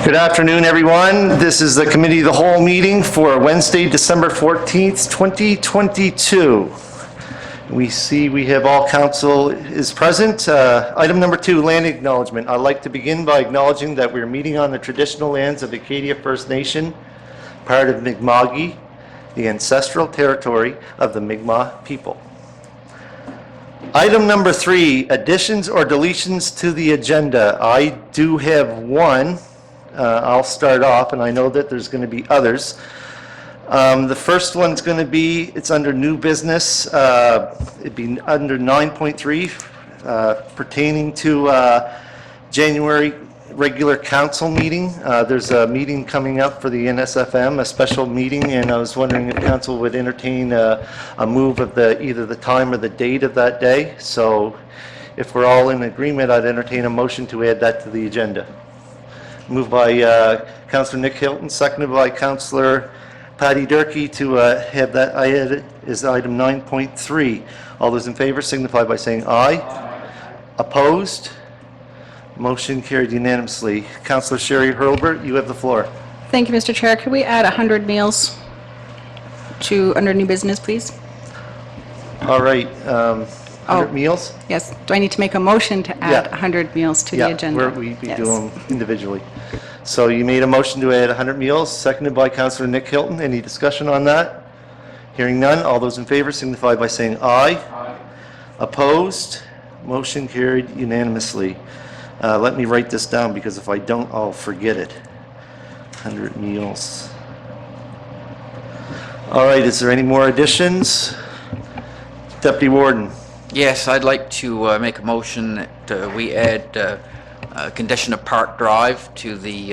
Good afternoon, everyone. This is the Committee of the Whole meeting for Wednesday, December 14th, 2022. We see we have all council is present. Item number 2, land acknowledgement. I'd like to begin by acknowledging that we're meeting on the traditional lands of Acadia First Nation, part of Mi'kma'ki, the ancestral territory of the Mi'kmaq people. Item number 3, additions or deletions to the agenda. I do have one. I'll start off, and I know that there's going to be others. The first one's going to be, it's under new business. It'd be under 9.3, pertaining to January regular council meeting. There's a meeting coming up for the NSFM, a special meeting, and I was wondering if council would entertain a move of either the time or the date of that day. So if we're all in agreement, I'd entertain a motion to add that to the agenda. Moved by Councillor Nick Hilton, seconded by Councillor Patty Durkee to have that added as item 9.3. All those in favor signify by saying aye. Aye. Opposed? Motion carried unanimously. Councillor Sherry Hurlbert, you have the floor. Thank you, Mr. Chair. Could we add 100 meals to under new business, please? All right. 100 meals? Yes. Do I need to make a motion to add Yeah. 100 meals to the agenda? We do Yes. them individually. So you made a motion to add 100 meals, seconded by Councillor Nick Hilton. Any discussion on that? Hearing none. All those in favor signify by saying aye. Aye. Opposed? Motion carried unanimously. Let me write this down because if I don't, I'll forget it. 100 meals. All right, is there any more additions? Deputy Warden. Yes, I'd like to make a motion that we add a condition of Park Drive to the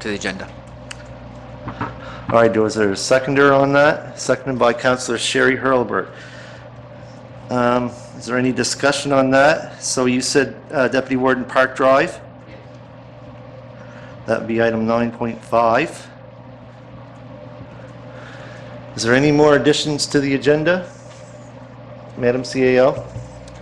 agenda. All right, was there a seconder on that? Seconded by Councillor Sherry Hurlbert. Is there any discussion on that? So you said Deputy Warden Park Drive? That would be item 9.5. Is there any more additions to the agenda? Madam CAO?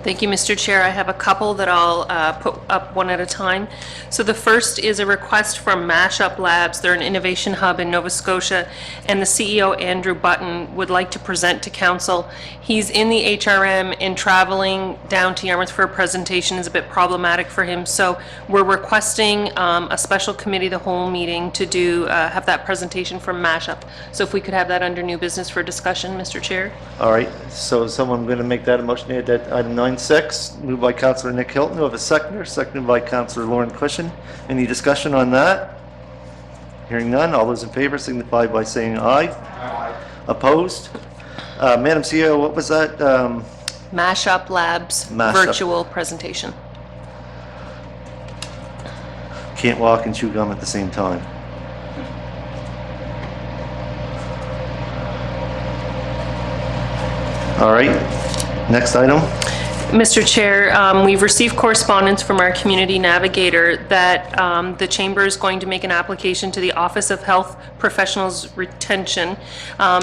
Thank you, Mr. Chair. I have a couple that I'll put up one at a time. So the first is a request from Mashup Labs. They're an innovation hub in Nova Scotia, and the CEO, Andrew Button, would like to present to council. He's in the HRM, and traveling down to Yarmouth for a presentation is a bit problematic for him. So we're requesting a special committee, the whole meeting, to do have that presentation from Mashup. So if we could have that under new business for discussion, Mr. Chair. All right, so is someone going to make that a motion to add that item 9.6, moved by Councillor Nick Hilton. Do I have a seconder? Seconded by Councillor Lauren Cushion. Any discussion on that? Hearing none. All those in favor signify by saying aye. Aye. Opposed? Madam CEO, what was that? Mashup Labs virtual presentation. Can't walk and chew gum at the same time. All right, next item. Mr. Chair, we've received correspondence from our community navigator that the Chamber is going to make an application to the Office of Health Professionals Retention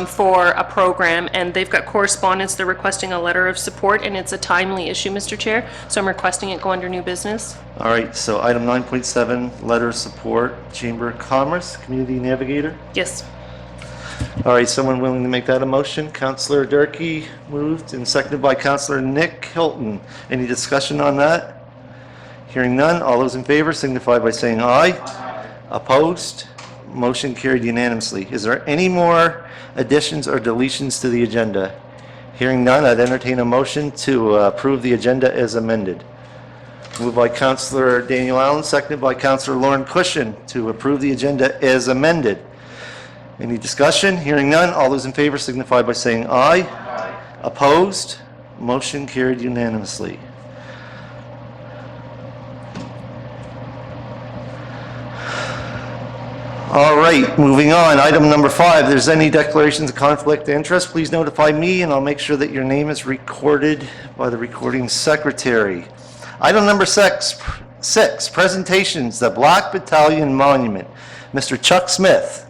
for a program, and they've got correspondence. They're requesting a letter of support, and it's a timely issue, Mr. Chair, so I'm requesting it go under new business. All right, so item 9.7, letter of support, Chamber of Commerce, community navigator. Yes. All right, someone willing to make that a motion? Councillor Durkee moved and seconded by Councillor Nick Hilton. Any discussion on that? Hearing none. All those in favor signify by saying aye. Aye. Opposed? Motion carried unanimously. Is there any more additions or deletions to the agenda? Hearing none, I'd entertain a motion to approve the agenda as amended. Moved by Councillor Daniel Allen, seconded by Councillor Lauren Cushion to approve the agenda as amended. Any discussion? Hearing none. All those in favor signify by saying aye. Aye. Opposed? Motion carried unanimously. All right, moving on. Item number 5. If there's any declarations of conflict of interest, please notify me and I'll make sure that your name is recorded by the recording secretary. Item number 6, presentations, the Black Battalion Monument. Mr. Chuck Smith.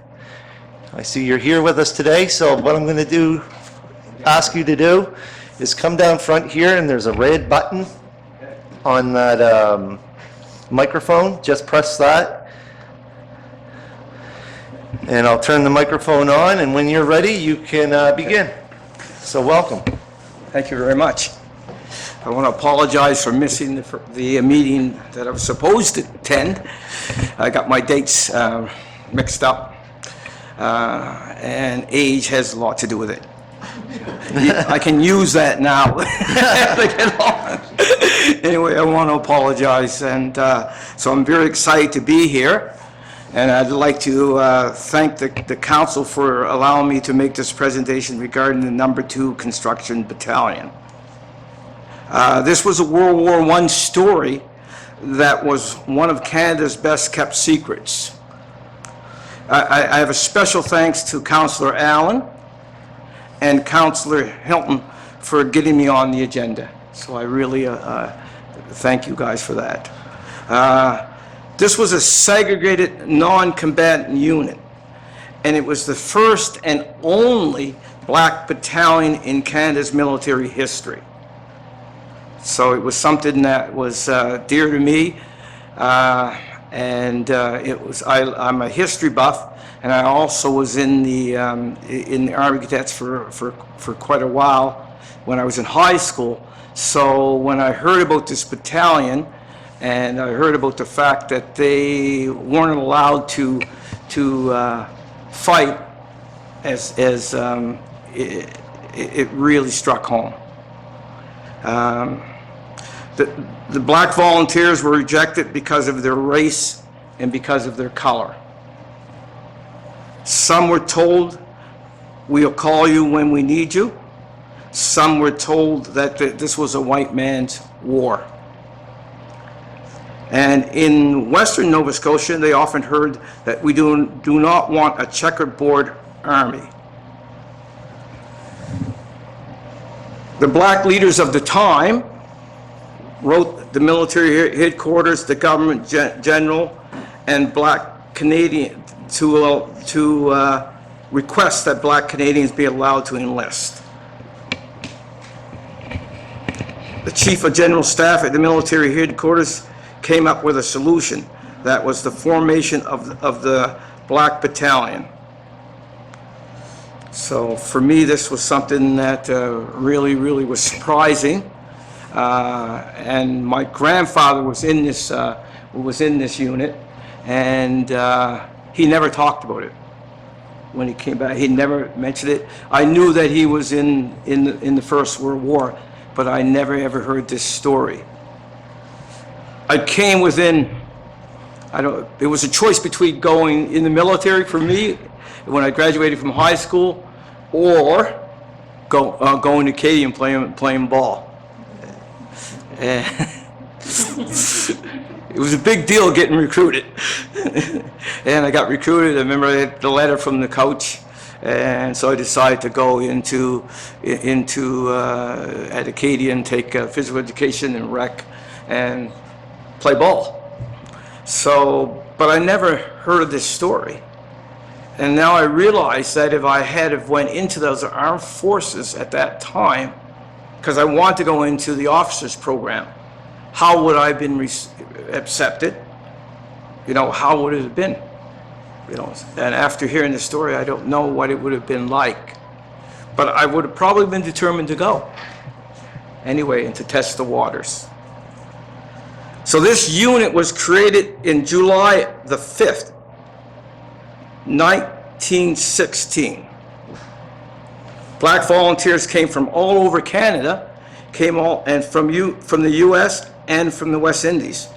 I see you're here with us today, so what I'm going to ask you to do is come down front here, and there's a red button on that microphone. Just press that, And I'll turn the microphone on, and when you're ready, you can begin. So welcome. Thank you very much. I want to apologize for missing the meeting that I was supposed to attend. I got my dates mixed up, and age has a lot to do with it. I can use that now. Anyway, I want to apologize, and so I'm very excited to be here, and I'd like to thank the council for allowing me to make this presentation regarding the No. 2 Construction Battalion. This was a World War I story that was one of Canada's best kept secrets. I have a special thanks to Councillor Allen and Councillor Hilton for getting me on the agenda. So I really thank you guys for that. This was a segregated non-combatant unit, and it was the first and only black battalion in Canada's military history. So it was something that was dear to me, and I'm a history buff, and I also was in the Army Cadets for quite a while when I was in high school. So when I heard about this battalion, and I heard about the fact that they weren't allowed to fight, it really struck home. The black volunteers were rejected because of their race and because of their color. Some were told, "We'll call you when we need you." Some were told that this was a white man's war. And in Western Nova Scotia, they often heard that we do not want a checkerboard army. The black leaders of the time wrote the military headquarters, the government general, and black Canadian to request that black Canadians be allowed to enlist. The chief of general staff at the military headquarters came up with a solution. That was the formation of the black battalion. So for me, this was something that really was surprising. And my grandfather was in this unit, and he never talked about it. When he came back, he never mentioned it. I knew that he was in the First World War, but I never ever heard this story. I came within, it was a choice between going in the military for me when I graduated from high school, or going to Acadian playing ball. And it was a big deal getting recruited. And I got recruited. I remember I had the letter from the coach, and so I decided to go into at Acadian, take physical education and rec, and play ball. So, but I never heard of this story. And now I realize that if I had went into those armed forces at that time, because I wanted to go into the officers program, how would I have been accepted? You know, how would it have been? You know, and after hearing the story, I don't know what it would have been like. But I would have probably been determined to go anyway, and to test the waters. So this unit was created in July the 5th, 1916. Black volunteers came from all over Canada, and from the U.S. and from the West Indies.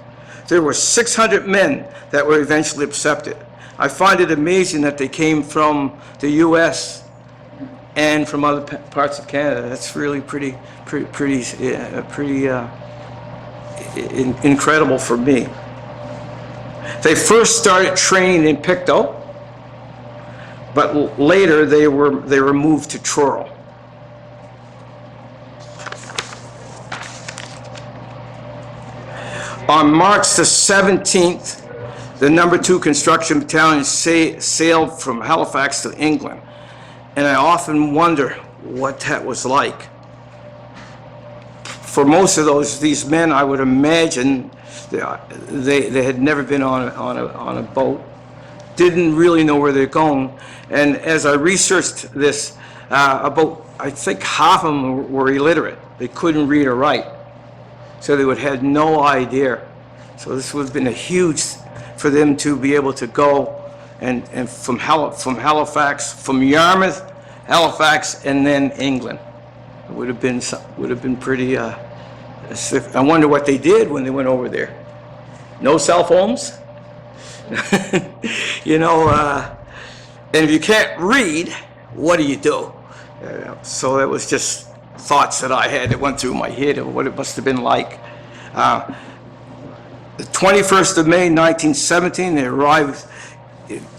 There were 600 men that were eventually accepted. I find it amazing that they came from the U.S. and from other parts of Canada. That's really pretty incredible for me. They first started training in Pictou, but later they were moved to Truro. On March the 17th, the No. 2 Construction Battalion sailed from Halifax to England, and I often wonder what that was like. For most of these men, I would imagine they had never been on a boat. didn't really know where they're going. And as I researched this, about, I think half of them were illiterate. They couldn't read or write. So they would have no idea. So this would have been a huge for them to be able to go and from Halifax, from Yarmouth, Halifax, and then England. It would have been pretty, I wonder what they did when they went over there. No cell phones? You know, and if you can't read, what do? So that was just thoughts that I had that went through my head of what it must have been like. The 21st of May, 1917, they arrived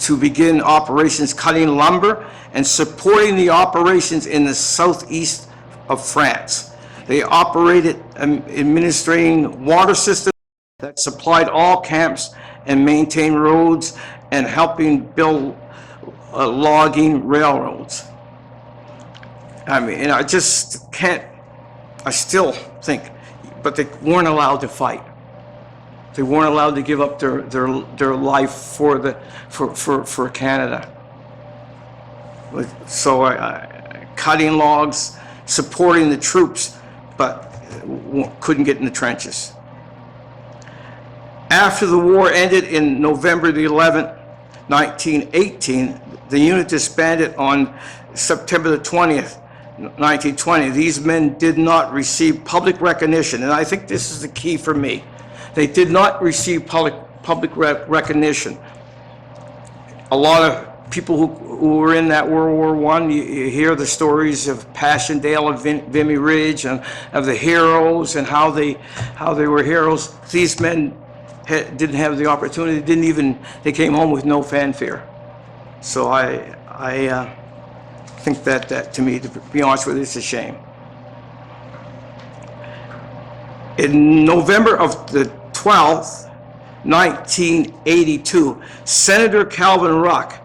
to begin operations cutting lumber and supporting the operations in the southeast of France. They operated administering water systems that supplied all camps and maintained roads and helping build logging railroads. I mean, and I just can't, I still think, but they weren't allowed to fight. They weren't allowed to give up their life for Canada. So cutting logs, supporting the troops, but couldn't get in the trenches. After the war ended in November the 11th, 1918, the unit disbanded on September the 20th, 1920. These men did not receive public recognition, and I think this is the key for me. They did not receive public recognition. A lot of people who were in that World War I, you hear the stories of Passchendaele and Vimy Ridge and of the heroes and how they were heroes. These men didn't have the opportunity, they came home with no fanfare. So I think that to me, to be honest with you, it's a shame. In November of the 12th, 1982, Senator Calvin Ruck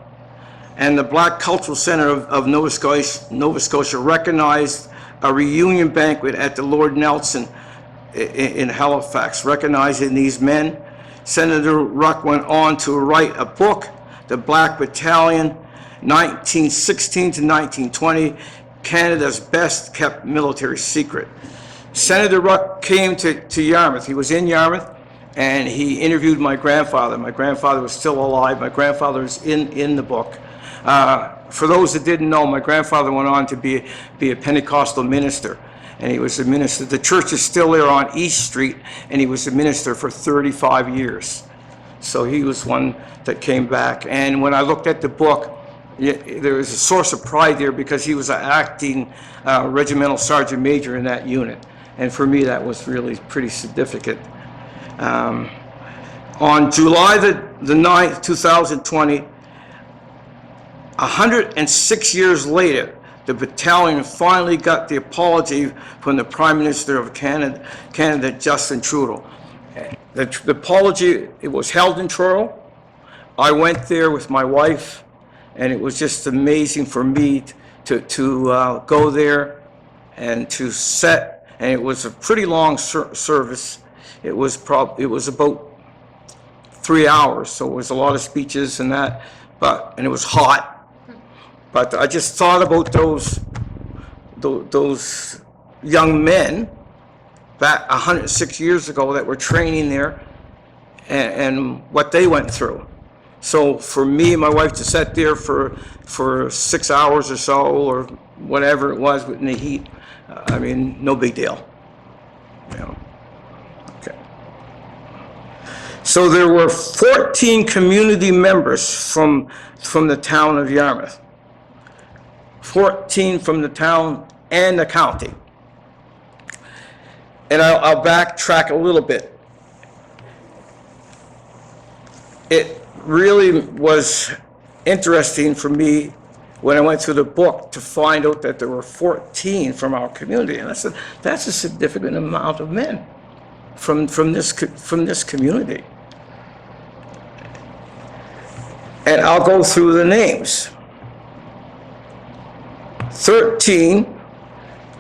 and the Black Cultural Center of Nova Scotia recognized a reunion banquet at the Lord Nelson in Halifax, recognizing these men. Senator Ruck went on to write a book, The Black Battalion, 1916 to 1920, Canada's best kept military secret. Senator Ruck came to Yarmouth. He was in Yarmouth, and he interviewed my grandfather. My grandfather was still alive. My grandfather is in the book. For those that didn't know, my grandfather went on to be a Pentecostal minister, and he was a minister. The church is still there on East Street, and he was a minister for 35 years. So he was one that came back. And when I looked at the book, there was a source of pride there because he was an acting regimental sergeant major in that unit. And for me, that was really pretty significant. On July the 9th, 2020, 106 years later, the battalion finally got the apology from the Prime Minister of Canada, Justin Trudeau. The apology, it was held in Toronto. I went there with my wife, and it was just amazing for me to go there and to set, and it was a pretty long service. It was about 3 hours, so it was a lot of speeches and that, and it was hot. But I just thought about those young men back 106 years ago that were training there and what they went through. So for me and my wife to sit there for 6 hours or so, or whatever it was in the heat, I mean, no big deal. You know. Okay. So there were 14 community members from the town of Yarmouth. 14 from the town and the county. And I'll backtrack a little bit. It really was interesting for me when I went through the book to find out that there were 14 from our community, and that's a significant amount of men from this community. And I'll go through the names. 13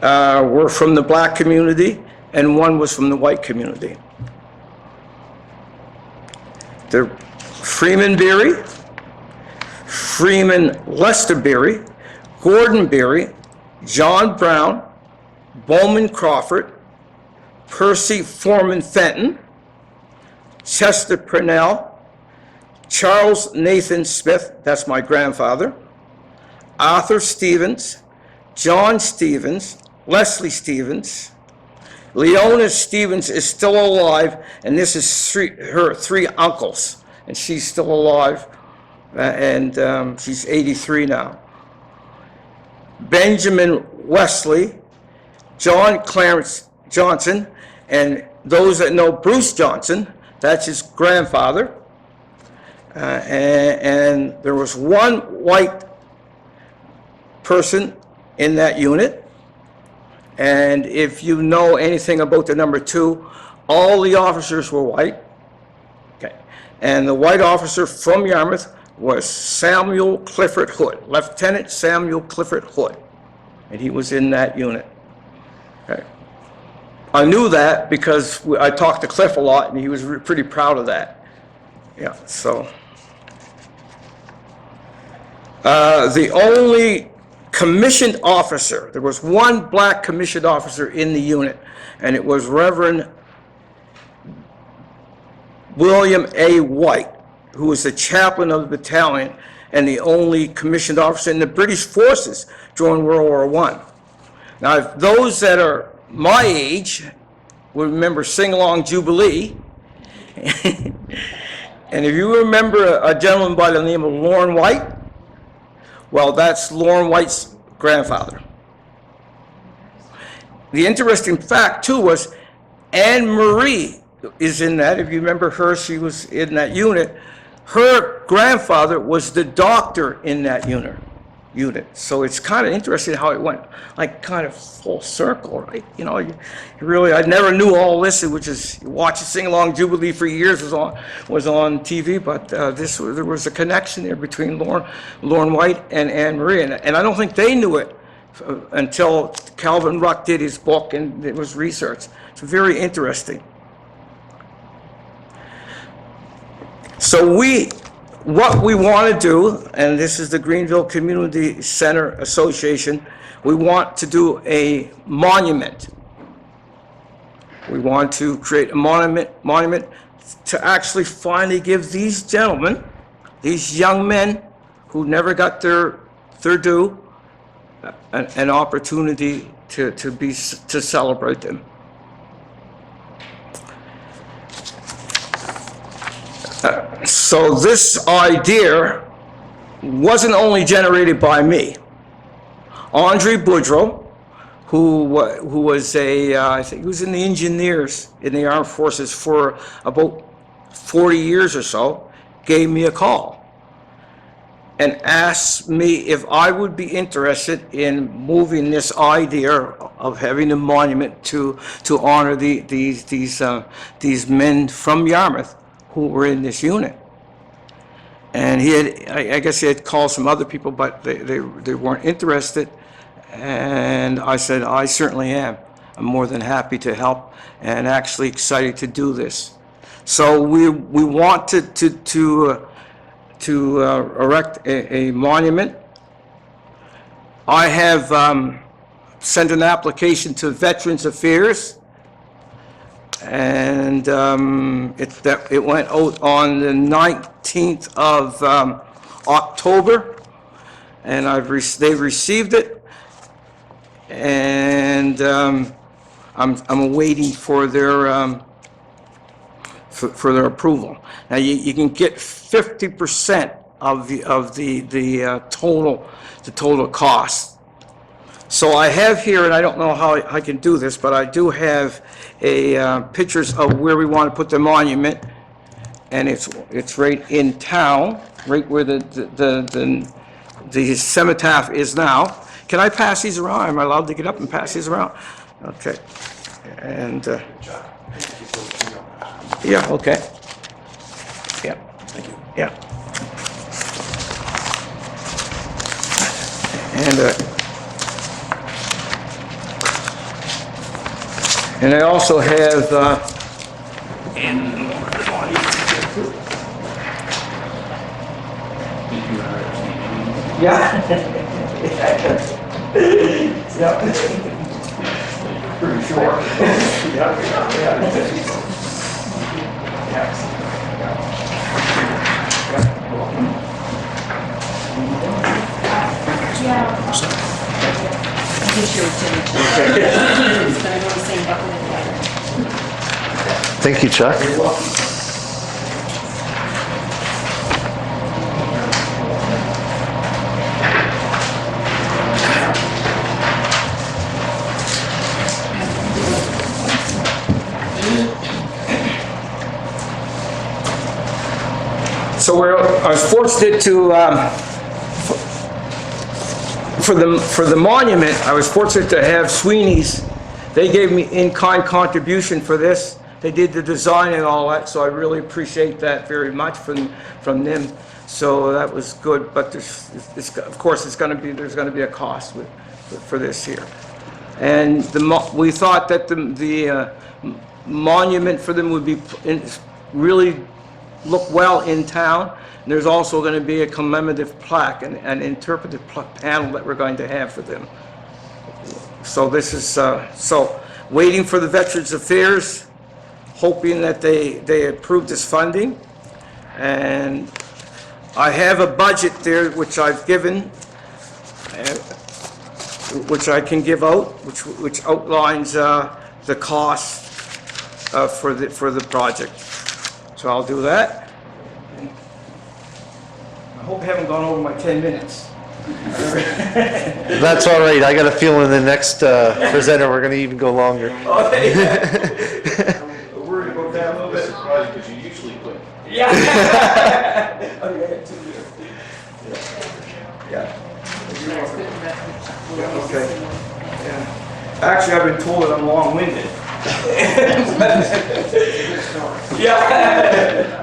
were from the black community, and 1 was from the white community. They're Freeman Berry, Freeman Lester Berry, Gordon Berry, John Brown, Bowman Crawford, Percy Foreman Fenton, Chester Purnell, Charles Nathan Smith, that's my grandfather, Arthur Stevens, John Stevens, Leslie Stevens, Leona Stevens is still alive, and this is her three uncles, and she's still alive, and she's 83 now. Benjamin Wesley, John Clarence Johnson, and those that know Bruce Johnson, that's his grandfather. And there was one white person in that unit. And if you know anything about the number 2, all the officers were white. Okay. And the white officer from Yarmouth was Samuel Clifford Hood, Lieutenant Samuel Clifford Hood. And he was in that unit. Okay. I knew that because I talked to Cliff a lot, and he was pretty proud of that. Yeah, so. The only commissioned officer, there was one black commissioned officer in the unit, and it was Reverend William A. White, who was the chaplain of the battalion and the only commissioned officer in the British forces during World War I. Now, if those that are my age will remember Sing Along Jubilee, and if you remember a gentleman by the name of Lorne White, well, that's Lorne White's grandfather. The interesting fact, too, was Anne Marie is in that. If you remember her, she was in that unit. Her grandfather was the doctor in that unit. So it's kind of interesting how it went, like kind of full circle, right? You know, you really, I never knew all this, which is, you watch it Sing Along Jubilee for years was on TV, but there was a connection there between Lorne White and Anne Marie, and I don't think they knew it until Calvin Ruck did his book and it was research. It's very interesting. So what we want to do, and this is the Greenville Community Center Association, we want to do a monument. We want to create a monument to actually finally give these gentlemen, these young men who never got their due, an opportunity to celebrate them. So this idea wasn't only generated by me. Andre Boudreau, who was I think he was in the engineers in the armed forces for about 40 years or so, gave me a call and asked me if I would be interested in moving this idea of having a monument to honor these men from Yarmouth who were in this unit. And I guess he had called some other people, but they weren't interested. And I said, I certainly am. I'm more than happy to help and actually excited to do this. So we want to erect a monument. I have sent an application to Veterans Affairs, and it went out on the 19th of October, and they've received it, and I'm waiting for their for their approval. Now you can get 50% of the total cost. So I have here, and I don't know how I can do this, but I do have pictures of where we want to put the monument, and it's right in town, right where the cenotaph is now. Can I pass these around? Am I allowed to get up and pass these around? Okay. And yeah, okay. Yeah. Thank you. Yeah. And I also have Yeah. Yeah. Pretty sure. Thank you, Chuck. So I was fortunate to, for the monument, I was fortunate to have Sweeney's. They gave me in-kind contribution for this. They did the design and all that, so I really appreciate that very much from them. So that was good, but of course, there's going to be a cost for this here. And we thought that the monument for them would be really look well in town. And there's also going to be a commemorative plaque, an interpretive panel that we're going to have for them. So this is, so waiting for the Veterans Affairs, hoping that they approve this funding. And I have a budget there which I've given, which I can give out, which outlines the cost for the project. So I'll do that. I hope I haven't gone over my 10 minutes. That's all right. I got a feeling the next presenter, we're going to even go longer. Oh, yeah. I'm worried about that a little bit. Surprised because you usually quit. Yeah. Okay. 2 years. Yeah. Yeah, okay. Yeah. Actually, I've been told that I'm long-winded. Yeah.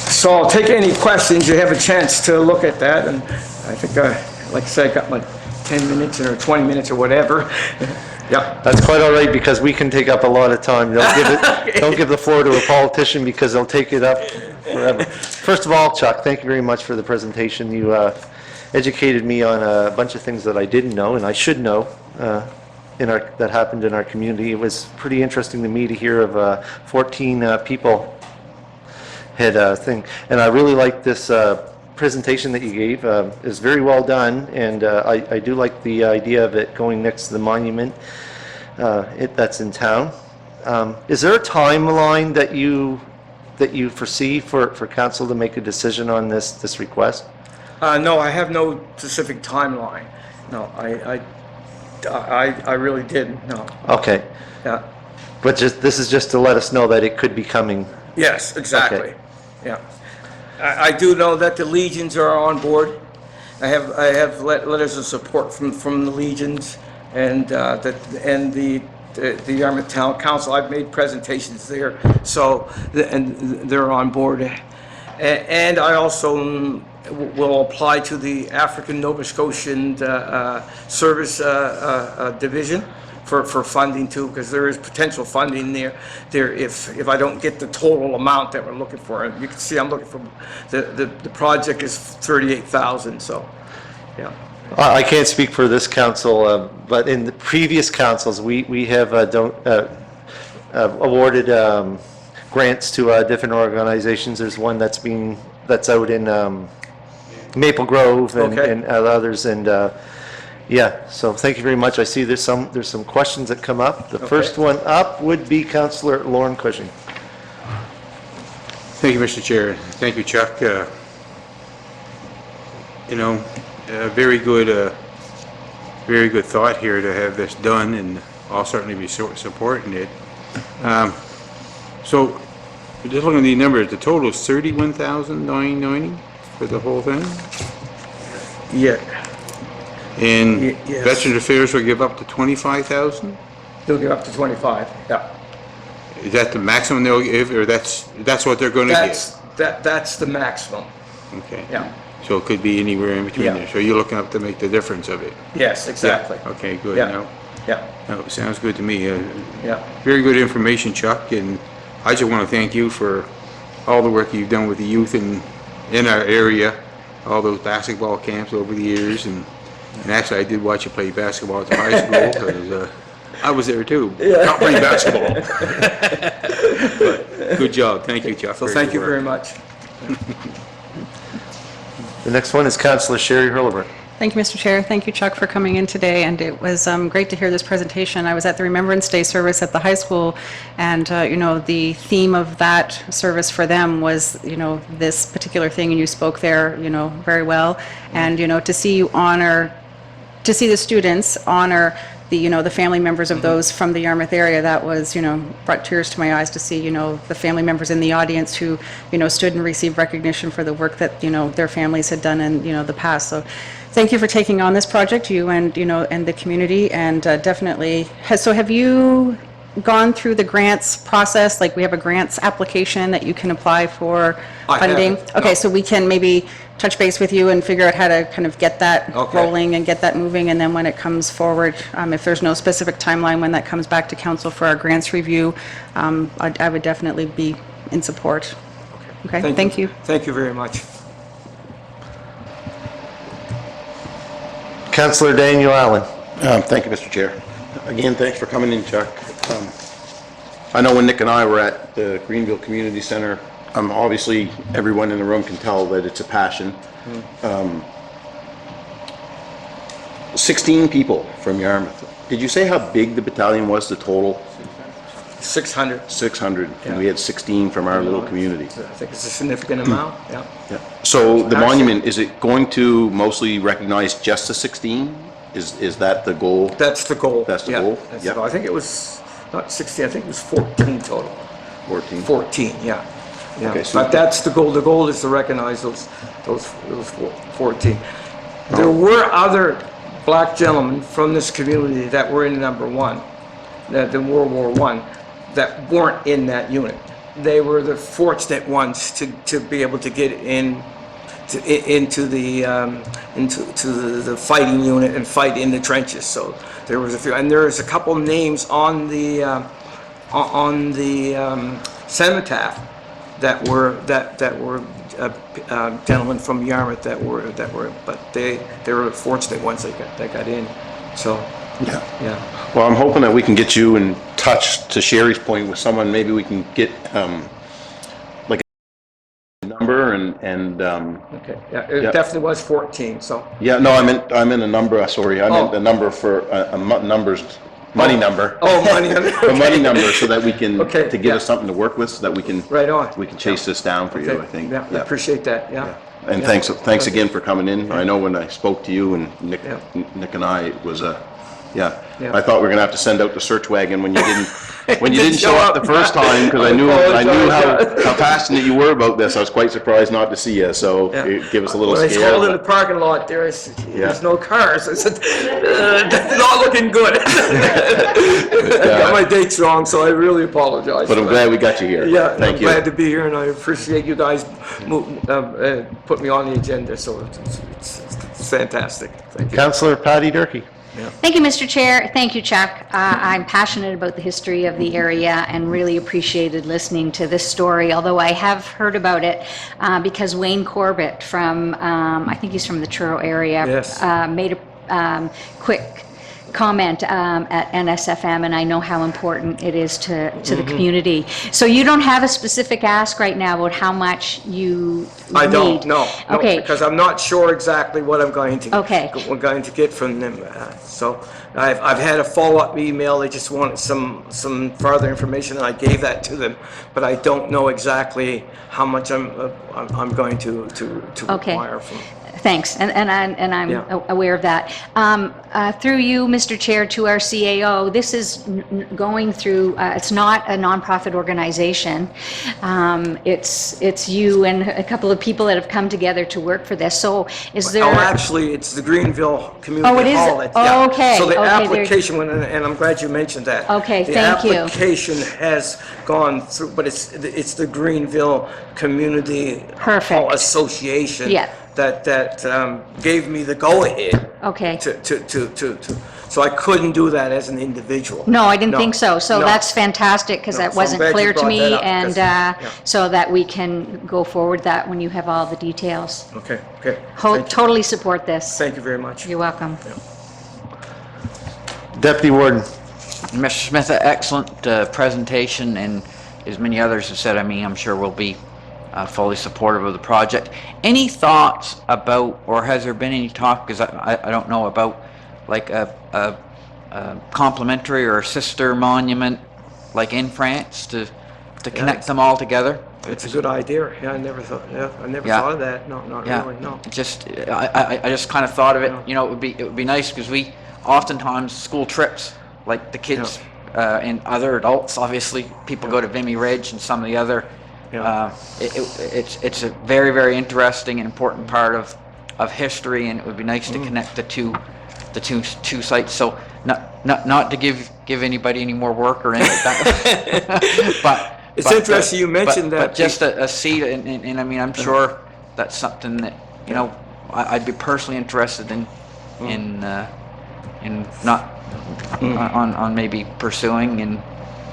So I'll take any questions. You have a chance to look at that, and I think, like I said, I got my 10 minutes or 20 minutes or whatever. Yeah. That's quite all right, because we can take up a lot of time. Don't give the floor to a politician, because they'll take it up forever. First of all, Chuck, thank you very much for the presentation. You educated me on a bunch of things that I didn't know and I should know that happened in our community. It was pretty interesting to me to hear of 14 people had a thing. And I really like this presentation that you gave. It's very well done, and I do like the idea of it going next to the monument that's in town. Is there a timeline that you foresee for council to make a decision on this request? No, I have no specific timeline. No, I really didn't, no. Okay, Yeah. but this is just to let us know that it could be coming. Yes, exactly. Okay. Yeah. I do know that the Legions are on board. I have letters of support from the Legions and the Yarmouth Town Council. I've made presentations there, so and they're on board. And I also will apply to the African Nova Scotian Service Division for funding too, because there is potential funding there if I don't get the total amount that we're looking for. And you can see I'm looking for, the project is 38,000, so, yeah. I can't speak for this council, but in the previous councils, we have awarded grants to different organizations. There's one that's out in Maple Grove and, Okay. and others, and yeah. So thank you very much. I see there's some questions that come up. The first one up would be Councillor Lauren Cushing. Thank you, Mr. Chair. Thank you, Chuck. Very good thought here to have this done, and I'll certainly be supporting it. So, just looking at the numbers, the total is $31,990 for the whole thing? Yeah. And Yes. Veterans Affairs will give up to 25,000? They'll give up to 25, yeah. Is that the maximum they'll give, or that's what they're gonna That's the maximum, give? Okay. yeah. So it could be anywhere in between Yeah. there. So you're looking up to make the difference of it? Yes, exactly. Yeah. Okay, good. Yeah. No, Yeah, no, sounds good to me. yeah. Very good information, Chuck, and I just want to thank you for all the work you've done with the youth in our area, all those basketball camps over the years, and actually, I did watch you play basketball at the high school, 'cause, I was there too. Not playing basketball. But good job. Thank you, Chuck. So thank you very much. The next one is Councillor Sherry Hurlbert. Thank you, Mr. Chair. Thank you, Chuck, for coming in today, and it was great to hear this presentation. I was at the Remembrance Day service at the high school, and, you know, the theme of that service for them was, you know, this particular thing, and you spoke there, you know, very well. And, you know, to see the students honor the, you know, the family members of those from the Yarmouth area, that was, you know, brought tears to my eyes to see, you know, the family members in the audience who, you know, stood and received recognition for the work that, you know, their families had done in, you know, the past. So thank you for taking on this project, you and, you know, and the community, and definitely, so have you gone through the grants process? Like, we have a grants application that you can apply for I funding? haven't, Okay, no. so we can maybe touch base with you and figure out how to kind of get that Okay. rolling and get that moving, and then when it comes forward, if there's no specific timeline when that comes back to council for our grants review, I would definitely be in support. Okay, thank you. Thank you very much. Councillor Daniel Allen. Thank you, Mr. Chair. Again, thanks for coming in, Chuck. I know when Nick and I were at the Greenville Community Center, obviously, everyone in the room can tell that it's a passion. 16 people from Yarmouth. Did you say how big the battalion was, the total? 600. 600, Yeah. and we had 16 from our little community. I think it's a significant amount, yeah. Yeah. So the monument, is it going to mostly recognize just the 16? Is that the goal? That's the goal. That's the yeah, goal? that's Yeah. the goal. I think it was not 16, I think it was 14 total. 14? 14, yeah. Yeah. Okay, so- But that's the goal. The goal is to recognize those 14. There were other black gentlemen from this community that were in number one, that in World War I, that weren't in that unit. They were the fortunate ones to be able to get into the fighting unit and fight in the trenches. So there was a few, and there's a couple names on the cenotaph that were gentlemen from Yarmouth that were, but they were the fortunate ones that got in. So Yeah. yeah. Well, I'm hoping that we can get you in touch, to Sherry's point, with someone, maybe we can get, like a number and, Okay. Yeah. It Yeah. definitely was 14. So yeah, no, I meant a number, sorry, I meant Oh. the number for, money number. oh, money. A money number, so that we can, Okay, to give us yeah. something to work with, so that we can. Right on. We can chase this down for you, Okay. I think. Yeah. I appreciate that. Yeah. And Yeah. thanks again for coming in. I know when I spoke to you and Nick Yeah. and I, it was yeah. Yeah. I thought we were gonna have to send out the search wagon when you didn't, Didn't show show up up. the first time, because I knew how passionate you were about this. I was quite surprised not to see you, so Yeah. it gave us a little When I scare. told in the but- parking lot, there's Yeah. no cars. I said, that's not looking good. I got my dates wrong, so I really apologize. But I'm glad we got you here. Yeah, Thank I'm you. glad to be here, and I appreciate you guys put me on the agenda, so it's fantastic. Thank you. Councillor Patty Durkee. Thank you, Mr. Chair. Thank you, Chuck. I'm passionate about the history of the area and really appreciated listening to this story, although I have heard about it because Wayne Corbett from, I think he's from the Truro area, Yes. made a quick comment at NSFM, and I know how important it is to the community. So you don't have a specific ask right now about how much you I don't, need? no, Okay. because I'm not sure exactly what I'm going to, Okay. we're going to get from them. So I've had a follow-up email, they just wanted some further information, and I gave that to them, but I don't know exactly how much I'm going to Okay. require from. Thanks, and I'm Yeah. aware of that. Through you, Mr. Chair, to our CAO, this is going through, it's not a nonprofit organization. It's you and a couple of people that have come together to work for this. So is there? Oh, actually, it's the Greenville Community Oh, it is? Hall. Oh, okay, So the okay, there- application, and I'm glad you mentioned that. Okay, thank you. The application has gone through, but it's the Greenville Community Perfect. Hall Association. Yeah. That gave me the go-ahead Okay. so I couldn't do that as an individual. No, I didn't No, think so. So no. that's fantastic, because No, that so I'm wasn't glad you clear to brought me, that up, and because- yeah. so that we can go forward that when you have all the details. Okay, thank you. Totally support this. Thank you very much. You're welcome. Deputy Warden. Mr. Smith, excellent presentation, and as many others have said, I mean, I'm sure we'll be fully supportive of the project. Any thoughts about, or has there been any talk, because I don't know, about like a complementary or a sister monument like in France to connect them all together? It's a good idea. Yeah, I never thought Yeah. of that. No, not Yeah, really, no. just I just kind of thought of it. Yeah. You know, it would be nice, because we oftentimes school trips, like the kids and other adults. Obviously, people go to Vimy Ridge and some of the other. Yeah. It's a very, very interesting and important part of history, and it would be nice to connect the two sites. So not to give anybody any more work or anything like that, but. It's interesting you mentioned that. But just a seat, and I mean, I'm sure that's something that, you know, I'd be personally interested in not on maybe pursuing, and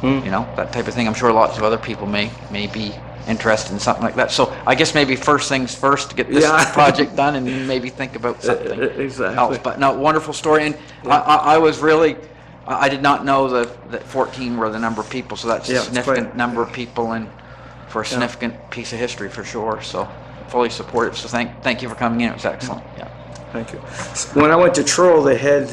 you know, that type of thing. I'm sure lots of other people may be interested in something like that. So I guess maybe first things first, to get this Yeah. project done, and then maybe think about something Exactly. else. But no, wonderful story, and I was really. I did not know that 14 were the number of people, so that's a Yeah, it's significant quite- number of people, and for a significant piece of history for sure. So fully support it. So thank you for coming in. It was excellent. Yeah. Thank you. When I went to Truro, they had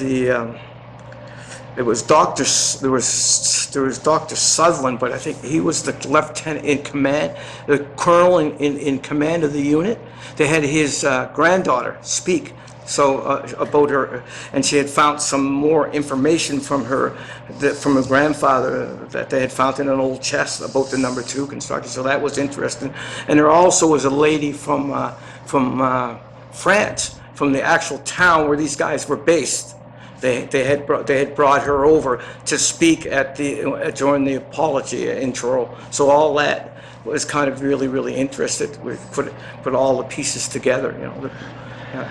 it was there was Dr. Sutherland, but I think he was the lieutenant in command, the colonel in command of the unit. They had his granddaughter speak. So about her, and she had found some more information from her grandfather that they had found in an old chest about the number 2 construction. So that was interesting. And there also was a lady from France, from the actual town where these guys were based. They had brought her over to speak at during the apology in Truro. So all that was kind of really interested. We put all the pieces together, you know.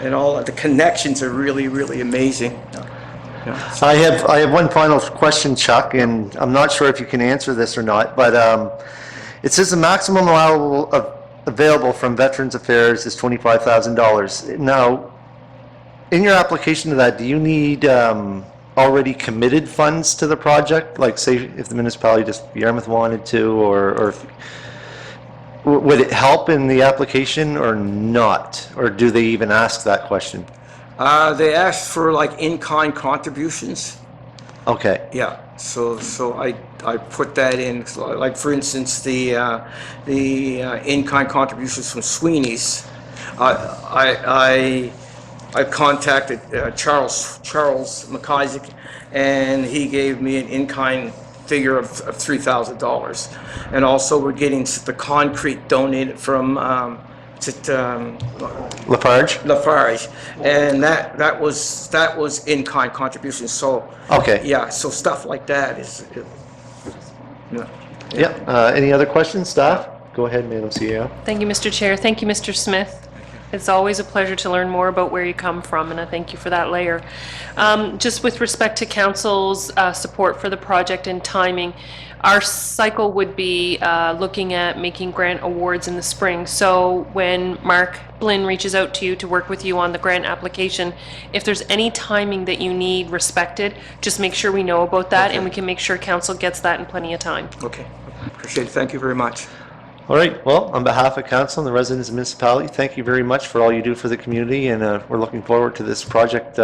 And all the connections are really amazing. I have one final question, Chuck, and I'm not sure if you can answer this or not, but it says the maximum available from Veterans Affairs is $25,000. Now, in your application to that, do you need already committed funds to the project? Like, say, if the municipality, just Yarmouth, wanted to, or if, would it help in the application or not? Or do they even ask that question? They asked for like in-kind contributions. Okay. Yeah, so I put that in, so, like for instance, the in-kind contributions from Sweeney's. I contacted Charles McIsaac, and he gave me an in-kind figure of $3,000. And also we're getting the concrete donated from Lafarge? Lafarge, and that was in-kind contributions. So Okay. yeah, so stuff like that is. Yep. Any other questions, staff? Go ahead, Madam CEO. Thank you, Mr. Chair. Thank you, Mr. Smith. It's always a pleasure to learn more about where you come from, and I thank you for that layer. Just with respect to council's support for the project and timing, our cycle would be looking at making grant awards in the spring. So when Mark Blinn reaches out to you to work with you on the grant application, if there's any timing that you need respected, just make sure we know about that, and we can make sure council gets that in plenty of time. Okay, appreciate it. Thank you very much. All right. Well, on behalf of council and the residents of the municipality, thank you very much for all you do for the community, and we're looking forward to this project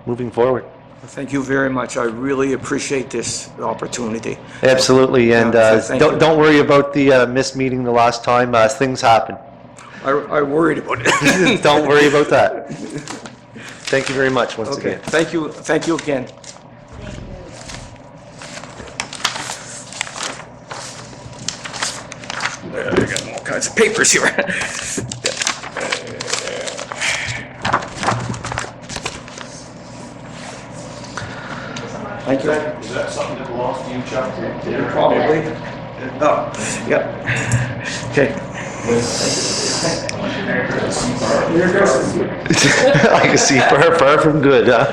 moving forward. Thank you very much. I really appreciate this opportunity. Absolutely. And Yeah, so thank you. don't worry about the missed meeting the last time. Things happen. I worried about it. Don't worry about that. Thank you very much once Okay, again. thank you again. I got all kinds of papers here. Thank you. Is that something that belongs to you, Chuck? Probably. Oh, yeah. Okay. I can see far from good, huh?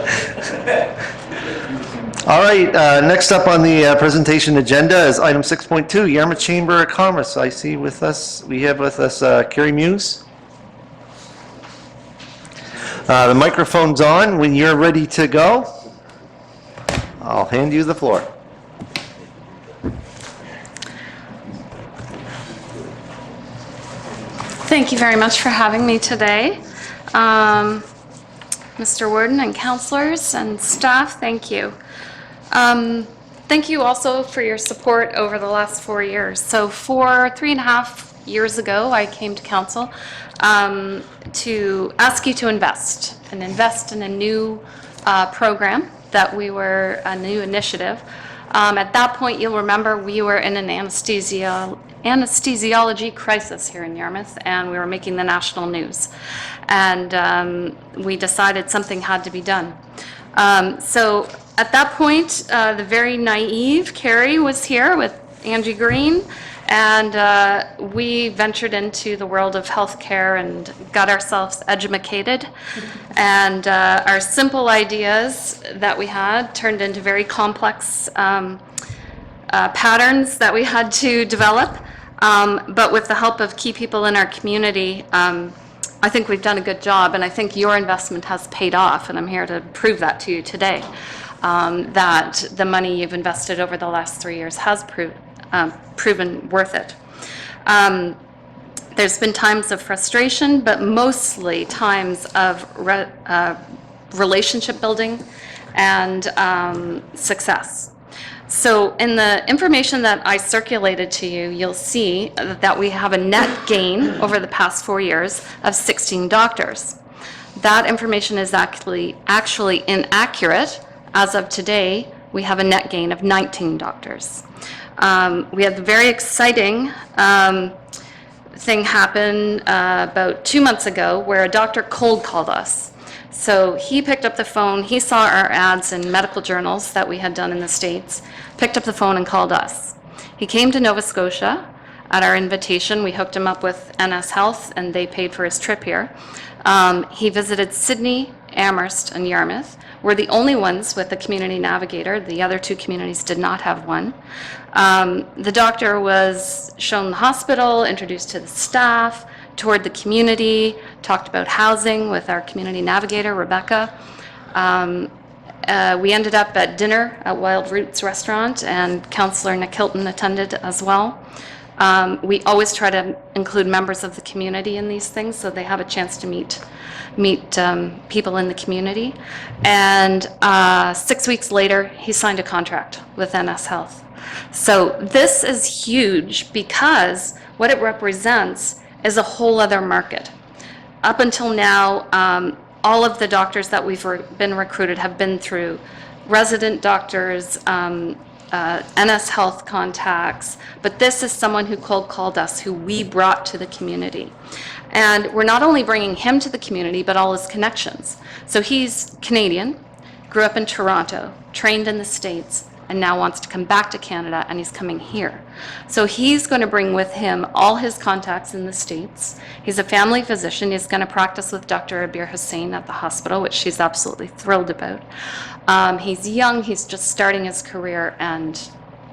All right, next up on the presentation agenda is item 6.2, Yarmouth Chamber of Commerce. I see we have with us Carrie Muse. The microphone's on. When you're ready to go, I'll hand you the floor. Thank you very much for having me today. Mr. Warden and counselors and staff, thank you. Thank you also for your support over the last 4 years. So 3.5 years ago, I came to council to ask you to invest in a new program a new initiative. At that point, you'll remember we were in an anesthesiology crisis here in Yarmouth, and we were making the national news. And we decided something had to be done. So at that point, the very naive Carrie was here with Angie Green, and we ventured into the world of healthcare and got ourselves educated. And our simple ideas that we had turned into very complex patterns that we had to develop. But with the help of key people in our community, I think we've done a good job, and I think your investment has paid off, and I'm here to prove that to you today, that the money you've invested over the last 3 years has proven worth it. There's been times of frustration, but mostly times of relationship building and success. So in the information that I circulated to you, you'll see that we have a net gain over the past 4 years of 16 doctors. That information is actually inaccurate. As of today, we have a net gain of 19 doctors. We had the very exciting thing happen about 2 months ago where a doctor cold called us. So he picked up the phone, he saw our ads in medical journals that we had done in the States, picked up the phone and called us. He came to Nova Scotia at our invitation. We hooked him up with NS Health and they paid for his trip here. He visited Sydney, Amherst, and Yarmouth. We're the only ones with a community navigator. The other 2 communities did not have one. The doctor was shown the hospital, introduced to the staff, toured the community, talked about housing with our community navigator, Rebecca. We ended up at dinner at Wild Roots Restaurant, and Councillor Nick Hilton attended as well. We always try to include members of the community in these things so they have a chance to meet people in the community. And 6 weeks later, he signed a contract with NS Health. So this is huge because what it represents is a whole other market. Up until now, all of the doctors that we've been recruited have been through resident doctors, NS Health contacts, but this is someone who cold called us, who we brought to the community. And we're not only bringing him to the community, but all his connections. So he's Canadian, grew up in Toronto, trained in the States, and now wants to come back to Canada, and he's coming here. So he's going to bring with him all his contacts in the States. He's a family physician. He's going to practice with Dr. Abir Hussain at the hospital, which she's absolutely thrilled about. He's young, he's just starting his career, and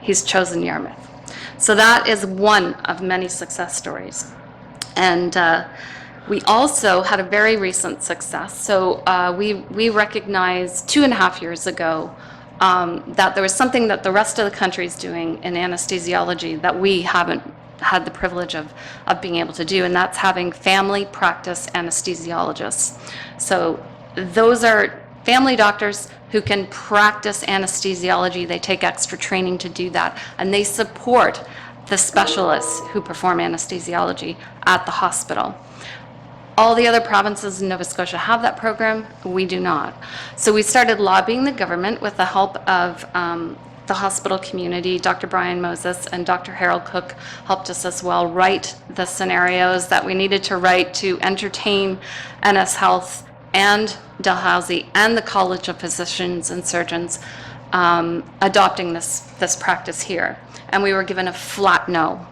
he's chosen Yarmouth. So that is one of many success stories. And we also had a very recent success. So we recognized 2.5 years ago that there was something that the rest of the country is doing in anesthesiology that we haven't had the privilege of being able to do, and that's having family practice anesthesiologists. So those are family doctors who can practice anesthesiology. They take extra training to do that, and they support the specialists who perform anesthesiology at the hospital. all the other provinces in Nova Scotia have that program. We do not. So we started lobbying the government with the help of the hospital community. Dr. Brian Moses and Dr. Harold Cook helped us as well write the scenarios that we needed to write to entertain NS Health and Dalhousie and the College of Physicians and Surgeons adopting this practice here. And we were given a flat no.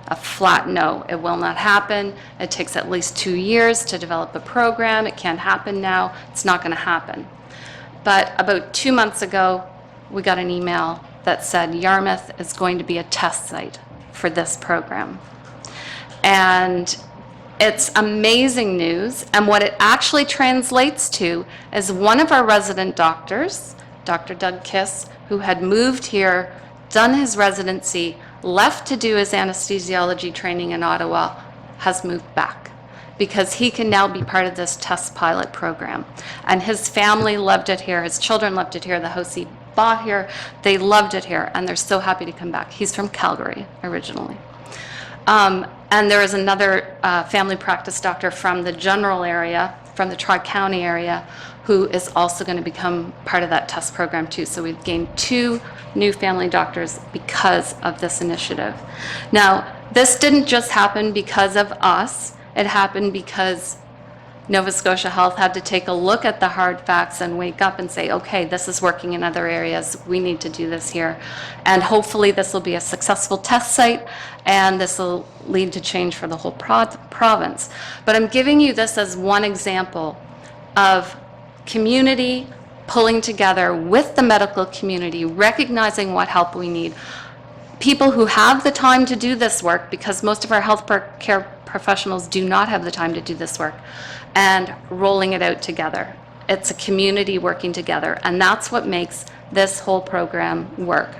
A flat no. It will not happen. It takes at least 2 years to develop a program. It can't happen now. It's not going to happen. But about 2 months ago, we got an email that said Yarmouth is going to be a test site for this program. And it's amazing news. And what it actually translates to is one of our resident doctors, Dr. Doug Kiss, who had moved here, done his residency, left to do his anesthesiology training in Ottawa, has moved back because he can now be part of this test pilot program. And his family loved it here. His children loved it here. The house he bought here, they loved it here, and they're so happy to come back. He's from Calgary originally. And there is another family practice doctor from the general area, from the Tri-County area, who is also going to become part of that test program too. So we've gained 2 new family doctors because of this initiative. Now, this didn't just happen because of us. It happened because Nova Scotia Health had to take a look at the hard facts and wake up and say, okay, this is working in other areas. We need to do this here. And hopefully this will be a successful test site, and this will lead to change for the whole province. But I'm giving you this as one example of community pulling together with the medical community, recognizing what help we need. People who have the time to do this work, because most of our health care professionals do not have the time to do this work, and rolling it out together. It's a community working together, and that's what makes this whole program work.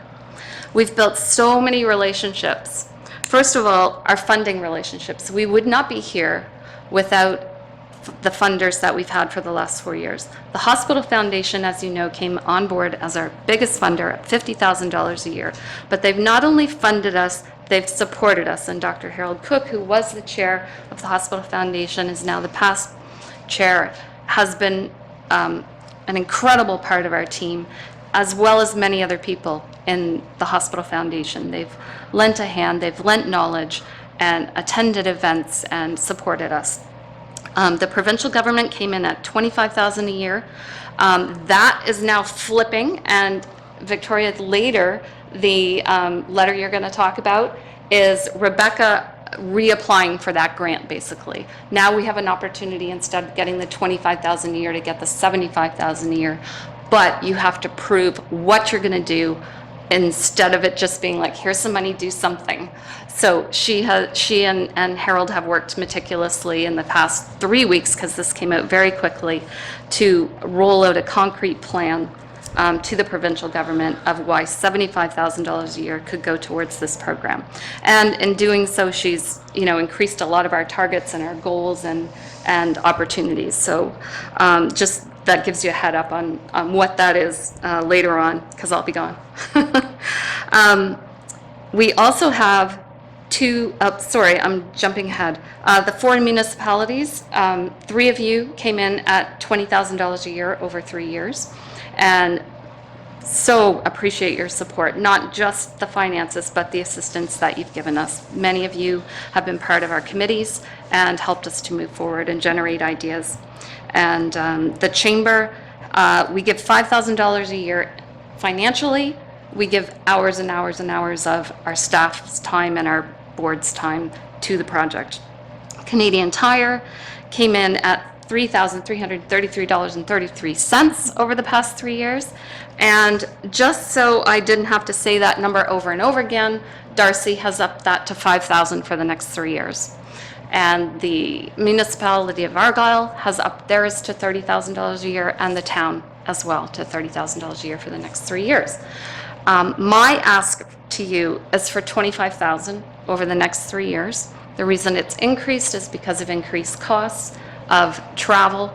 We've built so many relationships. First of all, our funding relationships. We would not be here without the funders that we've had for the last 4 years. The Hospital Foundation, as you know, came on board as our biggest funder at $50,000 a year. But they've not only funded us, they've supported us. And Dr. Harold Cook, who was the chair of the Hospital Foundation, is now the past chair, has been an incredible part of our team, as well as many other people in the Hospital Foundation. They've lent a hand, they've lent knowledge, and attended events and supported us. The provincial government came in at $25,000 a year. That is now flipping, and Victoria, later, the letter you're going to talk about is Rebecca reapplying for that grant, basically. Now we have an opportunity, instead of getting the $25,000 a year, to get the $75,000 a year. But you have to prove what you're going to do, instead of it just being like, here's some money, do something. So she and Harold have worked meticulously in the past 3 weeks, because this came out very quickly, to roll out a concrete plan to the provincial government of why $75,000 a year could go towards this program. And in doing so, she's increased a lot of our targets and our goals and opportunities. So just that gives you a head up on what that is later on, because I'll be gone. We also have I'm jumping ahead. The 4 municipalities, 3 of you came in at $20,000 a year over 3 years. And so appreciate your support, not just the finances, but the assistance that you've given us. Many of you have been part of our committees and helped us to move forward and generate ideas. And the chamber, we give $5,000 a year financially. We give hours and hours and hours of our staff's time and our board's time to the project. Canadian Tire came in at $3,333.33 over the past 3 years. And just so I didn't have to say that number over and over again, Darcy has upped that to $5,000 for the next 3 years. And the municipality of Argyle has upped theirs to $30,000 a year, and the town as well to $30,000 a year for the next 3 years. My ask to you is for $25,000 over the next 3 years. The reason it's increased is because of increased costs of travel,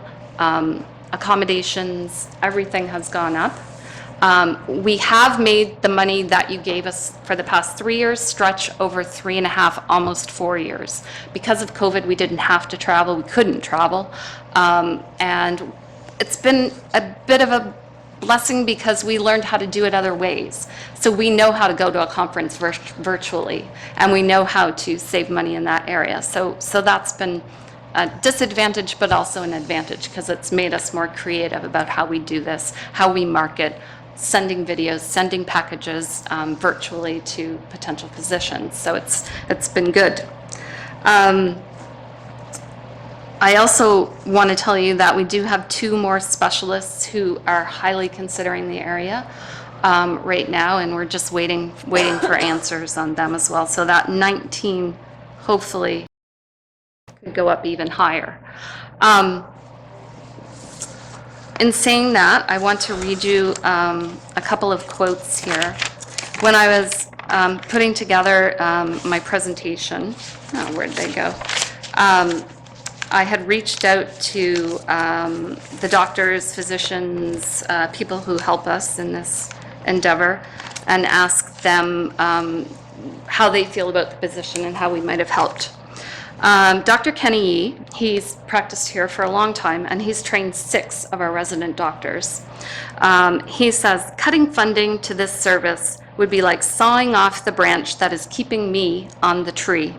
accommodations, everything has gone up. We have made the money that you gave us for the past 3 years stretch over 3.5, almost 4 years. Because of COVID, we didn't have to travel, we couldn't travel. And it's been a bit of a blessing because we learned how to do it other ways. So we know how to go to a conference virtually, and we know how to save money in that area. So that's been a disadvantage, but also an advantage because it's made us more creative about how we do this, how we market, sending videos, sending packages virtually to potential physicians. So it's been good. I also want to tell you that we do have 2 more specialists who are highly considering the area right now, and we're just waiting for answers on them as well. So that 19 hopefully could go up even higher. In saying that, I want to read you a couple of quotes here. When I was putting together my presentation, where'd they go? I had reached out to the doctors, physicians, people who help us in this endeavor, and asked them how they feel about the position and how we might have helped. Dr. Kenny Yee, he's practiced here for a long time, and he's trained 6 of our resident doctors. He says, cutting funding to this service would be like sawing off the branch that is keeping me on the tree.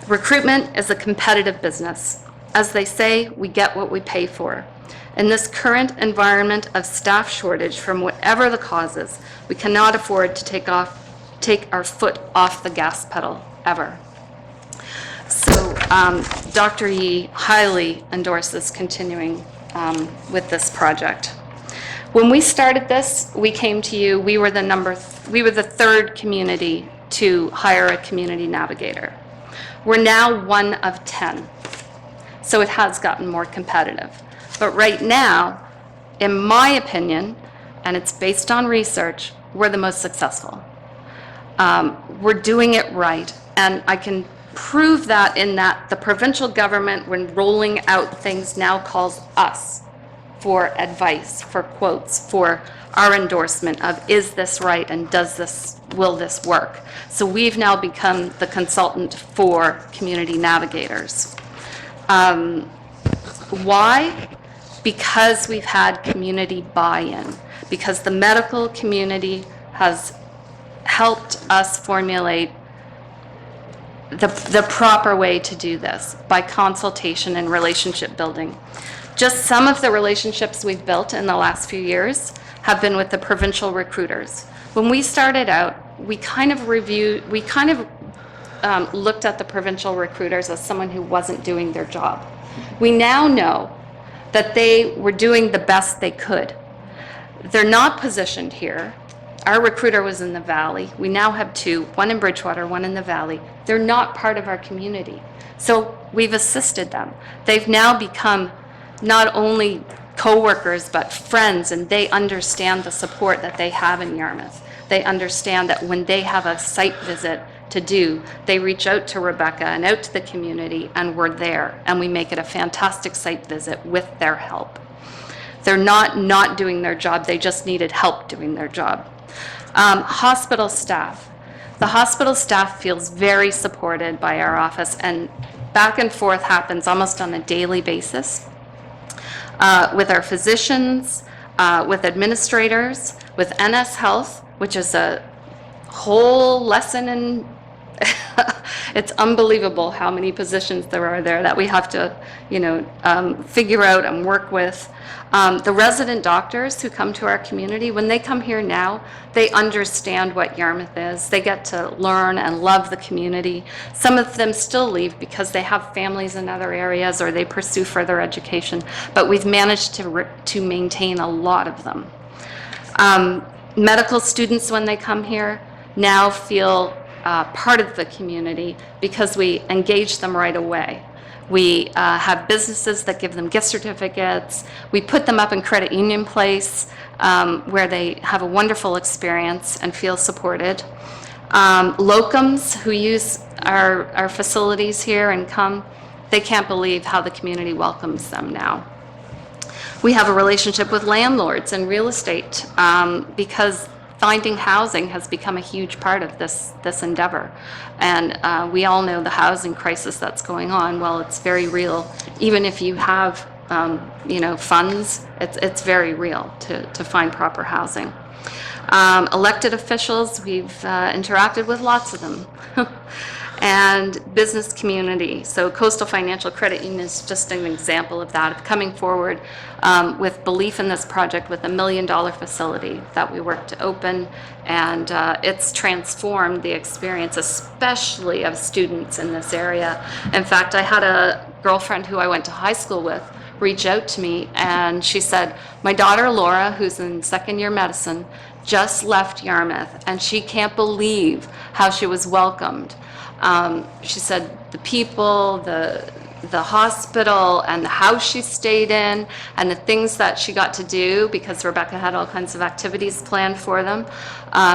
Recruitment is a competitive business. As they say, we get what we pay for. In this current environment of staff shortage from whatever the causes, we cannot afford to take our foot off the gas pedal, ever. So Dr. Yee highly endorses continuing with this project. When we started this, we came to you, we were the 3rd community to hire a community navigator. We're now 1 of 10, so it has gotten more competitive. But right now, in my opinion, and it's based on research, we're the most successful. We're doing it right, and I can prove that in that the provincial government, when rolling out things, now calls us for advice, for quotes, for our endorsement of, is this right and will this work? So we've now become the consultant for community navigators. Why? Because we've had community buy-in, because the medical community has helped us formulate the proper way to do this by consultation and relationship building. Just some of the relationships we've built in the last few years have been with the provincial recruiters. When we started out, we kind of looked at the provincial recruiters as someone who wasn't doing their job. We now know that they were doing the best they could. They're not positioned here. Our recruiter was in the Valley. We now have 2, one in Bridgewater, one in the Valley. They're not part of our community. So we've assisted them. They've now become not only co-workers, but friends, and they understand the support that they have in Yarmouth. They understand that when they have a site visit to do, they reach out to Rebecca and out to the community, and we're there, and we make it a fantastic site visit with their help. They're not doing their job, they just needed help doing their job. Hospital staff. The hospital staff feels very supported by our office, and back and forth happens almost on a daily basis with our physicians, with administrators, with NS Health, which is a whole lesson in it's unbelievable how many positions there are there that we have to, figure out and work with. The resident doctors who come to our community, when they come here now, they understand what Yarmouth is. They get to learn and love the community. Some of them still leave because they have families in other areas or they pursue further education, but we've managed to maintain a lot of them. Medical students, when they come here, now feel part of the community because we engage them right away. We have businesses that give them gift certificates. We put them up in Credit Union Place where they have a wonderful experience and feel supported. Locums who use our facilities here and come, they can't believe how the community welcomes them now. We have a relationship with landlords and real estate because finding housing has become a huge part of this endeavor. And we all know the housing crisis that's going on. Well, it's very real. Even if you have, funds, it's very real to find proper housing. Elected officials, we've interacted with lots of them. And business community. So Coastal Financial Credit Union is just an example of that, of coming forward with belief in this project with $1 million facility that we worked to open. And it's transformed the experience, especially of students in this area. In fact, I had a girlfriend who I went to high school with reach out to me, and she said, my daughter Laura, who's in second year medicine, just left Yarmouth, and she can't believe how she was welcomed. She said the people, the hospital, and the house she stayed in, and the things that she got to do, because Rebecca had all kinds of activities planned for them.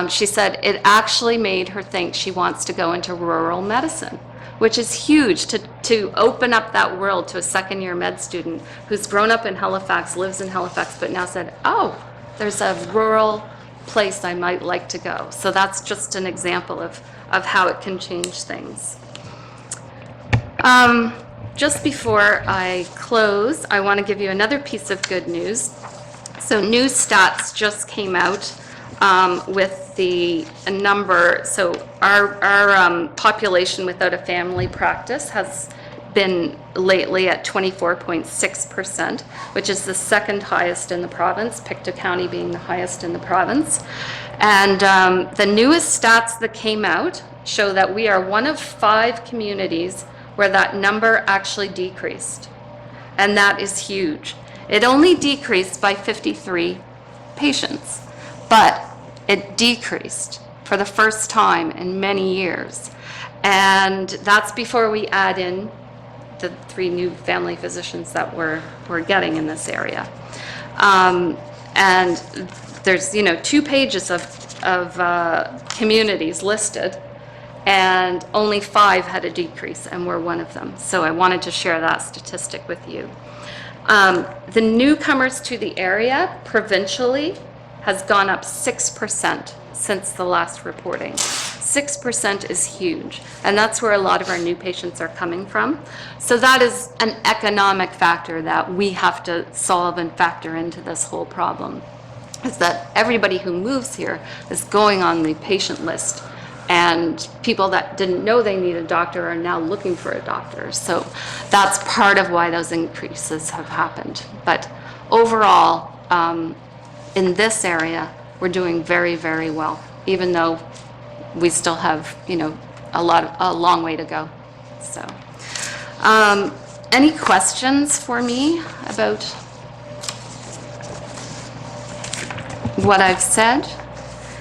She said it actually made her think she wants to go into rural medicine, which is huge, to open up that world to a second-year med student who's grown up in Halifax, lives in Halifax, but now said, oh, there's a rural place I might like to go. So that's just an example of how it can change things. Just before I close, I want to give you another piece of good news. So News Stats just came out with the number. So our population without a family practice has been lately at 24.6%, which is the second highest in the province, Pictou County being the highest in the province. And the newest stats that came out show that we are one of 5 communities where that number actually decreased. And that is huge. It only decreased by 53 patients, but it decreased for the first time in many years. And that's before we add in the 3 new family physicians that we're getting in this area. And there's 2 pages of communities listed, and only 5 had a decrease, and we're one of them. So I wanted to share that statistic with you. The newcomers to the area provincially has gone up 6% since the last reporting. 6% is huge, and that's where a lot of our new patients are coming from. So that is an economic factor that we have to solve and factor into this whole problem, is that everybody who moves here is going on the patient list, and people that didn't know they need a doctor are now looking for a doctor. So that's part of why those increases have happened. But overall, in this area, we're doing very, very well, even though we still have, a long way to go. So, any questions for me about what I've said?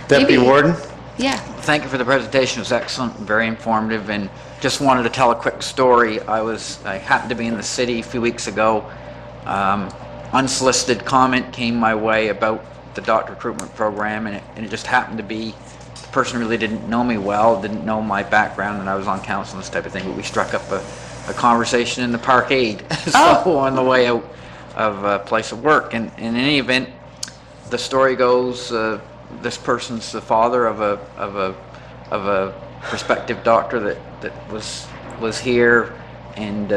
Deputy Maybe- Warden? Yeah. Thank you for the presentation. It was excellent, very informative, and just wanted to tell a quick story. I happened to be in the city a few weeks ago. Unsolicited comment came my way about the doctor recruitment program, and it just happened to be the person really didn't know me well, didn't know my background, and I was on council and this type of thing, but we struck up a conversation in the parkade, so on the way out of a place of work. And in any event, the story goes, this person's the father of a prospective doctor that was here and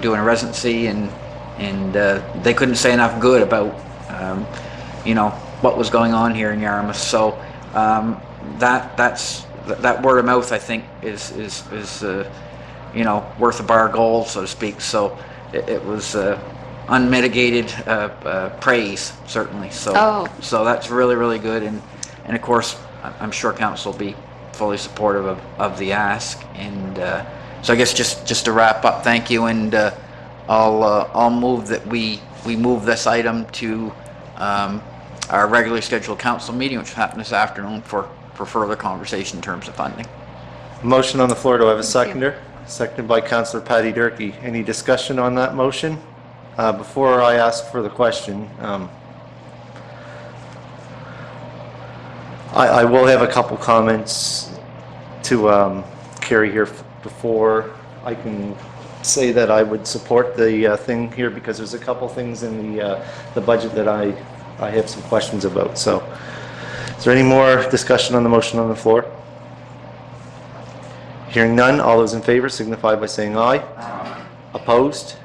doing a residency, and they couldn't say enough good about what was going on here in Yarmouth. So that word of mouth, I think, is worth a bar of gold, so to speak. So it was unmitigated praise, certainly. So so that's really, really good, and of course I'm sure council will be fully supportive of the ask. And so I guess just to wrap up, thank you, and I'll move that we move this item to our regularly scheduled council meeting, which happened this afternoon, for further conversation in terms of funding. Motion on the floor. Do I have a seconder? Seconded by Councillor Patty Durkee. Any discussion on that motion? Before I ask for the question, I will have a couple comments to carry here before I can say that I would support the thing here because there's a couple things in the budget that I have some questions about. So is there any more discussion on the motion on the floor? Hearing none, all those in favor signify by saying aye. Aye. Opposed?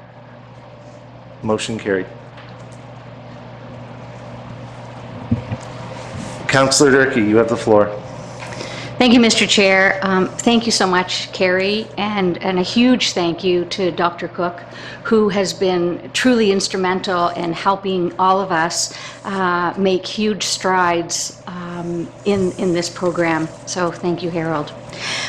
Motion carried. Councillor Durkee, you have the floor. Thank you, Mr. Chair. Thank you so much, Carrie, and a huge thank you to Dr. Cook, who has been truly instrumental in helping all of us make huge strides in this program. So thank you, Harold.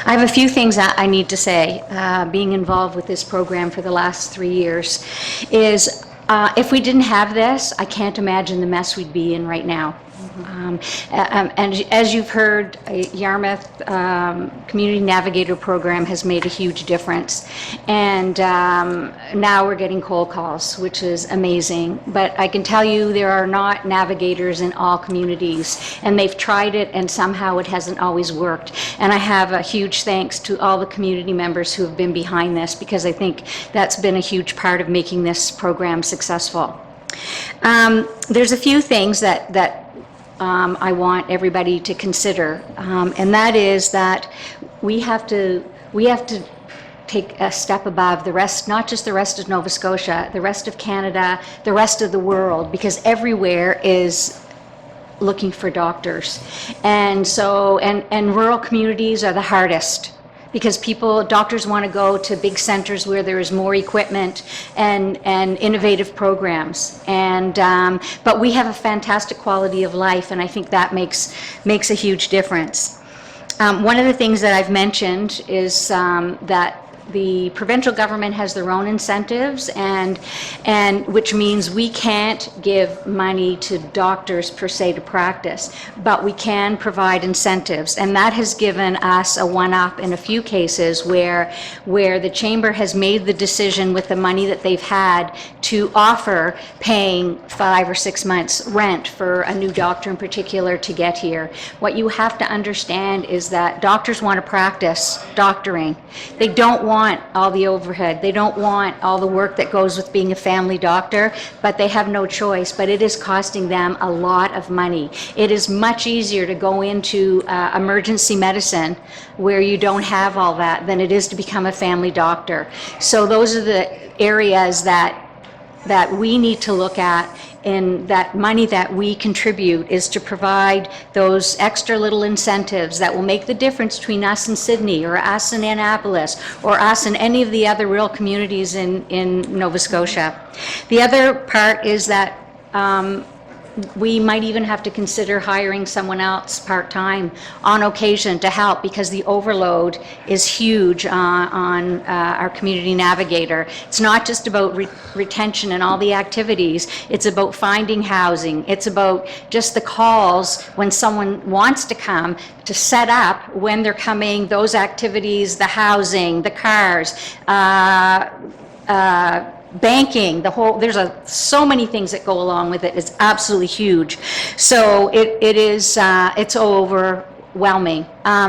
I have a few things that I need to say. Being involved with this program for the last 3 years is if we didn't have this, I can't imagine the mess we'd be in right now. And as you've heard, Yarmouth Community Navigator Program has made a huge difference. And now we're getting cold calls, which is amazing. But I can tell you there are not navigators in all communities. And they've tried it, and somehow it hasn't always worked. And I have a huge thanks to all the community members who have been behind this, because I think that's been a huge part of making this program successful. There's a few things that I want everybody to consider, and that is that we have to take a step above the rest, not just the rest of Nova Scotia, the rest of Canada, the rest of the world, because everywhere is looking for doctors. And so, and rural communities are the hardest, because doctors want to go to big centers where there is more equipment and innovative programs. But we have a fantastic quality of life, and I think that makes a huge difference. One of the things that I've mentioned is that the provincial government has their own incentives, and which means we can't give money to doctors per se to practice, but we can provide incentives, and that has given us a one-up in a few cases where the chamber has made the decision with the money that they've had to offer paying 5 or 6 months rent for a new doctor in particular to get here. What you have to understand is that doctors want to practice doctoring. They don't want all the overhead. They don't want all the work that goes with being a family doctor, but they have no choice. But it is costing them a lot of money. It is much easier to go into emergency medicine where you don't have all that than it is to become a family doctor. So those are the areas that we need to look at, and that money that we contribute is to provide those extra little incentives that will make the difference between us and Sydney, or us in Annapolis, or us in any of the other rural communities in Nova Scotia. The other part is that we might even have to consider hiring someone else part-time on occasion to help, because the overload is huge on our community navigator. It's not just about retention and all the activities. It's about finding housing. It's about just the calls when someone wants to come, to set up when they're coming, those activities, the housing, the cars, banking, there's so many things that go along with it. It's absolutely huge. So it's overwhelming.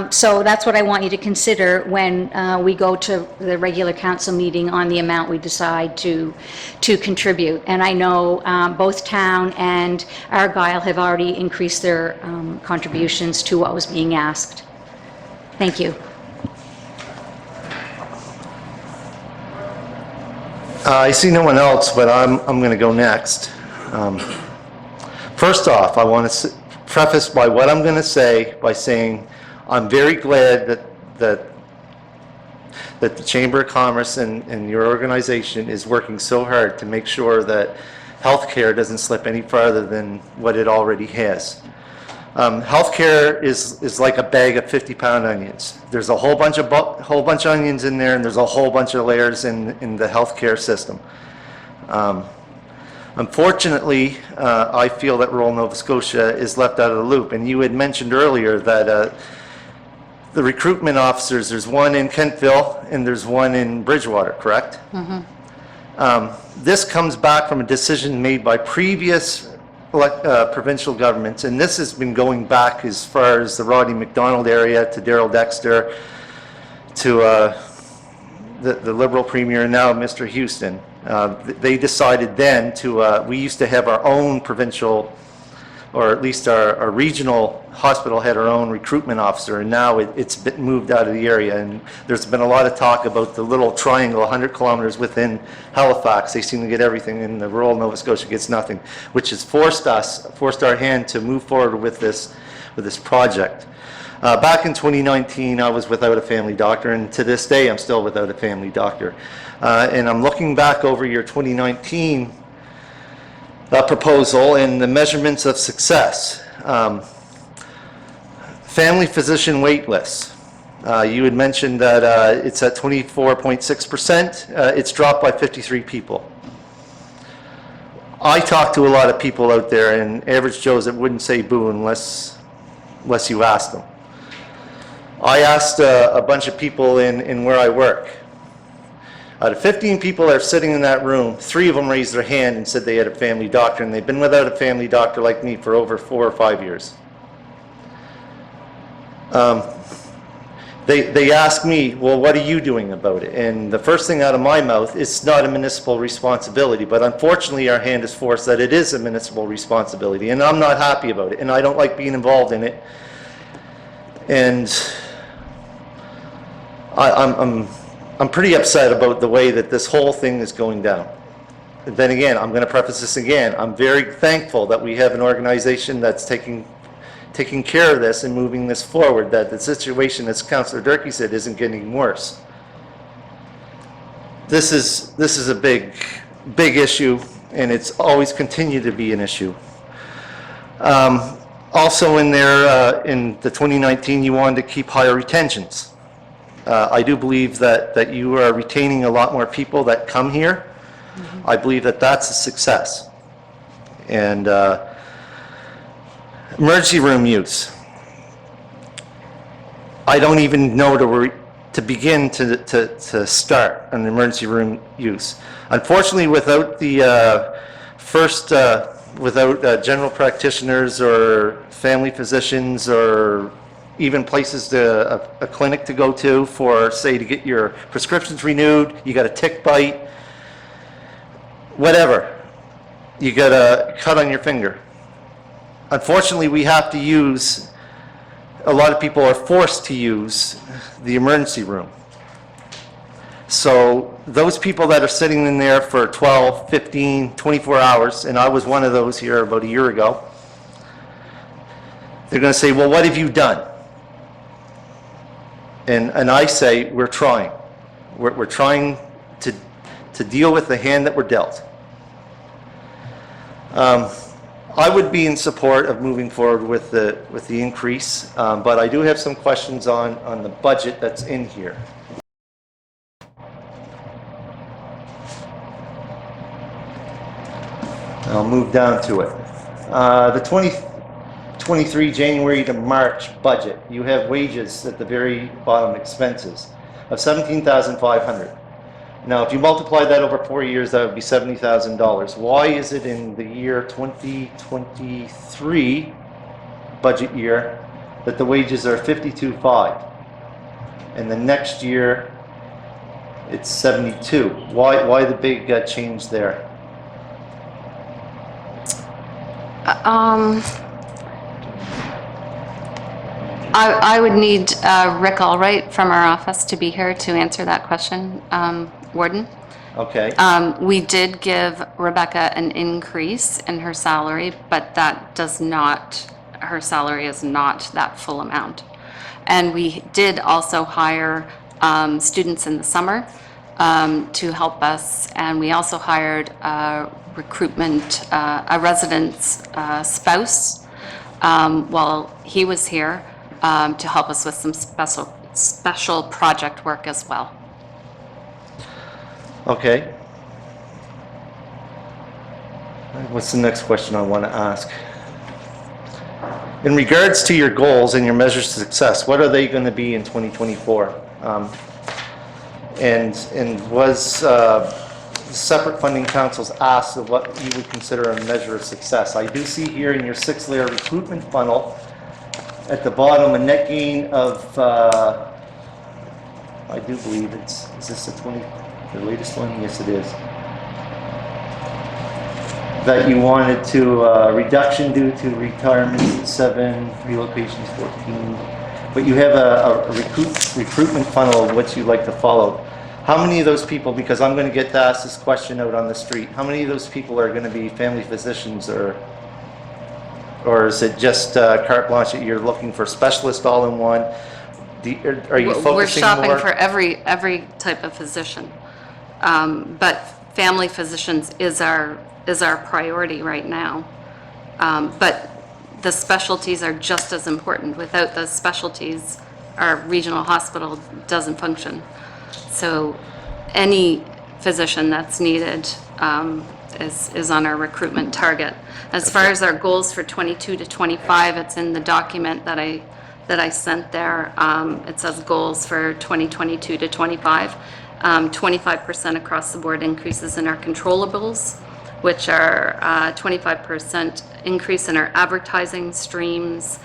So that's what I want you to consider when we go to the regular council meeting on the amount we decide to contribute. And I know both Town and Argyle have already increased their contributions to what was being asked. Thank you. I see no one else, but I'm going to go next. First off, I want to preface by what I'm going to say by saying I'm very glad that the Chamber of Commerce and your organization is working so hard to make sure that healthcare doesn't slip any farther than what it already has. Healthcare is like a bag of 50-pound onions. There's a whole bunch of onions in there, and there's a whole bunch of layers in the healthcare system. Unfortunately, I feel that rural Nova Scotia is left out of the loop. And you had mentioned earlier that the recruitment officers, there's one in Kentville and there's one in Bridgewater, correct? Mm-hmm. This comes back from a decision made by previous provincial governments, and this has been going back as far as the Rodney McDonald area to Darrell Dexter to the Liberal Premier, and now Mr. Houston, they decided then to, we used to have our own provincial, or at least our regional hospital had our own recruitment officer, and now it's been moved out of the area. And there's been a lot of talk about the little triangle, 100 kilometers within Halifax. They seem to get everything, and the rural Nova Scotia gets nothing, which has forced our hand to move forward with this project. Back in 2019, I was without a family doctor, and to this day, I'm still without a family doctor. And I'm looking back over your 2019 proposal and the measurements of success. Family physician wait lists. You had mentioned that it's at 24.6%. It's dropped by 53 people. I talk to a lot of people out there, and average Joes that wouldn't say boo unless you ask them. I asked a bunch of people in where I work. Out of 15 people that are sitting in that room, 3 of them raised their hand and said they had a family doctor, and they've been without a family doctor like me for over 4 or 5 years. They ask me, well, what are you doing about it? And the first thing out of my mouth, it's not a municipal responsibility, but unfortunately our hand is forced that it is a municipal responsibility, and I'm not happy about it, and I don't like being involved in it. And I'm pretty upset about the way that this whole thing is going down. And then again, I'm going to preface this again. I'm very thankful that we have an organization that's taking care of this and moving this forward, that the situation, as Councillor Durkee said, isn't getting worse. This is a big issue, and it's always continued to be an issue. Also in there, in the 2019, you wanted to keep higher retentions. I do believe that you are retaining a lot more people that come here. I believe that that's a success. And emergency room use. I don't even know to begin to start an emergency room use. Unfortunately, without the without general practitioners or family physicians or even places a clinic to go to for, say, to get your prescriptions renewed, you got a tick bite, whatever, you got a cut on your finger. Unfortunately, we have to use, a lot of people are forced to use the emergency room. So those people that are sitting in there for 12, 15, 24 hours, and I was one of those here about a year ago, they're going to say, well, what have you done? And I say, we're trying. We're trying to deal with the hand that we're dealt. I would be in support of moving forward with the increase, but I do have some questions on the budget that's in here. I'll move down to it. The 2023 January to March budget, you have wages at the very bottom, expenses of $17,500. Now, if you multiply that over 4 years, that would be $70,000. Why is it in the year 2023 budget year that the wages are $52,500, and the next year it's $72,000? Why the big change there? I would need Rick Allwright from our office to be here to answer that question, Warden. Okay. We did give Rebecca an increase in her salary, but that does not, her salary is not that full amount. And we did also hire students in the summer to help us, and we also hired a resident's spouse while he was here to help us with some special project work as well. Okay. What's the next question I want to ask? In regards to your goals and your measures of success, what are they going to be in 2024? And was separate funding councils asked of what you would consider a measure of success? I do see here in your 6-layer recruitment funnel at the bottom a net gain of I do believe is this the latest one? Yes, it is. That you wanted to, reduction due to retirements, 7, relocations, 14. But you have a recruitment funnel of what you'd like to follow. How many of those people, because I'm gonna get to ask this question out on the street, how many of those people are gonna be family physicians, or is it just carte blanche that you're looking for specialists all in one? Are you focusing more? We're shopping for every type of physician. But family physicians is our priority right now. But the specialties are just as important. Without those specialties, our regional hospital doesn't function. So any physician that's needed is on our recruitment target. As far as our goals for 22 to 25, it's in the document that I sent there. It says goals for 2022 to 25. 25% across the board increases in our controllables, which are 25% increase in our advertising streams,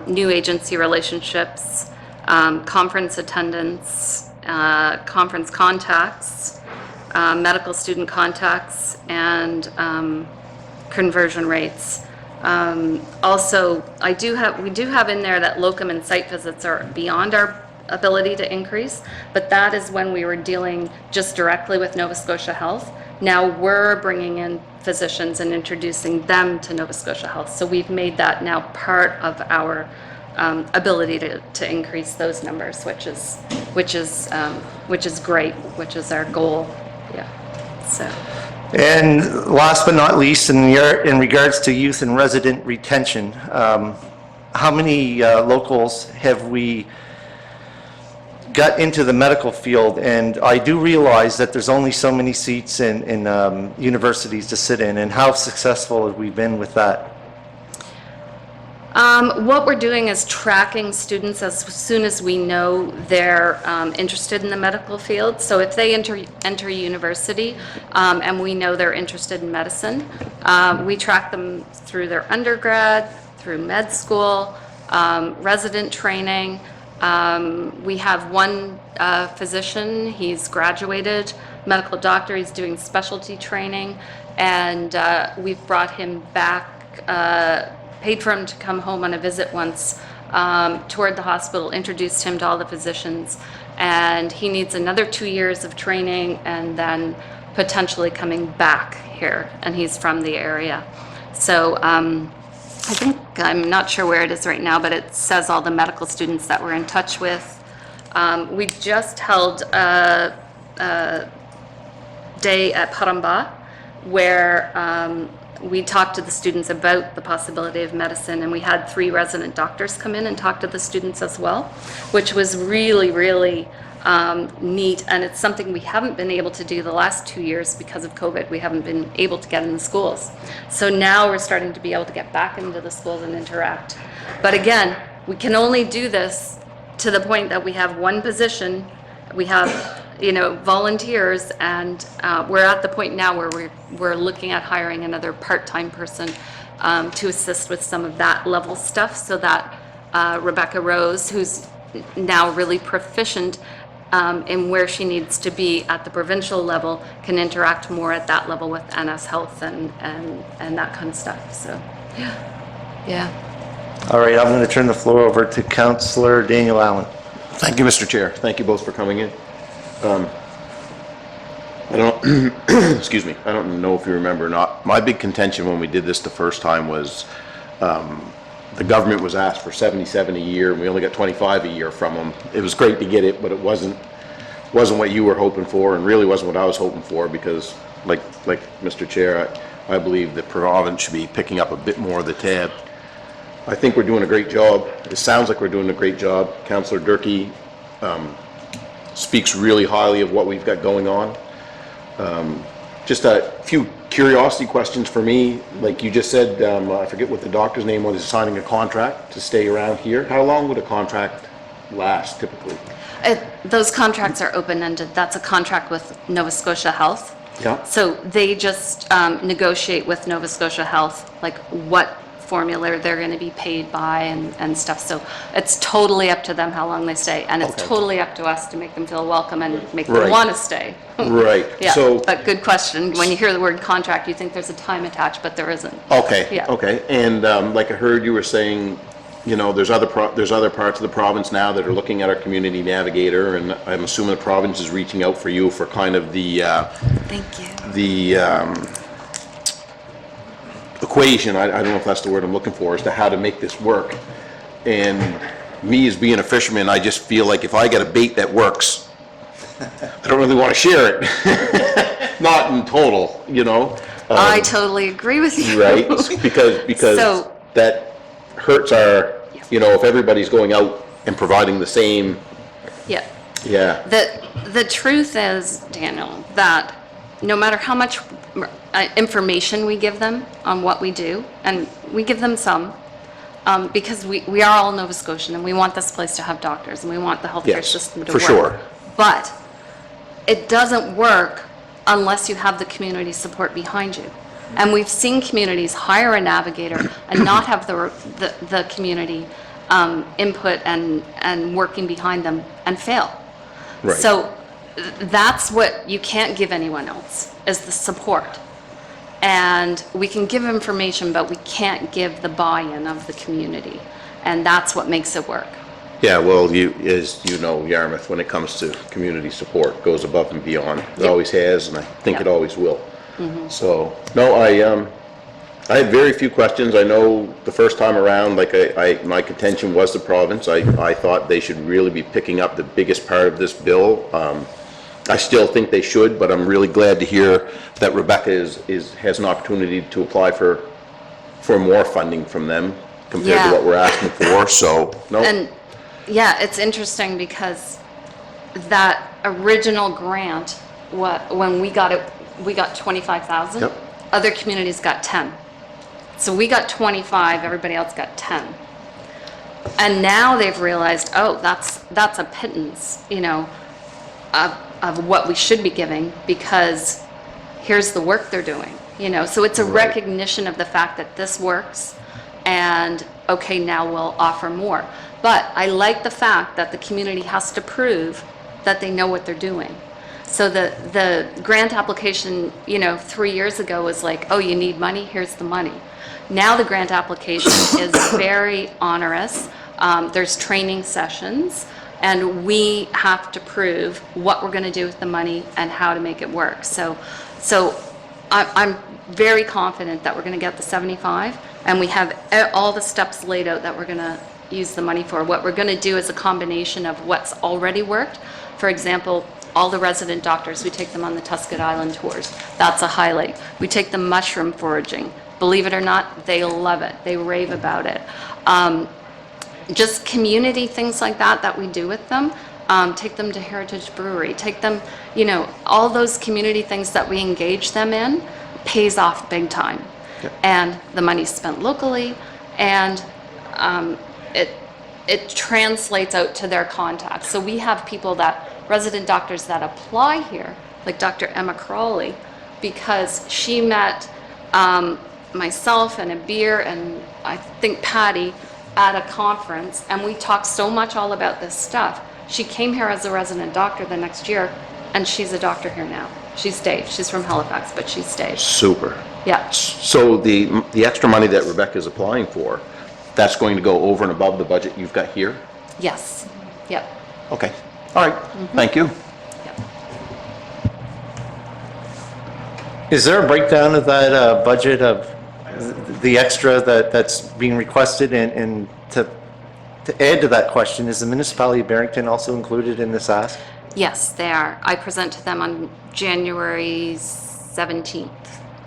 new agency relationships, conference attendance, conference contacts, medical student contacts, and conversion rates. Also, we do have in there that locum and site visits are beyond our ability to increase, but that is when we were dealing just directly with Nova Scotia Health. Now we're bringing in physicians and introducing them to Nova Scotia Health. So we've made that now part of our ability to increase those numbers, which is great, which is our goal. Yeah. So. And last but not least, in regards to youth and resident retention, how many locals have we got into the medical field? And I do realize that there's only so many seats in universities to sit in, and how successful have we been with that? What we're doing is tracking students as soon as we know they're interested in the medical field. So if they enter university and we know they're interested in medicine, we track them through their undergrad, through med school, resident training. We have one physician, he's graduated, medical doctor, he's doing specialty training, and we've brought him back, paid for him to come home on a visit once, toured the hospital, introduced him to all the physicians, and he needs another 2 years of training and then potentially coming back here, and he's from the area. So I think, I'm not sure where it is right now, but it says all the medical students that we're in touch with. We just held a day at Paramba where we talked to the students about the possibility of medicine, and we had 3 resident doctors come in and talk to the students as well, which was really, really neat. And it's something we haven't been able to do the last 2 years because of COVID. We haven't been able to get in the schools. So now we're starting to be able to get back into the schools and interact. But again, we can only do this to the point that we have one position, we have, volunteers, and we're at the point now where we're looking at hiring another part-time person to assist with some of that level stuff, so that Rebecca Rose, who's now really proficient in where she needs to be at the provincial level, can interact more at that level with NS Health and that kind of stuff. So, yeah. All right, I'm going to turn the floor over to Councillor Daniel Allen. Thank you, Mr. Chair. Thank you both for coming in. I don't, excuse me, I don't know if you remember or not. My big contention when we did this the first time was the government was asked for 77 a year, and we only got 25 a year from them. It was great to get it, but it wasn't what you were hoping for, and really wasn't what I was hoping for, because like Mr. Chair, I believe the province should be picking up a bit more of the tab. I think we're doing a great job. It sounds like we're doing a great job. Councillor Durkee speaks really highly of what we've got going on. Just a few curiosity questions for me. Like you just said, I forget what the doctor's name was, signing a contract to stay around here. How long would a contract last typically? Those contracts are open-ended. That's a contract with Nova Scotia Health. Yeah. So they just negotiate with Nova Scotia Health, like what formula they're going to be paid by and stuff. So it's totally up to them how long they stay. And it's Okay. totally up to us to make them feel welcome and make them Right. want to stay. Right. Yeah, So, but good question. When you hear the word contract, you think there's a time attached, but there isn't. okay, Yeah. okay. And like I heard you were saying, you know, there's other parts of the province now that are looking at our community navigator, and I'm assuming the province is reaching out for you for kind of the, Thank you. the equation, I don't know if that's the word I'm looking for, as to how to make this work. And me as being a fisherman, I just feel like if I get a bait that works, I don't really want to share it. Not in total, you know? I totally agree with you. Right? Because So- that hurts our, you know, if everybody's going out and providing the same, Yeah. yeah. The truth is, Daniel, that no matter how much information we give them on what we do, and we give them some, because we are all Nova Scotian and we want this place to have doctors and we want the healthcare Yes, system to for work. sure. But it doesn't work unless you have the community support behind you. And we've seen communities hire a navigator and not have the community input and working behind them and fail. Right. So that's what you can't give anyone else, is the support. And we can give information, but we can't give the buy-in of the community. And that's what makes it work. Yeah, well, as you know, Yarmouth, when it comes to community support, goes above and beyond. It Yep. always has, and I think it Yep. always will. So, no, I had very few questions. I know the first time around, like my contention was the province. I thought they should really be picking up the biggest part of this bill. I still think they should, but I'm really glad to hear that Rebecca has an opportunity to apply for more funding from them compared Yeah. to what we're asking for, so, no. And yeah, it's interesting because that original grant, when we got it, we got 25,000. Yep. Other communities got 10. So we got 25, everybody else got 10. And now they've realized, oh, that's a pittance, you know, of what we should be giving, because here's the work they're doing, you know. So it's a recognition of the fact that this works, and okay, now we'll offer more. But I like the fact that the community has to prove that they know what they're doing. So the grant application, you know, 3 years ago was like, oh, you need money, here's the money. Now the grant application is very onerous. There's training sessions, and we have to prove what we're going to do with the money and how to make it work. So I'm very confident that we're going to get the 75, and we have all the steps laid out that we're going to use the money for. What we're going to do is a combination of what's already worked. For example, all the resident doctors, we take them on the Tuscot Island tours. That's a highlight. We take them mushroom foraging. Believe it or not, they love it. They rave about it. Just community things like that we do with them. Take them to Heritage Brewery. Take them, you know, all those community things that we engage them in pays off big time. And the money's spent locally, and it translates out to their contacts. So we have people resident doctors that apply here, like Dr. Emma Crawley, because she met myself and Abir and I think Patty at a conference, and we talked so much all about this stuff. She came here as a resident doctor the next year, and she's a doctor here now. She stayed. She's from Halifax, but she stayed. Super. Yeah. So the extra money that Rebecca is applying for, that's going to go over and above the budget you've got here? Yes. Yep. Okay, all right, thank you. Yep. Is there a breakdown of that budget of the extra that's being requested? And to add to that question, is the municipality of Barrington also included in this ask? Yes, they are. I present to them on January 17th.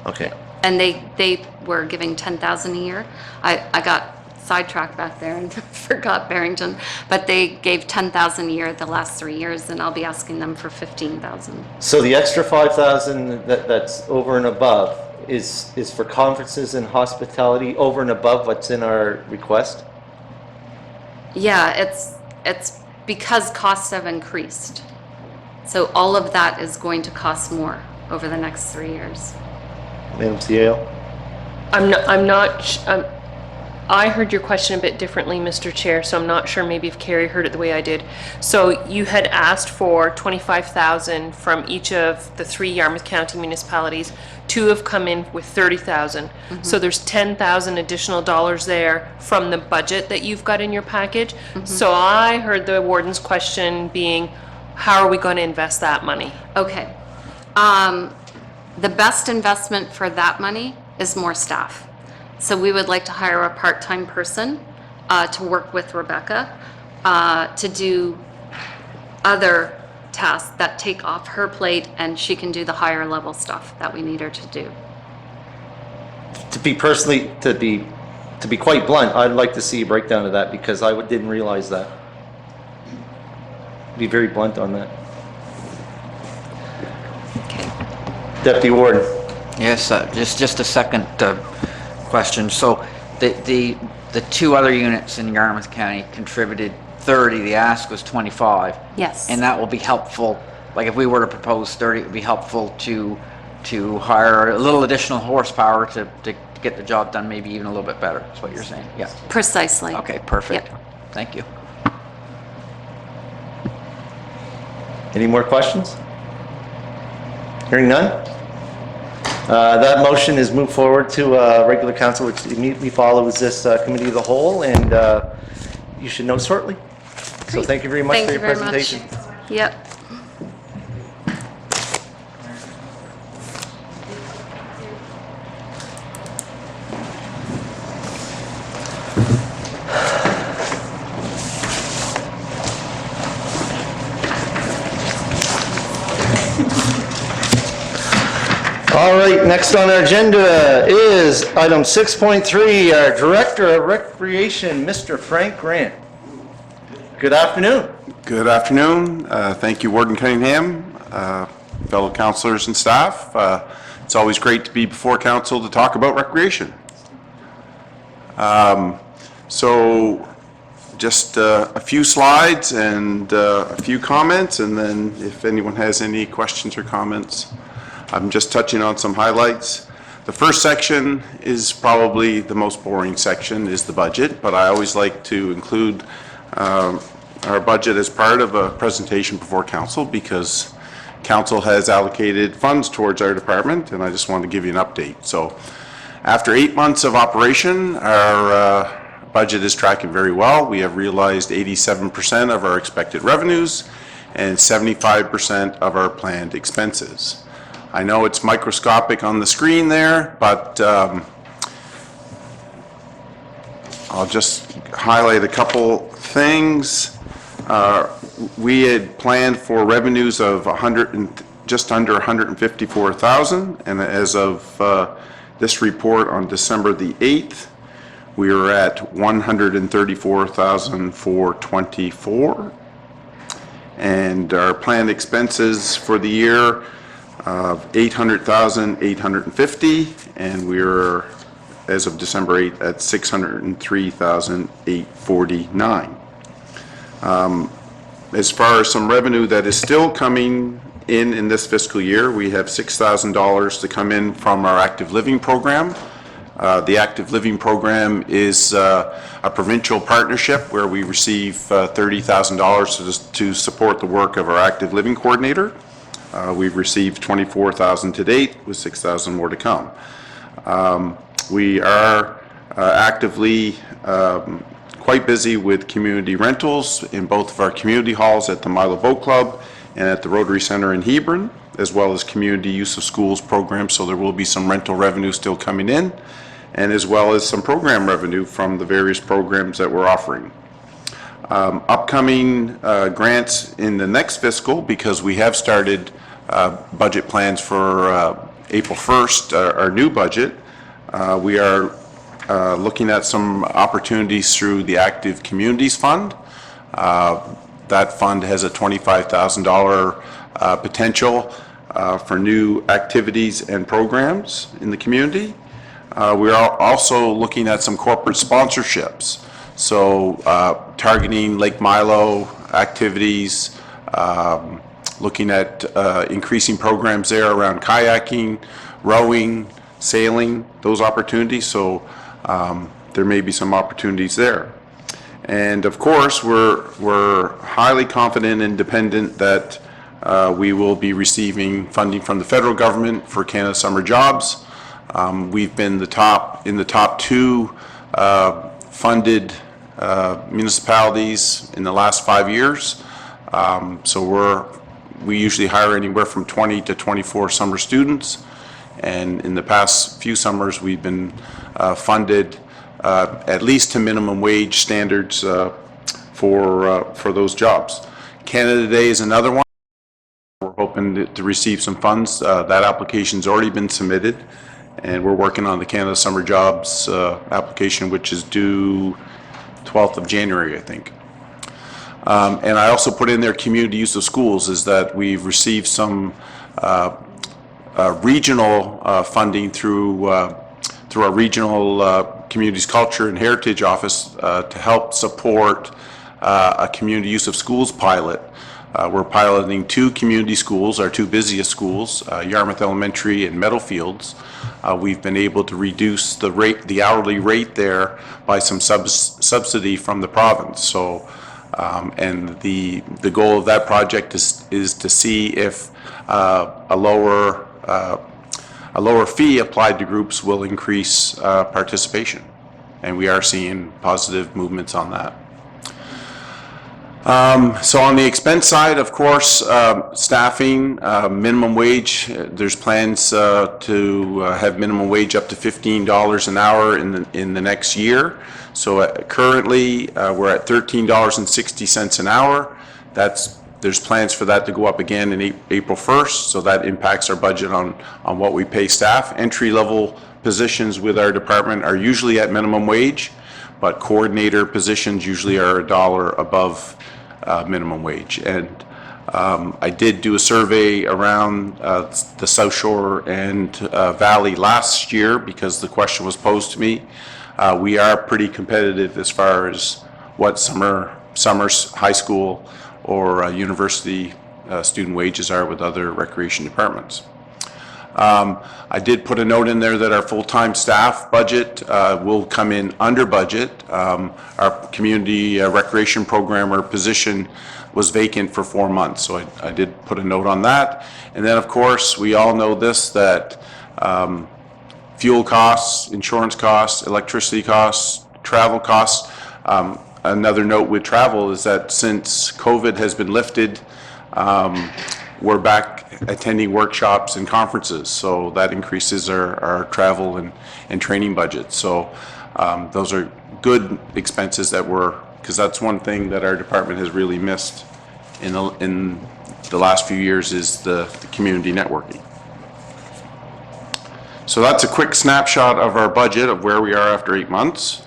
Okay. And they were giving 10,000 a year. I got sidetracked back there and forgot Barrington, but they gave 10,000 a year the last 3 years, and I'll be asking them for 15,000. So the extra 5,000 that's over and above is for conferences and hospitality over and above what's in our request? Yeah, it's because costs have increased. So all of that is going to cost more over the next 3 years. Madam CEO? I heard your question a bit differently, Mr. Chair, so I'm not sure maybe if Carrie heard it the way I did. So you had asked for 25,000 from each of the 3 Yarmouth County municipalities. 2 have come in with 30,000. So there's 10,000 additional dollars there from the budget that you've got in your package. So I heard the warden's question being, how are we going to invest that money? Okay. The best investment for that money is more staff. So we would like to hire a part-time person to work with Rebecca to do other tasks that take off her plate, and she can do the higher level stuff that we need her to do. To be quite blunt, I'd like to see a breakdown of that because I didn't realize that. Be very blunt on that. Okay. Deputy Warden. Yes, just a second question. So the 2 other units in Yarmouth County contributed 30, the ask was 25. Yes. And that will be helpful, like if we were to propose 30, it would be helpful to hire a little additional horsepower to get the job done maybe even a little bit better, is what you're saying? Yeah. Precisely. Okay, perfect. Yep. Thank you. Any more questions? Hearing none? That motion is moved forward to regular council, which immediately follows this committee of the whole, and you should know shortly. So thank you very much Thank for you your very much. presentation. Yep. All right, next on our agenda is item 6.3, our Director of Recreation, Mr. Frank Grant. Good afternoon. Good afternoon. Thank you, Warden Cunningham, fellow councilors and staff. It's always great to be before council to talk about recreation. So just a few slides and a few comments, and then if anyone has any questions or comments, I'm just touching on some highlights. The first section is probably the most boring section, is the budget, but I always like to include our budget as part of a presentation before council because council has allocated funds towards our department, and I just wanted to give you an update. So after 8 months of operation, our budget is tracking very well. We have realized 87% of our expected revenues and 75% of our planned expenses. I know it's microscopic on the screen there, but I'll just highlight a couple things. We had planned for revenues of just under 154,000, and as of this report on December the 8th, we are at 134,424, and our planned expenses for the year of 800,850, and we're, as of December 8th, at 603,849. As far as some revenue that is still coming in this fiscal year, we have $6,000 to come in from our active living program. The active living program is a provincial partnership where we receive $30,000 to support the work of our active living coordinator. We've received 24,000 to date, with 6,000 more to come. We are actively quite busy with community rentals in both of our community halls at the Milo Boat Club and at the Rotary Center in Hebron, as well as community use of schools programs, so there will be some rental revenue still coming in, and as well as some program revenue from the various programs that we're offering. Upcoming grants in the next fiscal, because we have started budget plans for April 1st, our new budget. We are looking at some opportunities through the Active Communities Fund. That fund has a $25,000 potential for new activities and programs in the community. We are also looking at some corporate sponsorships. So targeting Lake Milo activities, looking at increasing programs there around kayaking, rowing, sailing, those opportunities. So there may be some opportunities there. And of course, we're highly confident and dependent that we will be receiving funding from the federal government for Canada Summer Jobs. We've been in the top 2 funded municipalities in the last 5 years. So we usually hire anywhere from 20 to 24 summer students. And in the past few summers, we've been funded at least to minimum wage standards for those jobs. Canada Day is another one. We're hoping to receive some funds. That application's already been submitted, and we're working on the Canada Summer Jobs application, which is due 12th of January, I think. And I also put in there community use of schools, is that we've received some regional funding through our regional Communities Culture and Heritage Office to help support a community use of schools pilot. We're piloting 2 community schools, our 2 busiest schools, Yarmouth Elementary and Meadowfields. We've been able to reduce the hourly rate there by some subsidy from the province. So, and the goal of that project is to see if a lower fee applied to groups will increase participation, and we are seeing positive movements on that. So on the expense side, of course, staffing, minimum wage, there's plans to have minimum wage up to $15 an hour in the next year. So currently, we're at $13.60 an hour. There's plans for that to go up again in April 1st, so that impacts our budget on what we pay staff. Entry-level positions with our department are usually at minimum wage, but coordinator positions usually are $1 above minimum wage. And I did do a survey around the South Shore and Valley last year because the question was posed to me. We are pretty competitive as far as what summer's high school or university student wages are with other recreation departments. I did put a note in there that our full-time staff budget will come in under budget. Our community recreation programmer position was vacant for 4 months, so I did put a note on that. And then, of course, we all know this, that fuel costs, insurance costs, electricity costs, travel costs. Another note with travel is that since COVID has been lifted, we're back attending workshops and conferences, so that increases our travel and training budget. So those are good expenses because that's one thing that our department has really missed in the last few years is the community networking. So that's a quick snapshot of our budget of where we are after 8 months.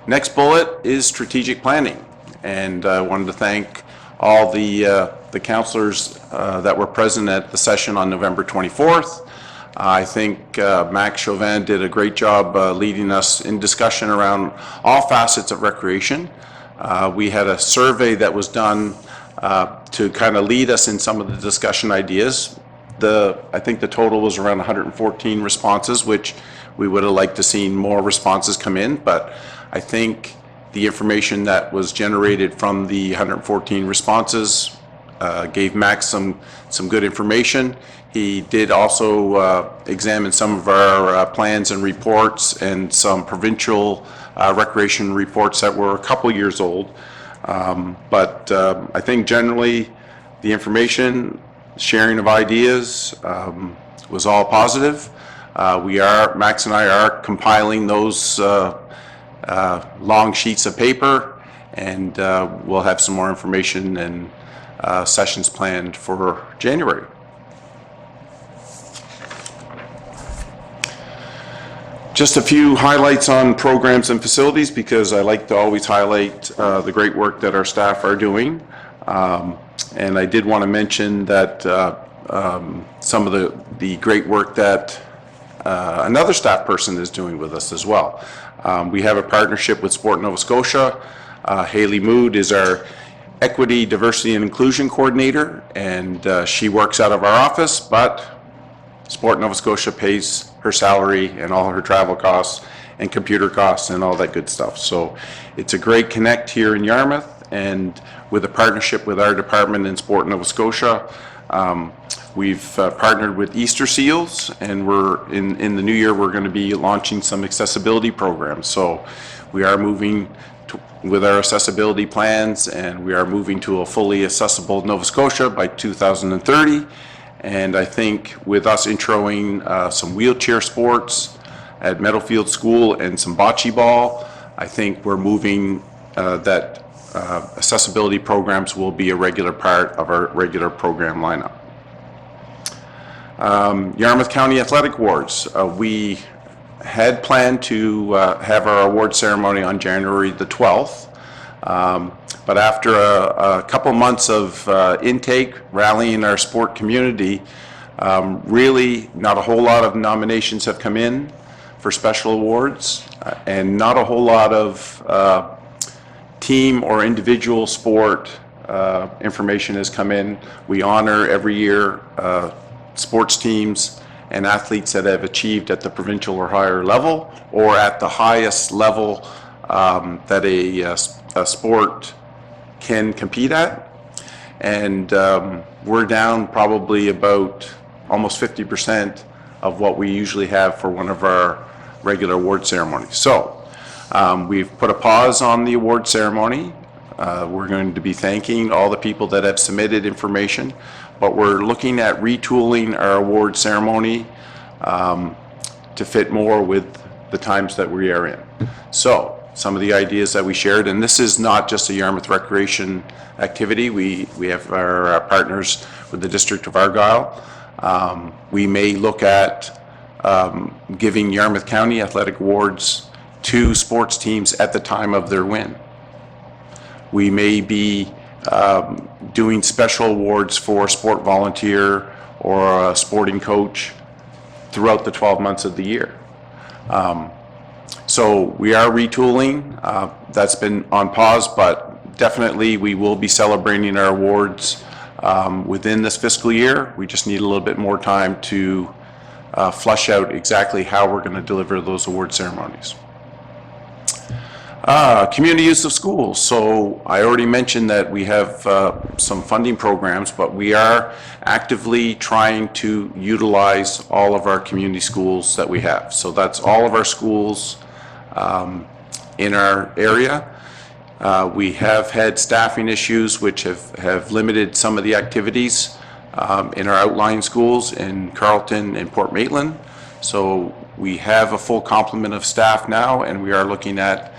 Next bullet is strategic planning, and I wanted to thank all the councillors that were present at the session on November 24th. I think Max Chauvin did a great job leading us in discussion around all facets of recreation. We had a survey that was done to kind of lead us in some of the discussion ideas. I think the total was around 114 responses, which we would have liked to seen more responses come in, but I think the information that was generated from the 114 responses gave Max some good information. He did also examine some of our plans and reports and some provincial recreation reports that were a couple years old. But I think generally the information, sharing of ideas was all positive. Max and I are compiling those long sheets of paper, and we'll have some more information and sessions planned for January. Just a few highlights on programs and facilities, because I like to always highlight the great work that our staff are doing. And I did want to mention that some of the great work that another staff person is doing with us as well. We have a partnership with Sport Nova Scotia. Haley Mood is our Equity, Diversity and Inclusion Coordinator, and she works out of our office, but Sport Nova Scotia pays her salary and all her travel costs, and computer costs and all that good stuff. So it's a great connect here in Yarmouth, and with a partnership with our department in Sport Nova Scotia, we've partnered with Easter Seals, and we're in the new year, we're going to be launching some accessibility programs. So we are moving with our accessibility plans, and we are moving to a fully accessible Nova Scotia by 2030. And I think with us introing some wheelchair sports at Meadowfield School and some bocce ball, I think we're moving that accessibility programs will be a regular part of our regular program lineup. Yarmouth County Athletic Awards. We had planned to have our award ceremony on January the 12th, but after a couple months of intake, rallying our sport community, really not a whole lot of nominations have come in for special awards, and not a whole lot of team or individual sport information has come in. We honor every year sports teams and athletes that have achieved at the provincial or higher level, or at the highest level that a sport can compete at. And we're down probably about almost 50% of what we usually have for one of our regular award ceremonies. So we've put a pause on the award ceremony. We're going to be thanking all the people that have submitted information, but we're looking at retooling our award ceremony to fit more with the times that we are in. So some of the ideas that we shared, and this is not just a Yarmouth Recreation activity. We have our partners with the District of Argyll. We may look at giving Yarmouth County Athletic Awards to sports teams at the time of their win. We may be doing special awards for sport volunteer or a sporting coach throughout the 12 months of the year. So we are retooling. That's been on pause, but definitely we will be celebrating our awards within this fiscal year. We just need a little bit more time to flush out exactly how we're going to deliver those award ceremonies. Community use of schools. So I already mentioned that we have some funding programs, but we are actively trying to utilize all of our community schools that we have. So that's all of our schools in our area. We have had staffing issues which have limited some of the activities in our outlying schools in Carleton and Port Maitland. So we have a full complement of staff now, and we are looking at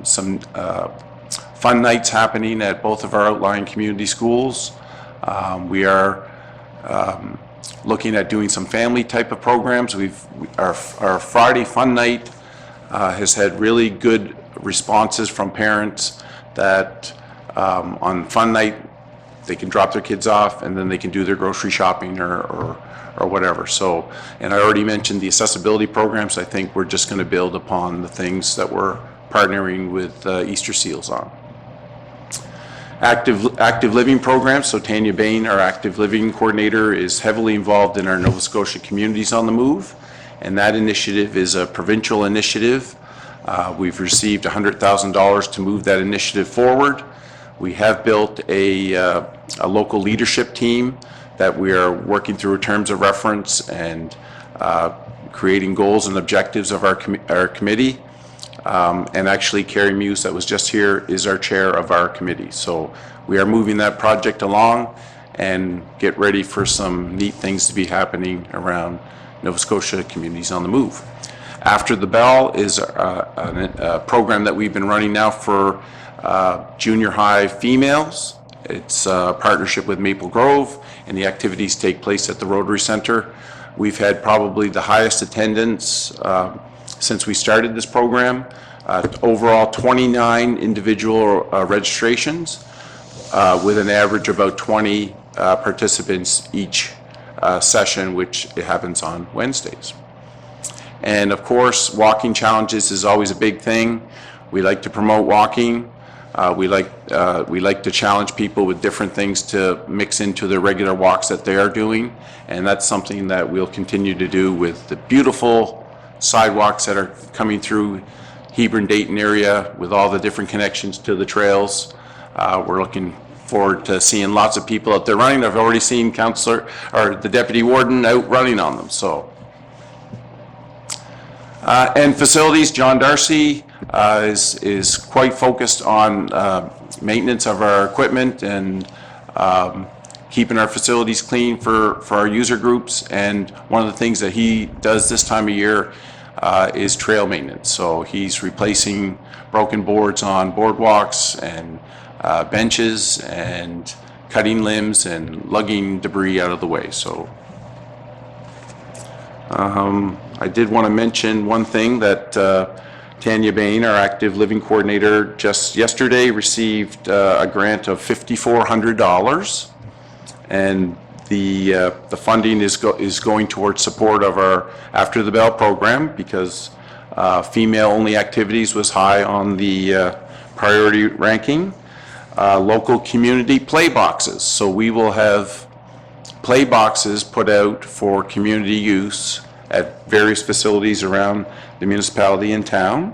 some fun nights happening at both of our outlying community schools. We are looking at doing some family type of programs. Our Friday fun night has had really good responses from parents that on fun night they can drop their kids off and then they can do their grocery shopping or whatever. So, and I already mentioned the accessibility programs. I think we're just going to build upon the things that we're partnering with Easter Seals on. Active living programs. So Tanya Bain, our active living coordinator, is heavily involved in our Nova Scotia Communities on the Move, and that initiative is a provincial initiative. We've received $100,000 to move that initiative forward. We have built a local leadership team that we are working through terms of reference and creating goals and objectives of our committee. And actually Carrie Muse, that was just here, is our chair of our committee. So we are moving that project along and get ready for some neat things to be happening around Nova Scotia Communities on the Move. After the Bell is a program that we've been running now for junior high females. It's a partnership with Maple Grove, and the activities take place at the Rotary Centre. We've had probably the highest attendance since we started this program. Overall 29 individual registrations with an average of about 20 participants each session, which it happens on Wednesdays. And of course, walking challenges is always a big thing. We like to promote walking. We like to challenge people with different things to mix into the regular walks that they are doing, and that's something that we'll continue to do with the beautiful sidewalks that are coming through Hebron-Dayton area with all the different connections to the trails. We're looking forward to seeing lots of people out there running. I've already seen the deputy warden out running on them, so. And facilities, John Darcy is quite focused on maintenance of our equipment and keeping our facilities clean for our user groups. And one of the things that he does this time of year is trail maintenance. So he's replacing broken boards on boardwalks and benches and cutting limbs and lugging debris out of the way. So I did want to mention one thing that Tanya Bain, our active living coordinator, just yesterday received a grant of $5,400, and the funding is going towards support of our After the Bell program, because female-only activities was high on the priority ranking. Local community play boxes, so we will have play boxes put out for community use at various facilities around the municipality and town.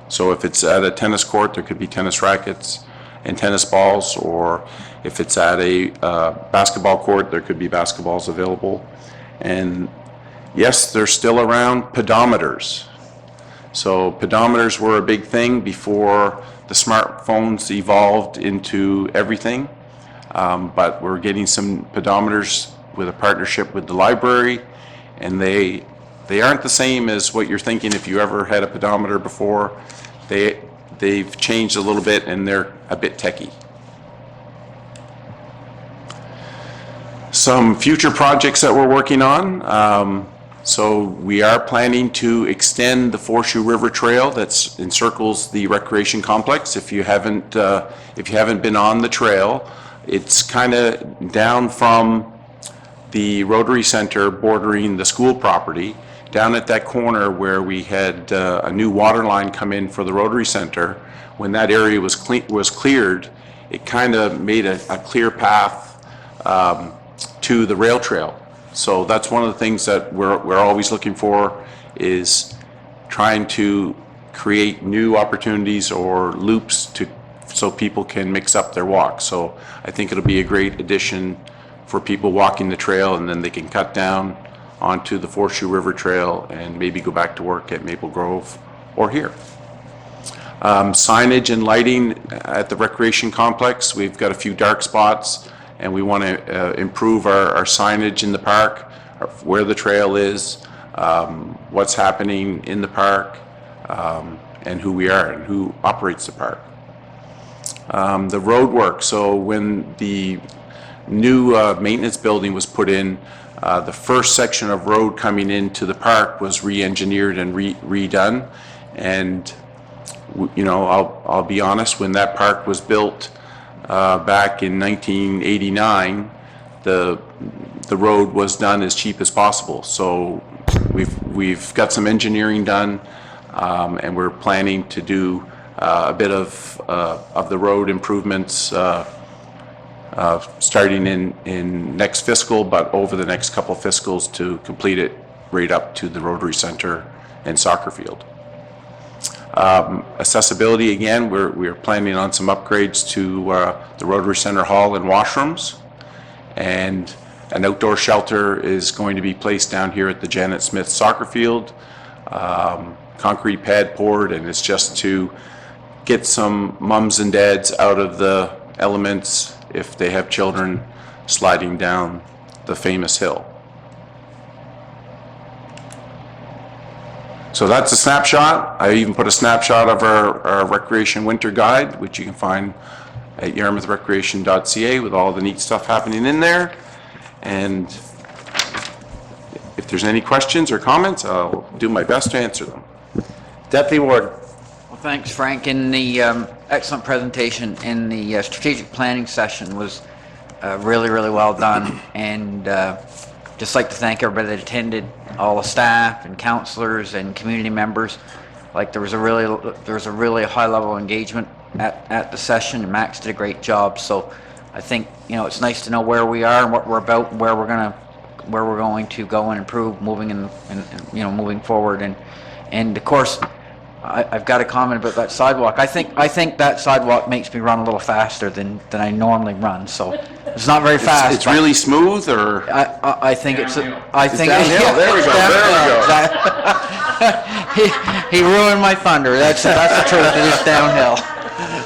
So if it's at a tennis court, there could be tennis rackets and tennis balls, or if it's at a basketball court, there could be basketballs available. And yes, they're still around, pedometers. So pedometers were a big thing before the smartphones evolved into everything. But we're getting some pedometers with a partnership with the library, and they aren't the same as what you're thinking if you ever had a pedometer before. They've changed a little bit, and they're a bit techy. Some future projects that we're working on. So we are planning to extend the Foreshore River Trail that encircles the recreation complex. If you haven't been on the trail, it's kind of down from the Rotary Center bordering the school property, down at that corner where we had a new water line come in for the Rotary Center. When that area was cleared, it kind of made a clear path to the rail trail. So that's one of the things that we're always looking for, is trying to create new opportunities or loops so people can mix up their walk. So I think it'll be a great addition for people walking the trail, and then they can cut down onto the Foreshore River Trail and maybe go back to work at Maple Grove or here. Signage and lighting at the recreation complex. We've got a few dark spots, and we want to improve our signage in the park, where the trail is, what's happening in the park, and who we are and who operates the park. The road work. So when the new maintenance building was put in, the first section of road coming into the park was re-engineered and redone. And you know, I'll be honest, when that park was built back in 1989, the road was done as cheap as possible. So we've got some engineering done, and we're planning to do a bit of the road improvements starting in next fiscal, but over the next couple fiscals to complete it right up to the Rotary Center and soccer field. Accessibility, again, we're planning on some upgrades to the Rotary Center Hall and washrooms, and an outdoor shelter is going to be placed down here at the Janet Smith soccer field. Concrete pad poured, and it's just to get some mums and dads out of the elements if they have children sliding down the famous hill. So that's a snapshot. I even put a snapshot of our recreation winter guide, which you can find at yarmouthrecreation.ca, with all the neat stuff happening in there. And if there's any questions or comments, I'll do my best to answer them. Deputy Warden. Well, thanks, Frank. In the excellent presentation in the strategic planning session was really, really well done. And just like to thank everybody that attended, all the staff and counselors and community members. Like there was a really high level of engagement at the session, and Max did a great job. So I think, you know, it's nice to know where we are and what we're about and where we're going to where we're going to go and improve moving moving forward. And of course, I've got a comment about that sidewalk. I think that sidewalk makes me run a little faster than I normally run, so it's not very fast. It's but really smooth, or? I think it's downhill. There we go, there we go. He ruined my thunder. That's the truth. It is downhill.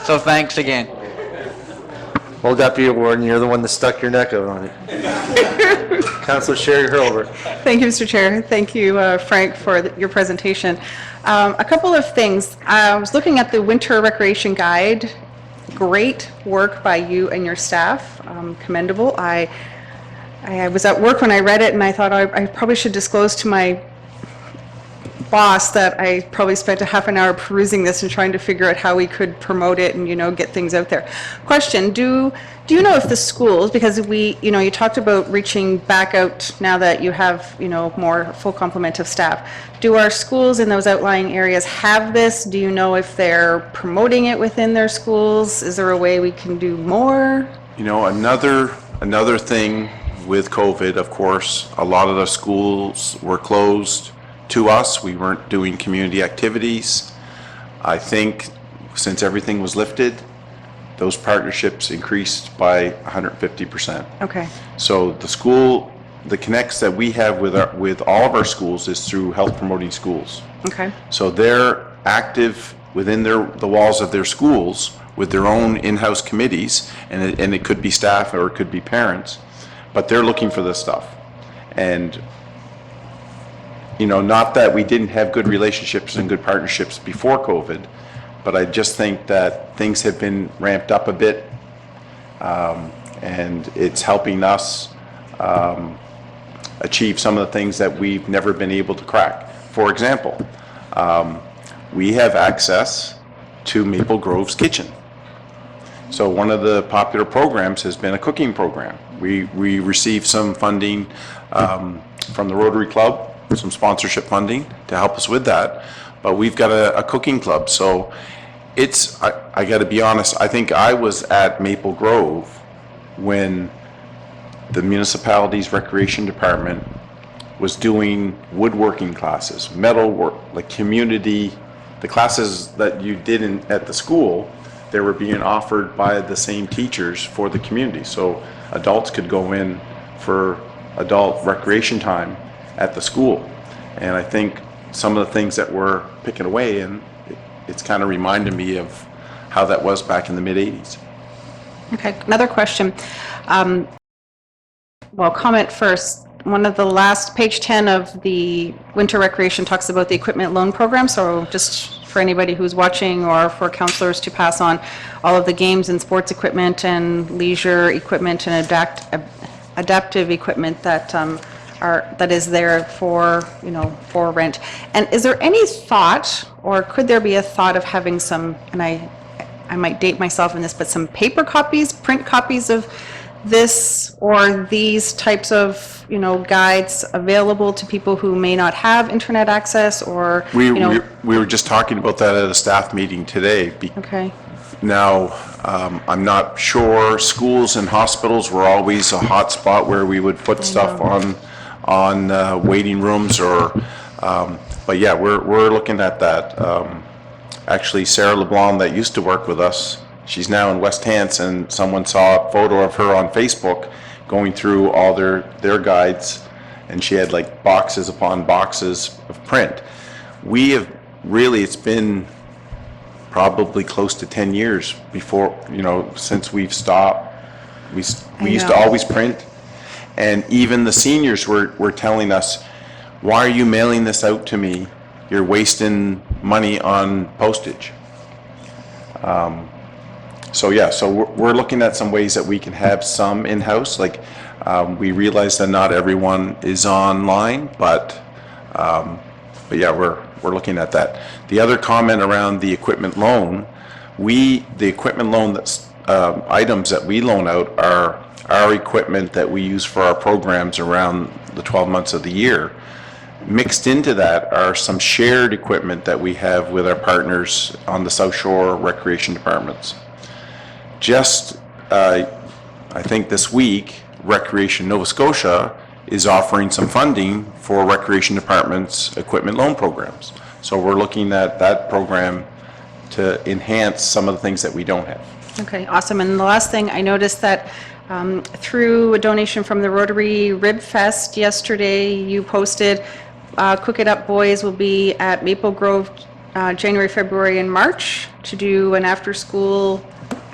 So thanks again. Well, Deputy Warden, you're the one that stuck your neck out on it. Councilor Sherry Hurlbert. Thank you, Mr. Chair. Thank you, Frank, for your presentation. A couple of things. I was looking at the winter recreation guide. Great work by you and your staff. Commendable. I was at work when I read it, and I thought I probably should disclose to my boss that I probably spent a half an hour perusing this and trying to figure out how we could promote it and, get things out there. Question, do you know if the schools, because you talked about reaching back out now that you have, more full complement of staff. Do our schools in those outlying areas have this? Do you know if they're promoting it within their schools? Is there a way we can do more? Another thing with COVID, of course, a lot of the schools were closed to us. We weren't doing community activities. I think since everything was lifted, those partnerships increased by 150%. Okay. So the connects that we have with all of our schools is through health promoting schools. Okay. So they're active within the walls of their schools with their own in-house committees, and it could be staff or it could be parents, but they're looking for this stuff. And not that we didn't have good relationships and good partnerships before COVID, but I just think that things have been ramped up a bit, and it's helping us achieve some of the things that we've never been able to crack. For example, we have access to Maple Grove's kitchen. So one of the popular programs has been a cooking program. We received some funding from the Rotary Club, some sponsorship funding to help us with that, but we've got a cooking club. So I got to be honest, I think I was at Maple Grove when the municipality's recreation department was doing woodworking classes, metal work, like community, the classes that you did at the school, they were being offered by the same teachers for the community. So adults could go in for adult recreation time at the school. And I think some of the things that we're picking away, and it's kind of reminded me of how that was back in the mid-'80s. Okay, another question. Comment first. One of the last, page 10 of the winter recreation talks about the equipment loan program. So just for anybody who's watching or for counselors to pass on all of the games and sports equipment and leisure equipment and adaptive equipment that that is there for, for rent. And is there any thought, or could there be a thought of having some, and I might date myself in this, but some paper copies, print copies of this or these types of, guides available to people who may not have internet access, or, We were just talking about that at a staff meeting today. Okay. Now, I'm not sure, schools and hospitals were always a hot spot where we would put stuff on waiting rooms, or, but yeah, we're looking at that. Actually, Sarah LeBlanc, that used to work with us, she's now in West Hants, and someone saw a photo of her on Facebook going through all their guides, and she had like boxes upon boxes of print. We have really, it's been probably close to 10 years before, since we've stopped. We used to always print, and even the seniors were telling us, why are you mailing this out to me? You're wasting money on postage. So we're looking at some ways that we can have some in-house. Like, we realize that not everyone is online, but yeah, we're looking at that. The other comment around the equipment loan, the equipment loan that's items that we loan out are our equipment that we use for our programs around the 12 months of the year. Mixed into that are some shared equipment that we have with our partners on the South Shore recreation departments. Just, I think this week, Recreation Nova Scotia is offering some funding for Recreation Department's equipment loan programs. So we're looking at that program to enhance some of the things that we don't have. Okay, awesome. And the last thing, I noticed that through a donation from the Rotary Rib Fest yesterday, you posted Cook It Up Boys will be at Maple Grove January, February, and March to do an after-school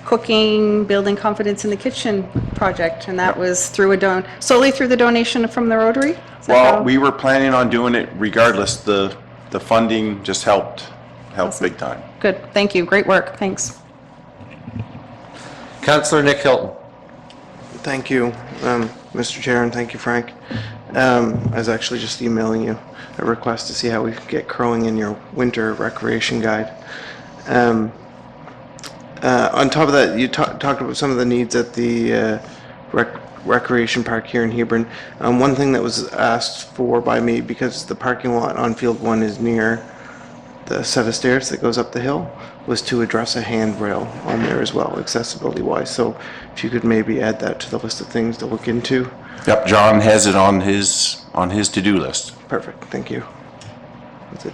cooking, building confidence in the kitchen project. And that was through solely through the donation from the Rotary? Is that Well, how- we were planning on doing it regardless. The funding just helped big time. Good, thank you. Great work, thanks. Councillor Nick Hilton. Thank you, Mr. Chair, and thank you, Frank. I was actually just emailing you a request to see how we could get crowing in your winter recreation guide. On top of that, you talked about some of the needs at the recreation park here in Hebron. One thing that was asked for by me, because the parking lot on Field 1 is near the set of stairs that goes up the hill, was to address a handrail on there as well, accessibility-wise. So if you could maybe add that to the list of things to look into. Yep, John has it on his to-do list. Perfect, thank you. That's it.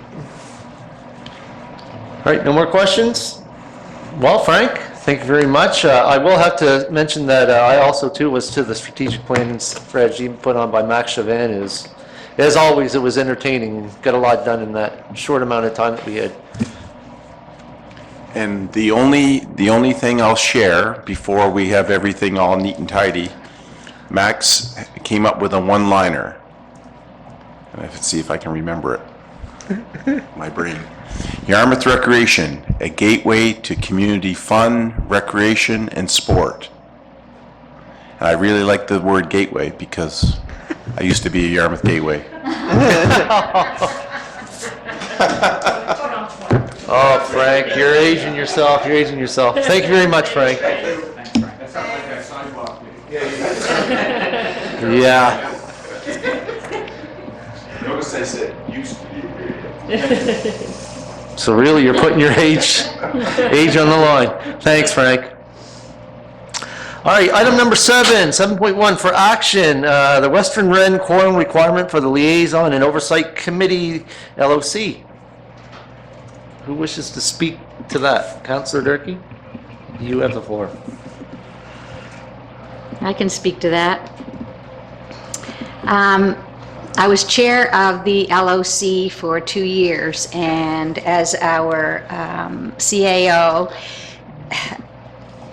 All right, no more questions? Well, Frank, thank you very much. I will have to mention that I also too was to the strategic planning strategy put on by Max Chauvin. As always, it was entertaining and got a lot done in that short amount of time that we had. And the only thing I'll share before we have everything all neat and tidy, Max came up with a one-liner. And I have to see if I can remember it. My brain. Yarmouth Recreation, a gateway to community fun, recreation, and sport. And I really like the word gateway because I used to be a Yarmouth Gateway. Oh, Frank, you're aging yourself. You're aging yourself. Thank you very much, Frank. Yeah. Notice I said used to be. So really, you're putting your age on the line. Thanks, Frank. All right, item number 7.1 for action, the Western Wren quorum requirement for the Liaison and Oversight Committee, LOC. Who wishes to speak to that? Councillor Durkee, you have the floor. I can speak to that. I was chair of the LOC for 2 years, and as our CAO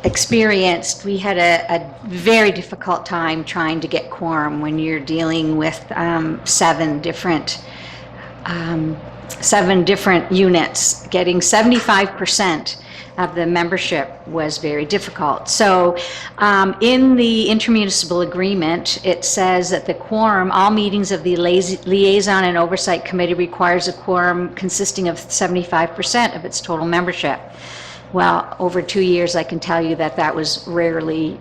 experienced, we had a very difficult time trying to get quorum when you're dealing with 7 different units. Getting 75% of the membership was very difficult. So in the intermunicipal agreement, it says that the quorum, all meetings of the Liaison and Oversight Committee requires a quorum consisting of 75% of its total membership. Well, over 2 years, I can tell you that that was rarely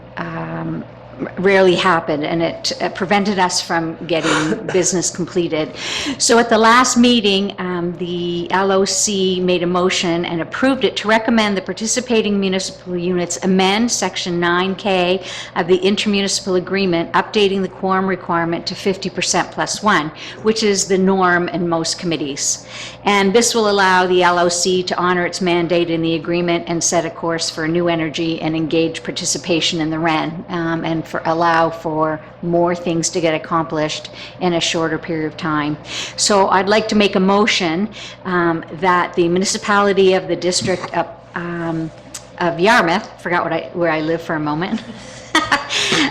happened, and it prevented us from getting business completed. So at the last meeting, the LOC made a motion and approved it to recommend the participating municipal units amend Section 9K of the intermunicipal agreement, updating the quorum requirement to 50% plus 1, which is the norm in most committees. And this will allow the LOC to honor its mandate in the agreement and set a course for new energy and engage participation in the REN, and allow for more things to get accomplished in a shorter period of time. So I'd like to make a motion that the municipality of the district of Yarmouth, forgot where I live for a moment,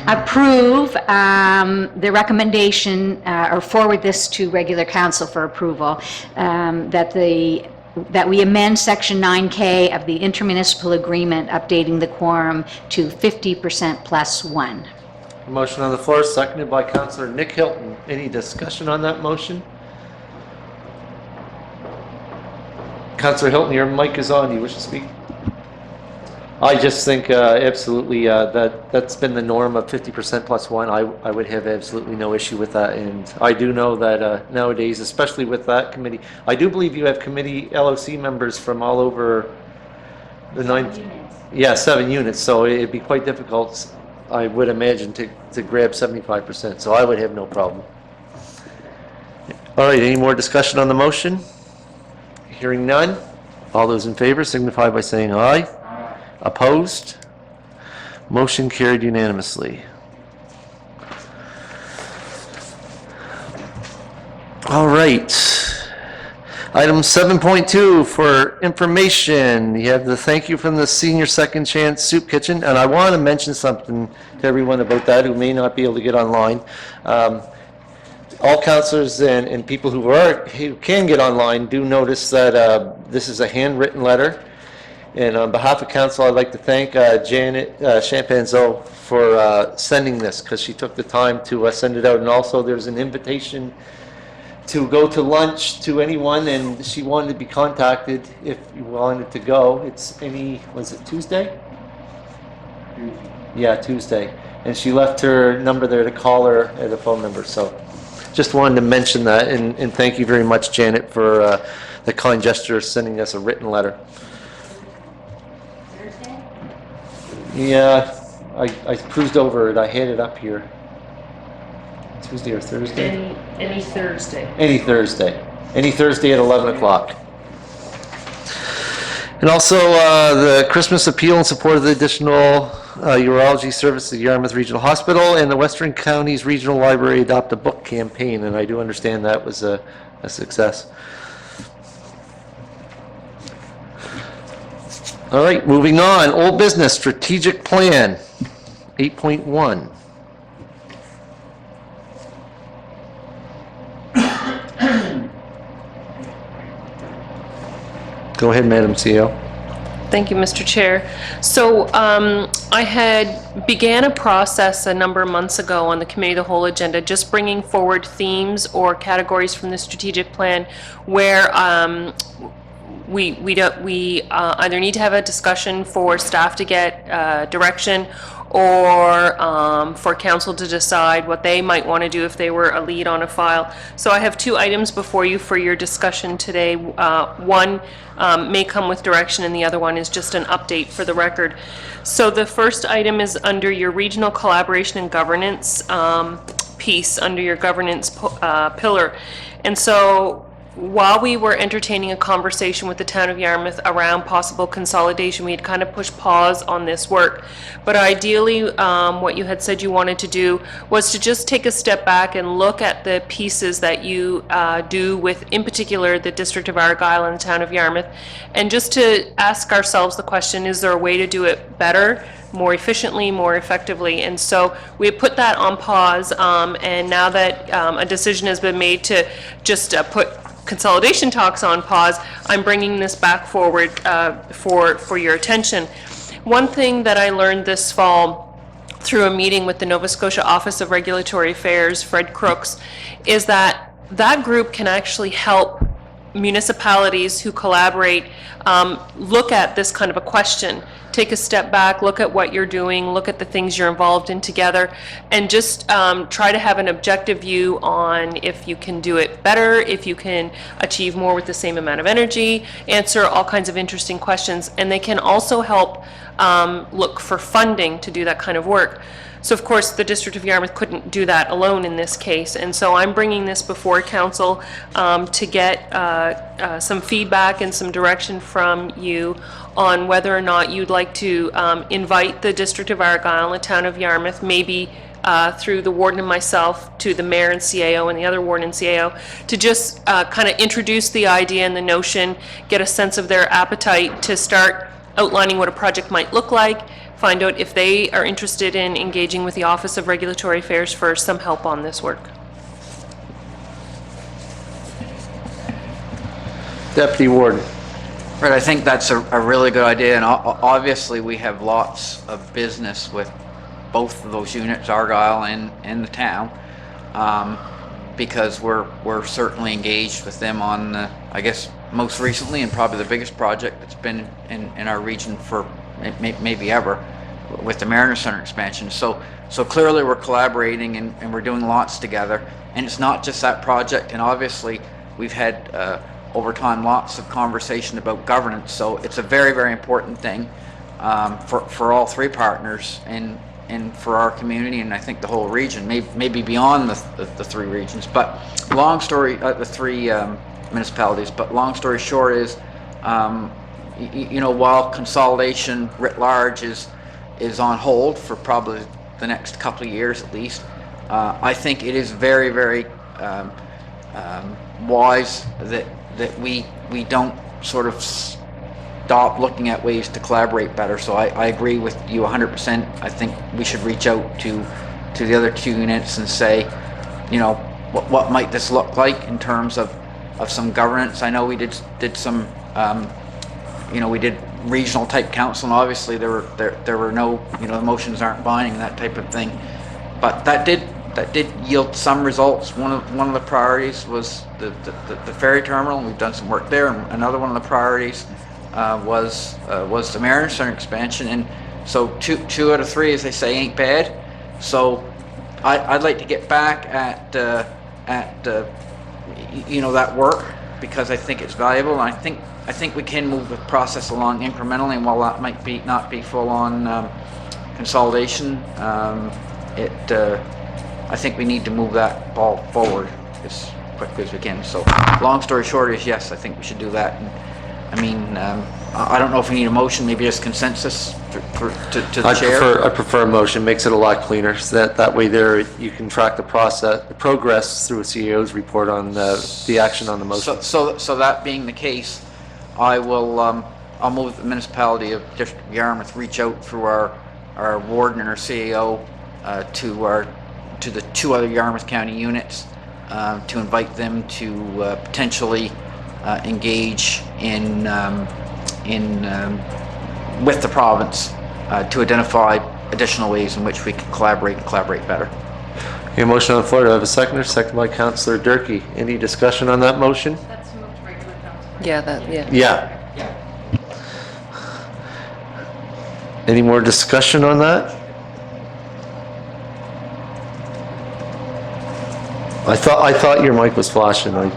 approve the recommendation, or forward this to regular council for approval, that we amend Section 9K of the intermunicipal agreement, updating the quorum to 50% plus 1. A motion on the floor, seconded by Councillor Nick Hilton. Any discussion on that motion? Councillor Hilton, your mic is on. Do you wish to speak? I just think absolutely that's been the norm of 50% plus 1. I would have absolutely no issue with that. And I do know that nowadays, especially with that committee, I do believe you have committee LOC members from all over the 9. Yeah, 7 units. So it'd be quite difficult. I would imagine, to grab 75%, so I would have no problem. All right, any more discussion on the motion? Hearing none. All those in favor signify by saying aye. Opposed? Motion carried unanimously. All right. Item 7.2 for information. You have the thank you from the Senior Second Chance Soup Kitchen, and I want to mention something to everyone about that who may not be able to get online. All counselors and people who can get online do notice that this is a handwritten letter. And on behalf of council, I'd like to thank Janet Champanzo for sending this, because she took the time to send it out. And also, there's an invitation to go to lunch to anyone, and she wanted to be contacted if you wanted to go. Was it Tuesday? Yeah, Tuesday. And she left her number there to call her at a phone number, so just wanted to mention that, and thank you very much, Janet, for the kind gesture of sending us a written letter. Yeah, I cruised over it. I had it up here. Tuesday or Thursday? Any Thursday. Any Thursday. Any Thursday at 11 o'clock. And also the Christmas appeal in support of the additional urology service at Yarmouth Regional Hospital and the Western Counties Regional Library Adopt a Book campaign, and I do understand that was a success. All right, moving on. Old business, strategic plan, 8.1. Go ahead, Madam CEO. Thank you, Mr. Chair. So I had began a process a number of months ago on the Committee of the Whole agenda, just bringing forward themes or categories from the strategic plan where we either need to have a discussion for staff to get direction, or for council to decide what they might want to do if they were a lead on a file. So I have two items before you for your discussion today. One may come with direction, and the other one is just an update for the record. So the first item is under your regional collaboration and governance piece, under your governance pillar. And so while we were entertaining a conversation with the town of Yarmouth around possible consolidation, we had kind of pushed pause on this work. But ideally, what you had said you wanted to do was to just take a step back and look at the pieces that you do with, in particular, the District of Argyll and the town of Yarmouth, and just to ask ourselves the question, is there a way to do it better, more efficiently, more effectively? And so we put that on pause, and now that a decision has been made to just put consolidation talks on pause, I'm bringing this back forward for your attention. One thing that I learned this fall through a meeting with the Nova Scotia Office of Regulatory Affairs, Fred Crooks, is that that group can actually help municipalities who collaborate look at this kind of a question, take a step back, look at what you're doing, look at the things you're involved in together, and just try to have an objective view on if you can do it better, if you can achieve more with the same amount of energy, answer all kinds of interesting questions. And they can also help look for funding to do that kind of work. So of course, the District of Yarmouth couldn't do that alone in this case, and so I'm bringing this before council to get some feedback and some direction from you on whether or not you'd like to invite the District of Argyll and the town of Yarmouth, maybe through the warden and myself, to the mayor and CAO and the other warden and CAO, to just kind of introduce the idea and the notion, get a sense of their appetite to start outlining what a project might look like, find out if they are interested in engaging with the Office of Regulatory Affairs for some help on this work. Deputy Warden. Right, I think that's a really good idea, and obviously we have lots of business with both of those units, Argyll and the town, because we're certainly engaged with them on, I guess, most recently and probably the biggest project that's been in our region for maybe ever, with the Mariner Center expansion. So clearly we're collaborating and we're doing lots together, and it's not just that project, and obviously we've had over time lots of conversation about governance, so it's a very, very important thing for all three partners, and and for our community, and I think the whole region, maybe beyond the three regions. But long story, the three municipalities. But long story short is, you know, while consolidation writ large is on hold for probably the next couple of years at least, I think it is very, very wise that we don't sort of stop looking at ways to collaborate better. So I agree with you 100%. I think we should reach out to the other two units and say, you know, what might this look like in terms of some governance. I know we did some, you know, we did regional type council, and obviously there were no, you know, the motions aren't binding, that type of thing. But that did yield some results. One of the priorities was the ferry terminal, and we've done some work there. And another one of the priorities was the Mariner Center expansion. And so two out of three, as they say, ain't bad. So I'd like to get back at you know, that work, because I think it's valuable, and I think we can move the process along incrementally. And while that might not be full on consolidation, I think we need to move that ball forward as quickly as we can. So long story short is, yes, I think we should do that. And I mean, I don't know if we need a motion, maybe just consensus to the chair. I prefer a motion, makes it a lot cleaner, so that way there you can track the progress through a CEO's report on the action on the motion. So that being the case, I will, I'll move the municipality of District of Yarmouth reach out through our warden and our CEO to the two other Yarmouth County units to invite them to potentially engage in with the province to identify additional ways in which we can collaborate better. Okay, motion on the floor. Do I have a seconder? Second by Councillor Durkee. Any discussion on that motion? That's moved to regular council. Yeah. Yeah. Any more discussion on that? I thought your mic was flashing. All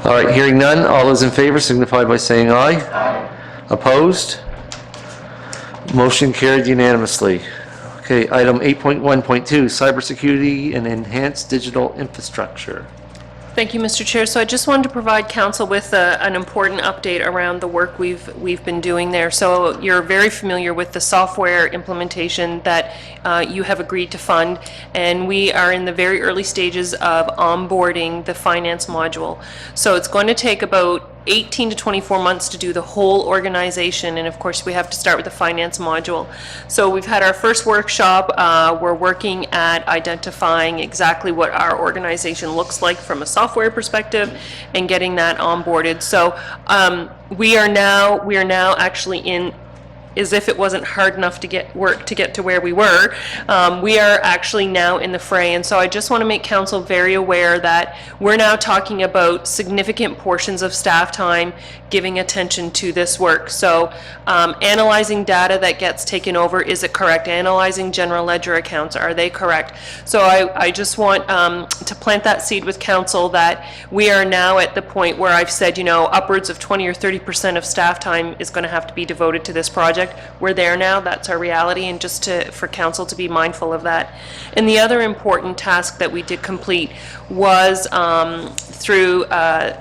right, hearing none, all those in favor signify by saying aye. Aye. Opposed? Motion carried unanimously. Okay, item 8.1.2, cybersecurity and enhanced digital infrastructure. Thank you, Mr. Chair. So I just wanted to provide council with an important update around the work we've been doing there. So you're very familiar with the software implementation that you have agreed to fund, and we are in the very early stages of onboarding the finance module. So it's going to take about 18 to 24 months to do the whole organization, and of course we have to start with the finance module. So we've had our first workshop. We're working at identifying exactly what our organization looks like from a software perspective and getting that onboarded. So we are now actually in, as if it wasn't hard enough to get to where we were, we are actually now in the fray. And so I just want to make council very aware that we're now talking about significant portions of staff time giving attention to this work. So analyzing data that gets taken over, is it correct? Analyzing general ledger accounts, are they correct? So I just want to plant that seed with council that we are now at the point where I've said, you know, upwards of 20 or 30% of staff time is going to have to be devoted to this project. We're there now, that's our reality, and just for council to be mindful of that. And the other important task that we did complete was through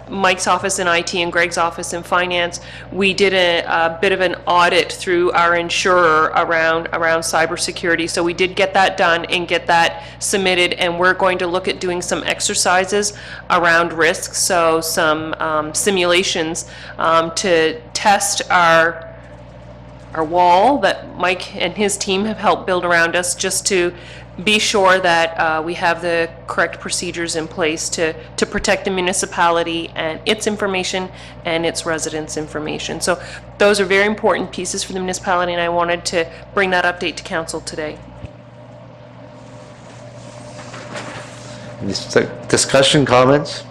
Mike's office in IT and Greg's office in finance, we did a bit of an audit through our insurer around cybersecurity. So we did get that done and get that submitted, and we're going to look at doing some exercises around risks, so some simulations to test our wall that Mike and his team have helped build around us, just to be sure that we have the correct procedures in place to protect the municipality and its information and its residents' information. So those are very important pieces for the municipality, and I wanted to bring that update to council today. Any discussion, comments?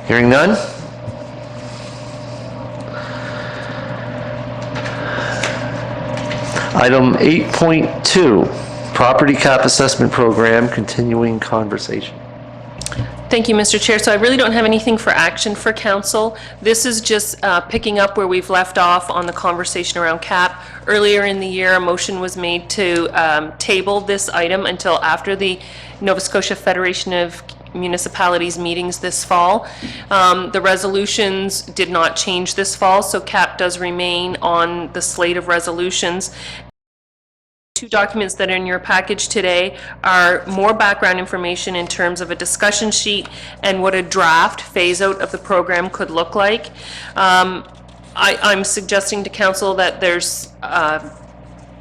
Hearing none? Item 8.2, Property Cap Assessment Program, continuing conversation. Thank you, Mr. Chair. So I really don't have anything for action for council. This is just picking up where we've left off on the conversation around CAP. Earlier in the year, a motion was made to table this item until after the Nova Scotia Federation of Municipalities meetings this fall. The resolutions did not change this fall, so CAP does remain on the slate of resolutions. Two documents that are in your package today are more background information in terms of a discussion sheet and what a draft phase out of the program could look like. I'm suggesting to council that there's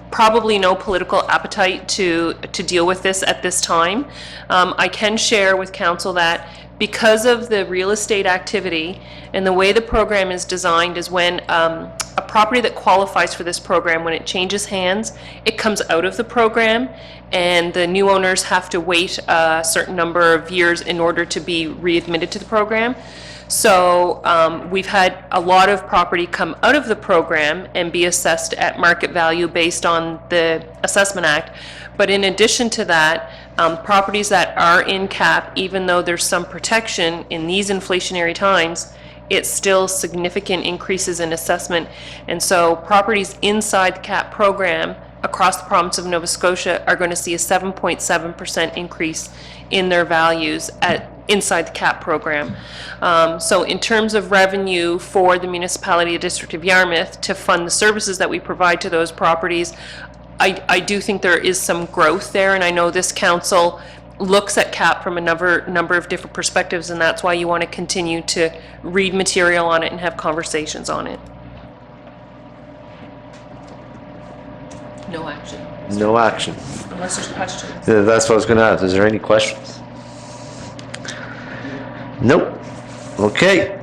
probably no political appetite to deal with this at this time. I can share with council that because of the real estate activity and the way the program is designed is when a property that qualifies for this program, when it changes hands, it comes out of the program and the new owners have to wait a certain number of years in order to be readmitted to the program. So we've had a lot of property come out of the program and be assessed at market value based on the Assessment Act. But in addition to that, properties that are in CAP, even though there's some protection in these inflationary times, it's still significant increases in assessment. And so properties inside the CAP program across the province of Nova Scotia are going to see a 7.7% increase in their values inside the CAP program. So in terms of revenue for the municipality of District of Yarmouth to fund the services that we provide to those properties, I do think there is some growth there, and I know this council looks at CAP from a number of different perspectives, and that's why you want to continue to read material on it and have conversations on it. No action, No action. unless there's questions. That's what I was going to ask. Is there any questions? Nope. Okay.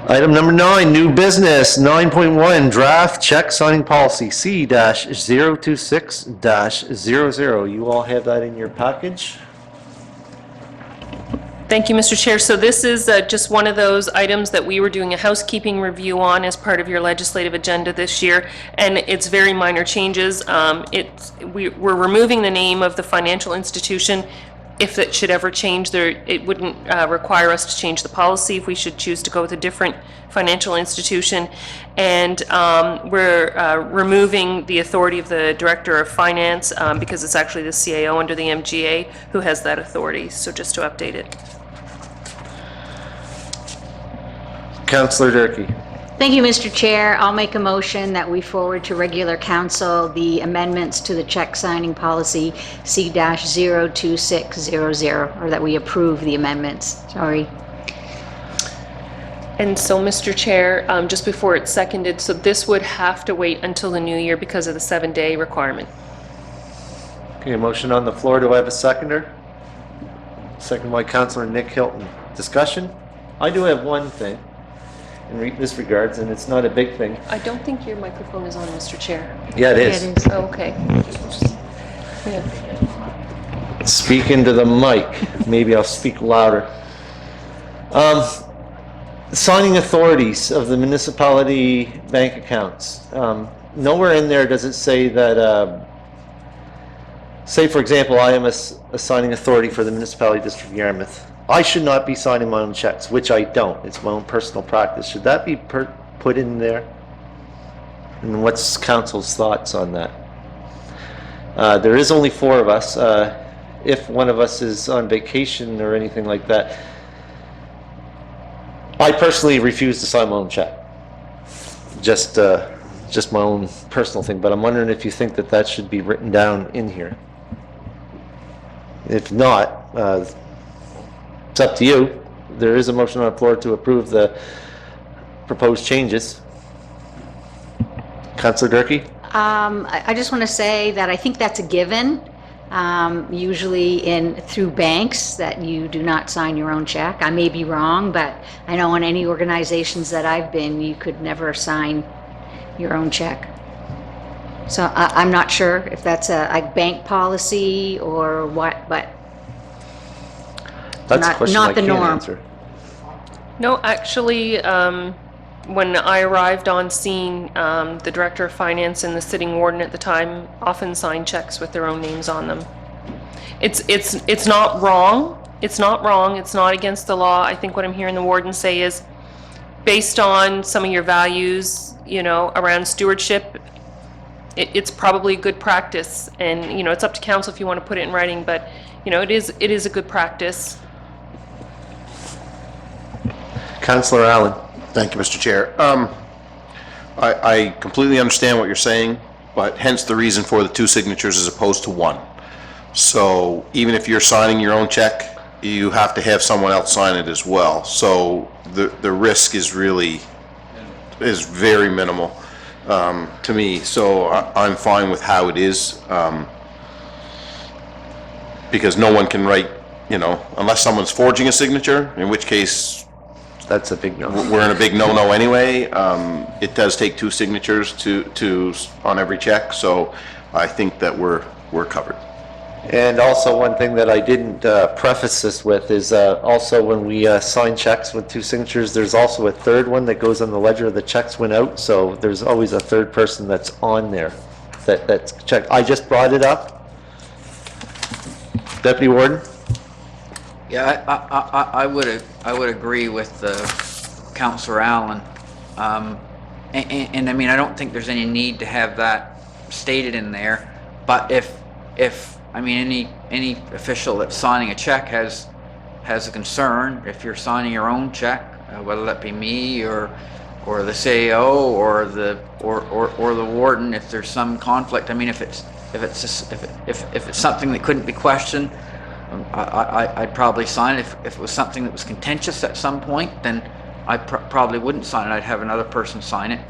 Item number 9, new business, 9.1, draft check signing policy, C-026-00. You all have that in your package? Thank you, Mr. Chair. So this is just one of those items that we were doing a housekeeping review on as part of your legislative agenda this year, and it's very minor changes. We're removing the name of the financial institution. If it should ever change, it wouldn't require us to change the policy if we should choose to go with a different financial institution. And we're removing the authority of the Director of Finance because it's actually the CAO under the MGA who has that authority. So just to update it. Councillor Durkee. Thank you, Mr. Chair. I'll make a motion that we forward to regular council the amendments to the check signing policy C-02600, or that we approve the amendments. Sorry. And so, Mr. Chair, just before it's seconded, so this would have to wait until the new year because of the 7-day requirement. Okay, a motion on the floor. Do I have a seconder? Second by Councillor Nick Hilton. Discussion? I do have one thing in this regards, and it's not a big thing. I don't think your microphone is on, Mr. Chair. Yeah, it is. Oh, okay. Yeah. Speak into the mic. Maybe I'll speak louder. Signing authorities of the municipality bank accounts. Nowhere in there does it say that, say for example, I am a signing authority for the municipality district of Yarmouth. I should not be signing my own checks, which I don't. It's my own personal practice. Should that be put in there? And what's council's thoughts on that? There is only 4 of us. If one of us is on vacation or anything like that, I personally refuse to sign my own check. Just my own personal thing, but I'm wondering if you think that that should be written down in here. If not, it's up to you. There is a motion on the floor to approve the proposed changes. Councillor Durkee? I just want to say that I think that's a given. Usually through banks, that you do not sign your own check. I may be wrong, but I know in any organizations that I've been, you could never sign your own check. So I'm not sure if that's a bank policy or what, but That's a question not I the can't norm. answer. No, actually, when I arrived on scene, the Director of Finance and the sitting warden at the time often signed checks with their own names on them. It's not wrong, It's not wrong, it's not against the law. I think what I'm hearing the warden say is, based on some of your values, you know, around stewardship, it's probably good practice. And, you know, it's up to council if you want to put it in writing, but, you know, it is a good practice. Councillor Allen. Thank you, Mr. Chair. I completely understand what you're saying, but hence the reason for the 2 signatures as opposed to 1. So even if you're signing your own check, you have to have someone else sign it as well. So the risk is very minimal to me. So I'm fine with how it is, because no one can write, you know, unless someone's forging a signature, in which case That's a big no. we're in a big no-no anyway. It does take 2 signatures on every check, so I think that we're covered. And also, one thing that I didn't preface this with is also when we sign checks with 2 signatures, there's also a third one that goes on the ledger. The checks went out, so there's always a third person that's on there that's checked. I just brought it up. Deputy Warden? Yeah, I would agree with Councillor Allen. And I mean, I don't think there's any need to have that stated in there, but if I mean, any official that's signing a check has a concern. If you're signing your own check, whether that be me or the CAO or the warden, if there's some conflict. I mean, if it's something that couldn't be questioned, I'd probably sign it. If it was something that was contentious at some point, then I probably wouldn't sign it. I'd have another person sign it.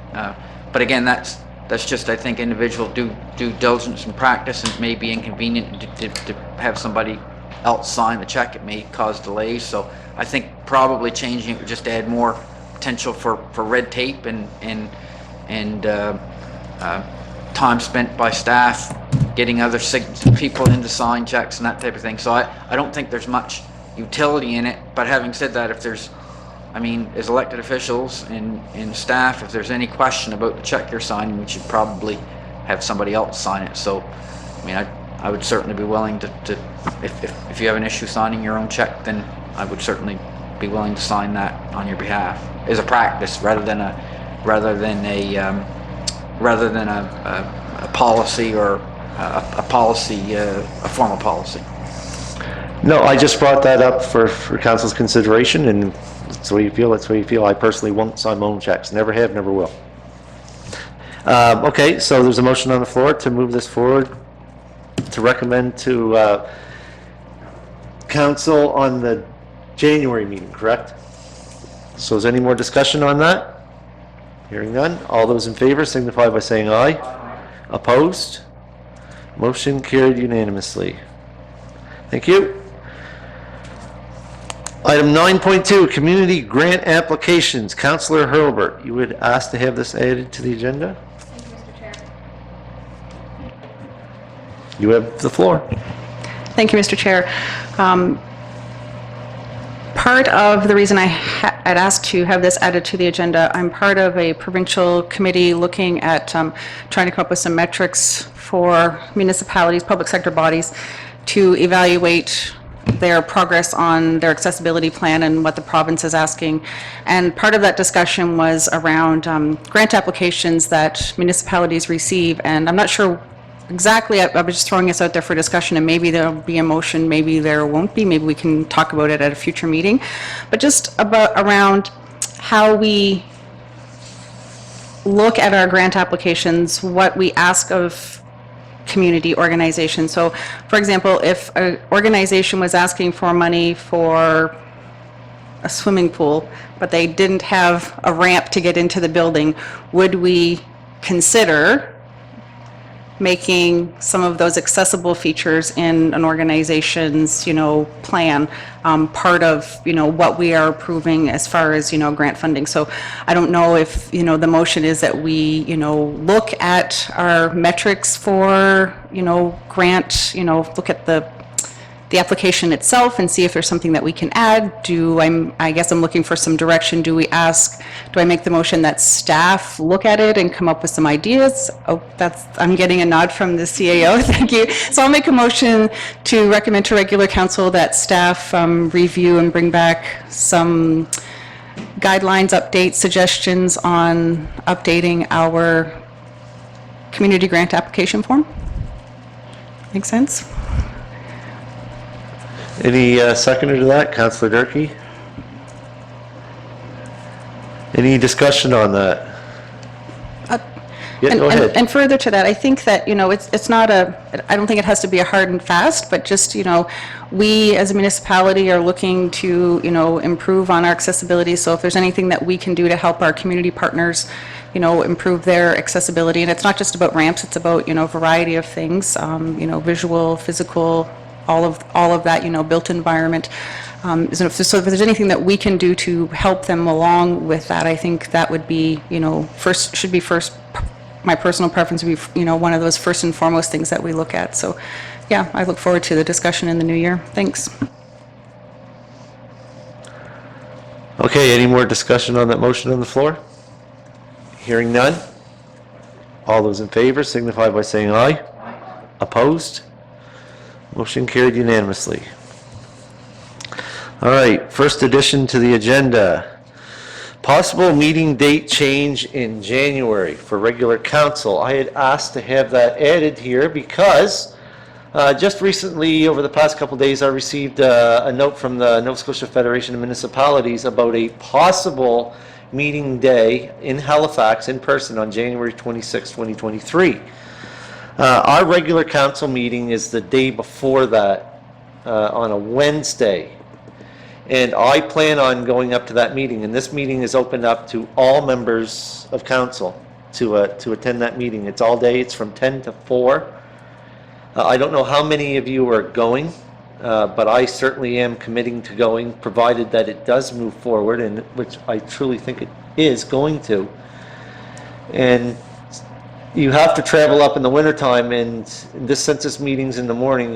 But again, that's just, I think, individual due diligence and practice, and it may be inconvenient to have somebody else sign the check. It may cause delays. So I think probably changing it would just add more potential for red tape and time spent by staff getting other people in to sign checks and that type of thing. So I don't think there's much utility in it. But having said that, if there's, I mean, as elected officials and staff, if there's any question about the check you're signing, we should probably have somebody else sign it. So, I mean, I would certainly be willing to if you have an issue signing your own check, then I would certainly be willing to sign that on your behalf as a practice rather than a policy or a formal policy. No, I just brought that up for council's consideration, and that's the way you feel, that's the way you feel. I personally won't sign my own checks. Never have, never will. Okay, so there's a motion on the floor to move this forward, to recommend to council on the January meeting, correct? So is there any more discussion on that? Hearing none. All those in favor signify by saying aye. Opposed? Motion carried unanimously. Thank you. Item 9.2, community grant applications. Councillor Hurlbert, you would ask to have this added to the agenda? Thank you, Mr. Chair. You have the floor. Thank you, Mr. Chair. Part of the reason I had asked to have this added to the agenda, I'm part of a provincial committee looking at trying to come up with some metrics for municipalities, public sector bodies, to evaluate their progress on their accessibility plan and what the province is asking. And part of that discussion was around grant applications that municipalities receive, and I'm not sure exactly, I was just throwing this out there for discussion, and maybe there'll be a motion, maybe there won't be, maybe we can talk about it at a future meeting. But just around how we look at our grant applications, what we ask of community organizations. So, for example, if an organization was asking for money for a swimming pool, but they didn't have a ramp to get into the building, would we consider making some of those accessible features in an organization's, plan, part of, what we are approving as far as, grant funding. So I don't know if, the motion is that we, look at our metrics for, grant, look at the the application itself and see if there's something that we can add. I guess I'm looking for some direction. Do I make the motion that staff look at it and come up with some ideas? Oh, I'm getting a nod from the CAO, thank you. So I'll make a motion to recommend to regular council that staff review and bring back some guidelines, updates, suggestions on updating our community grant application form. Make sense? Any seconder to that? Councillor Durkee? Any discussion on that? Yeah, go ahead. And further to that, I think that, it's not I don't think it has to be a hard and fast, but just, we as a municipality are looking to, improve on our accessibility. So if there's anything that we can do to help our community partners, improve their accessibility, and it's not just about ramps, it's about, a variety of things, visual, physical, all of that, built environment. So if there's anything that we can do to help them along with that, I think that would be, should be first. My personal preference would be, one of those first and foremost things that we look at. So, yeah, I look forward to the discussion in the new year. Thanks. Okay, any more discussion on that motion on the floor? Hearing none? All those in favor signify by saying aye. Opposed? Motion carried unanimously. All right, first addition to the agenda. Possible meeting date change in January for regular council. I had asked to have that added here because just recently, over the past couple days, I received a note from the Nova Scotia Federation of Municipalities about a possible meeting day in Halifax in person on January 26, 2023. Our regular council meeting is the day before that, on a Wednesday. And I plan on going up to that meeting, and this meeting is opened up to all members of council to attend that meeting. It's all day, it's from 10 to 4. I don't know how many of you are going, but I certainly am committing to going, provided that it does move forward, and which I truly think it is going to. And you have to travel up in the wintertime, and this census meeting's in the morning.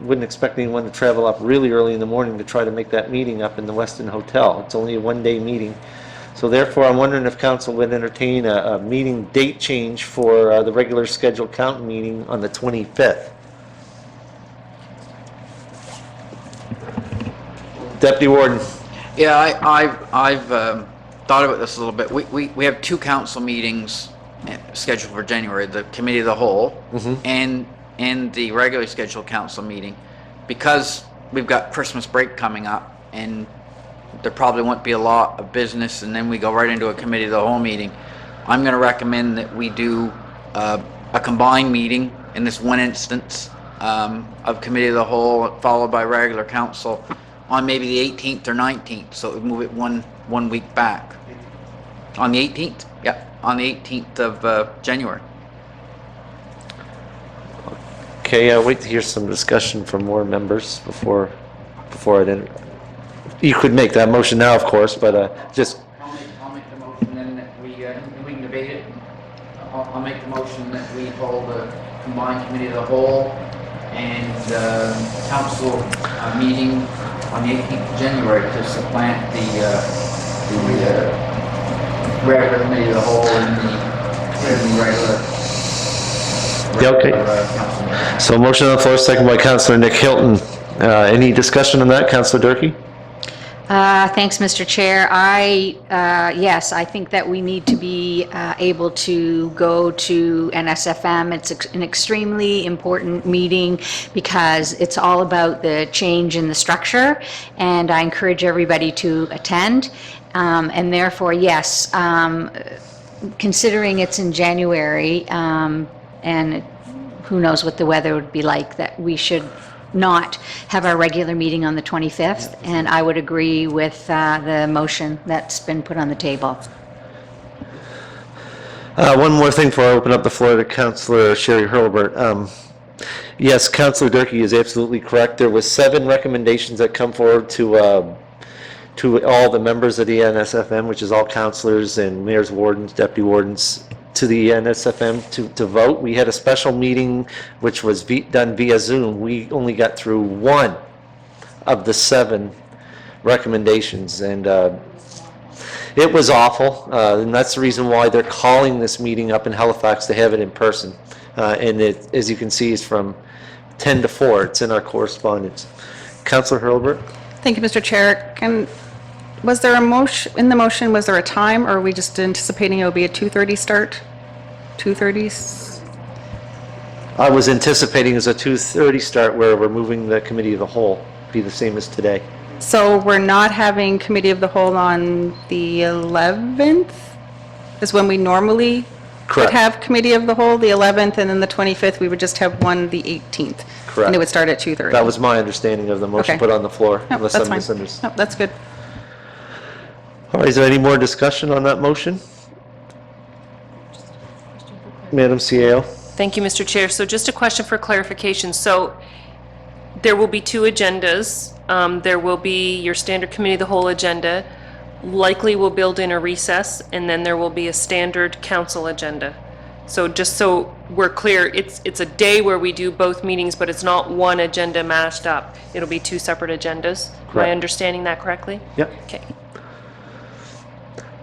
Wouldn't expect anyone to travel up really early in the morning to try to make that meeting up in the Westin Hotel. It's only a one-day meeting. So therefore, I'm wondering if council would entertain a meeting date change for the regular scheduled council meeting on the 25th. Deputy Warden. Yeah, I've thought about this a little bit. We have two council meetings scheduled for January, the Committee of the Whole and the regularly scheduled council meeting. Because we've got Christmas break coming up and there probably won't be a lot of business, and then we go right into a Committee of the Whole meeting, I'm going to recommend that we do a combined meeting in this one instance of Committee of the Whole followed by regular council on maybe the 18th or 19th, so we move it one week back. On the 18th? Yeah, on the 18th of January. Okay, I'll wait to hear some discussion from more members before I you could make that motion now, of course, but just... I'll make the motion, then that we can debate it. I'll make the motion that we hold a combined Committee of the Whole and council meeting on the 18th of January to supplant the regular Committee of the Whole and the regular okay. council meeting. So motion on the floor, second by Councillor Nick Hilton. Any discussion on that, Councillor Durkee? Thanks, Mr. Chair. Yes, I think that we need to be able to go to NSFM. It's an extremely important meeting because it's all about the change in the structure, and I encourage everybody to attend. And therefore, yes, considering it's in January, and who knows what the weather would be like, that we should not have our regular meeting on the 25th, and I would agree with the motion that's been put on the table. One more thing before I open up the floor to Councillor Sherry Hurlbert. Yes, Councillor Durkee is absolutely correct. There was 7 recommendations that come forward to all the members of the NSFM, which is all councillors and mayors, wardens, deputy wardens, to the NSFM to vote. We had a special meeting which was done via Zoom. We only got through one of the 7 recommendations, and it was awful, and that's the reason why they're calling this meeting up in Halifax to have it in person. And it, as you can see, is from 10 to 4. It's in our correspondence. Councillor Hurlbert? Thank you, Mr. Chair. Was there a motion, in the motion, was there a time, or are we just anticipating it will be a 2:30 start? 2:30? I was anticipating as a 2:30 start where we're moving the committee of the whole, be the same as today. So we're not having committee of the whole on the 11th? Is when we normally would Correct. have committee of the whole, the 11th, and then the 25th, we would just have one the 18th. Correct. And it would start at 2:30. That was my understanding of the motion Okay. put on the floor, No, unless that's I'm fine. misunderstood. No, that's good. All right, is there any more discussion on that motion? Madam CAO? Thank you, Mr. Chair. So just a question for clarification. So there will be 2 agendas. There will be your standard committee of the whole agenda. Likely we'll build in a recess, and then there will be a standard council agenda. So just so we're clear, it's a day where we do both meetings, but it's not one agenda mashed up. It'll be 2 separate agendas. Am I Correct. understanding that correctly? Yep. Okay.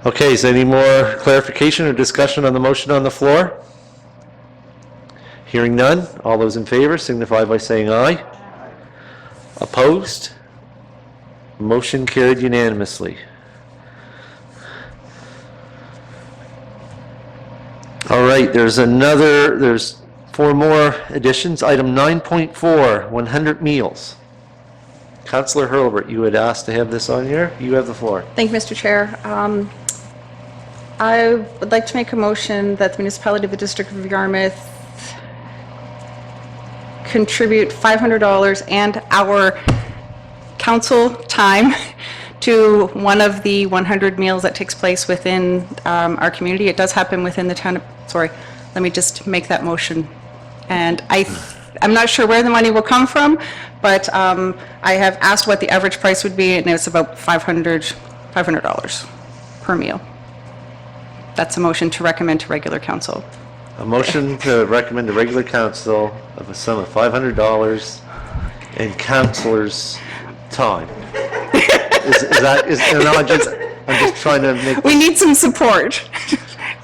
Okay, is there any more clarification or discussion on the motion on the floor? Hearing none, all those in favor signify by saying aye. Opposed? Motion carried unanimously. All right, there's 4 more additions. Item 9.4, 100 meals. Councillor Hurlbert, you had asked to have this on here. You have the floor. Thank you, Mr. Chair. I would like to make a motion that the municipality of the District of Yarmouth contribute $500 and our council time to one of the 100 meals that takes place within our community. It does happen within the town of, sorry, let me just make that motion. And I'm not sure where the money will come from, but I have asked what the average price would be, and it's about $500 per meal. That's a motion to recommend to regular council. A motion to recommend to regular council of a sum of $500 and councilors' time. No, I'm just trying to make, We need some support.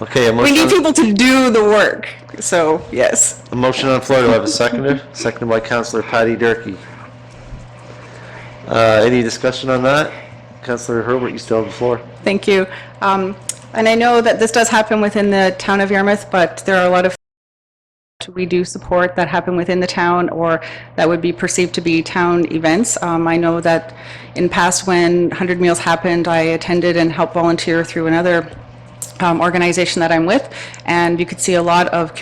okay, We need people to do the work, so, yes. a motion on the floor. Do I have a seconder? Seconded by Councillor Patty Durkee. Any discussion on that? Councillor Herbert, you still have the floor. Thank you. And I know that this does happen within the town of Yarmouth, but there are a lot of we do support that happen within the town or that would be perceived to be town events. I know that in past when 100 Meals happened, I attended and helped volunteer through another organization that I'm with, and you could see a lot of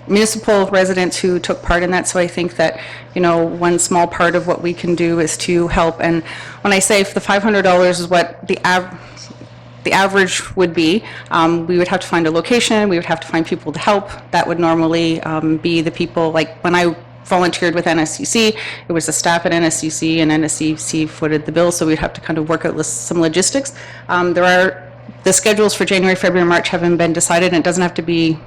municipal residents who took part in that. So I think that, you know, one small part of what we can do is to help. And when I say if the $500 is what the average would be, we would have to find a location, we would have to find people to help. That would normally be the people, like when I volunteered with NSCC, it was the staff at NSCC, and NSCC footed the bill, so we'd have to kind of work out some logistics. The schedules for January, February, March haven't been decided, and it doesn't have to be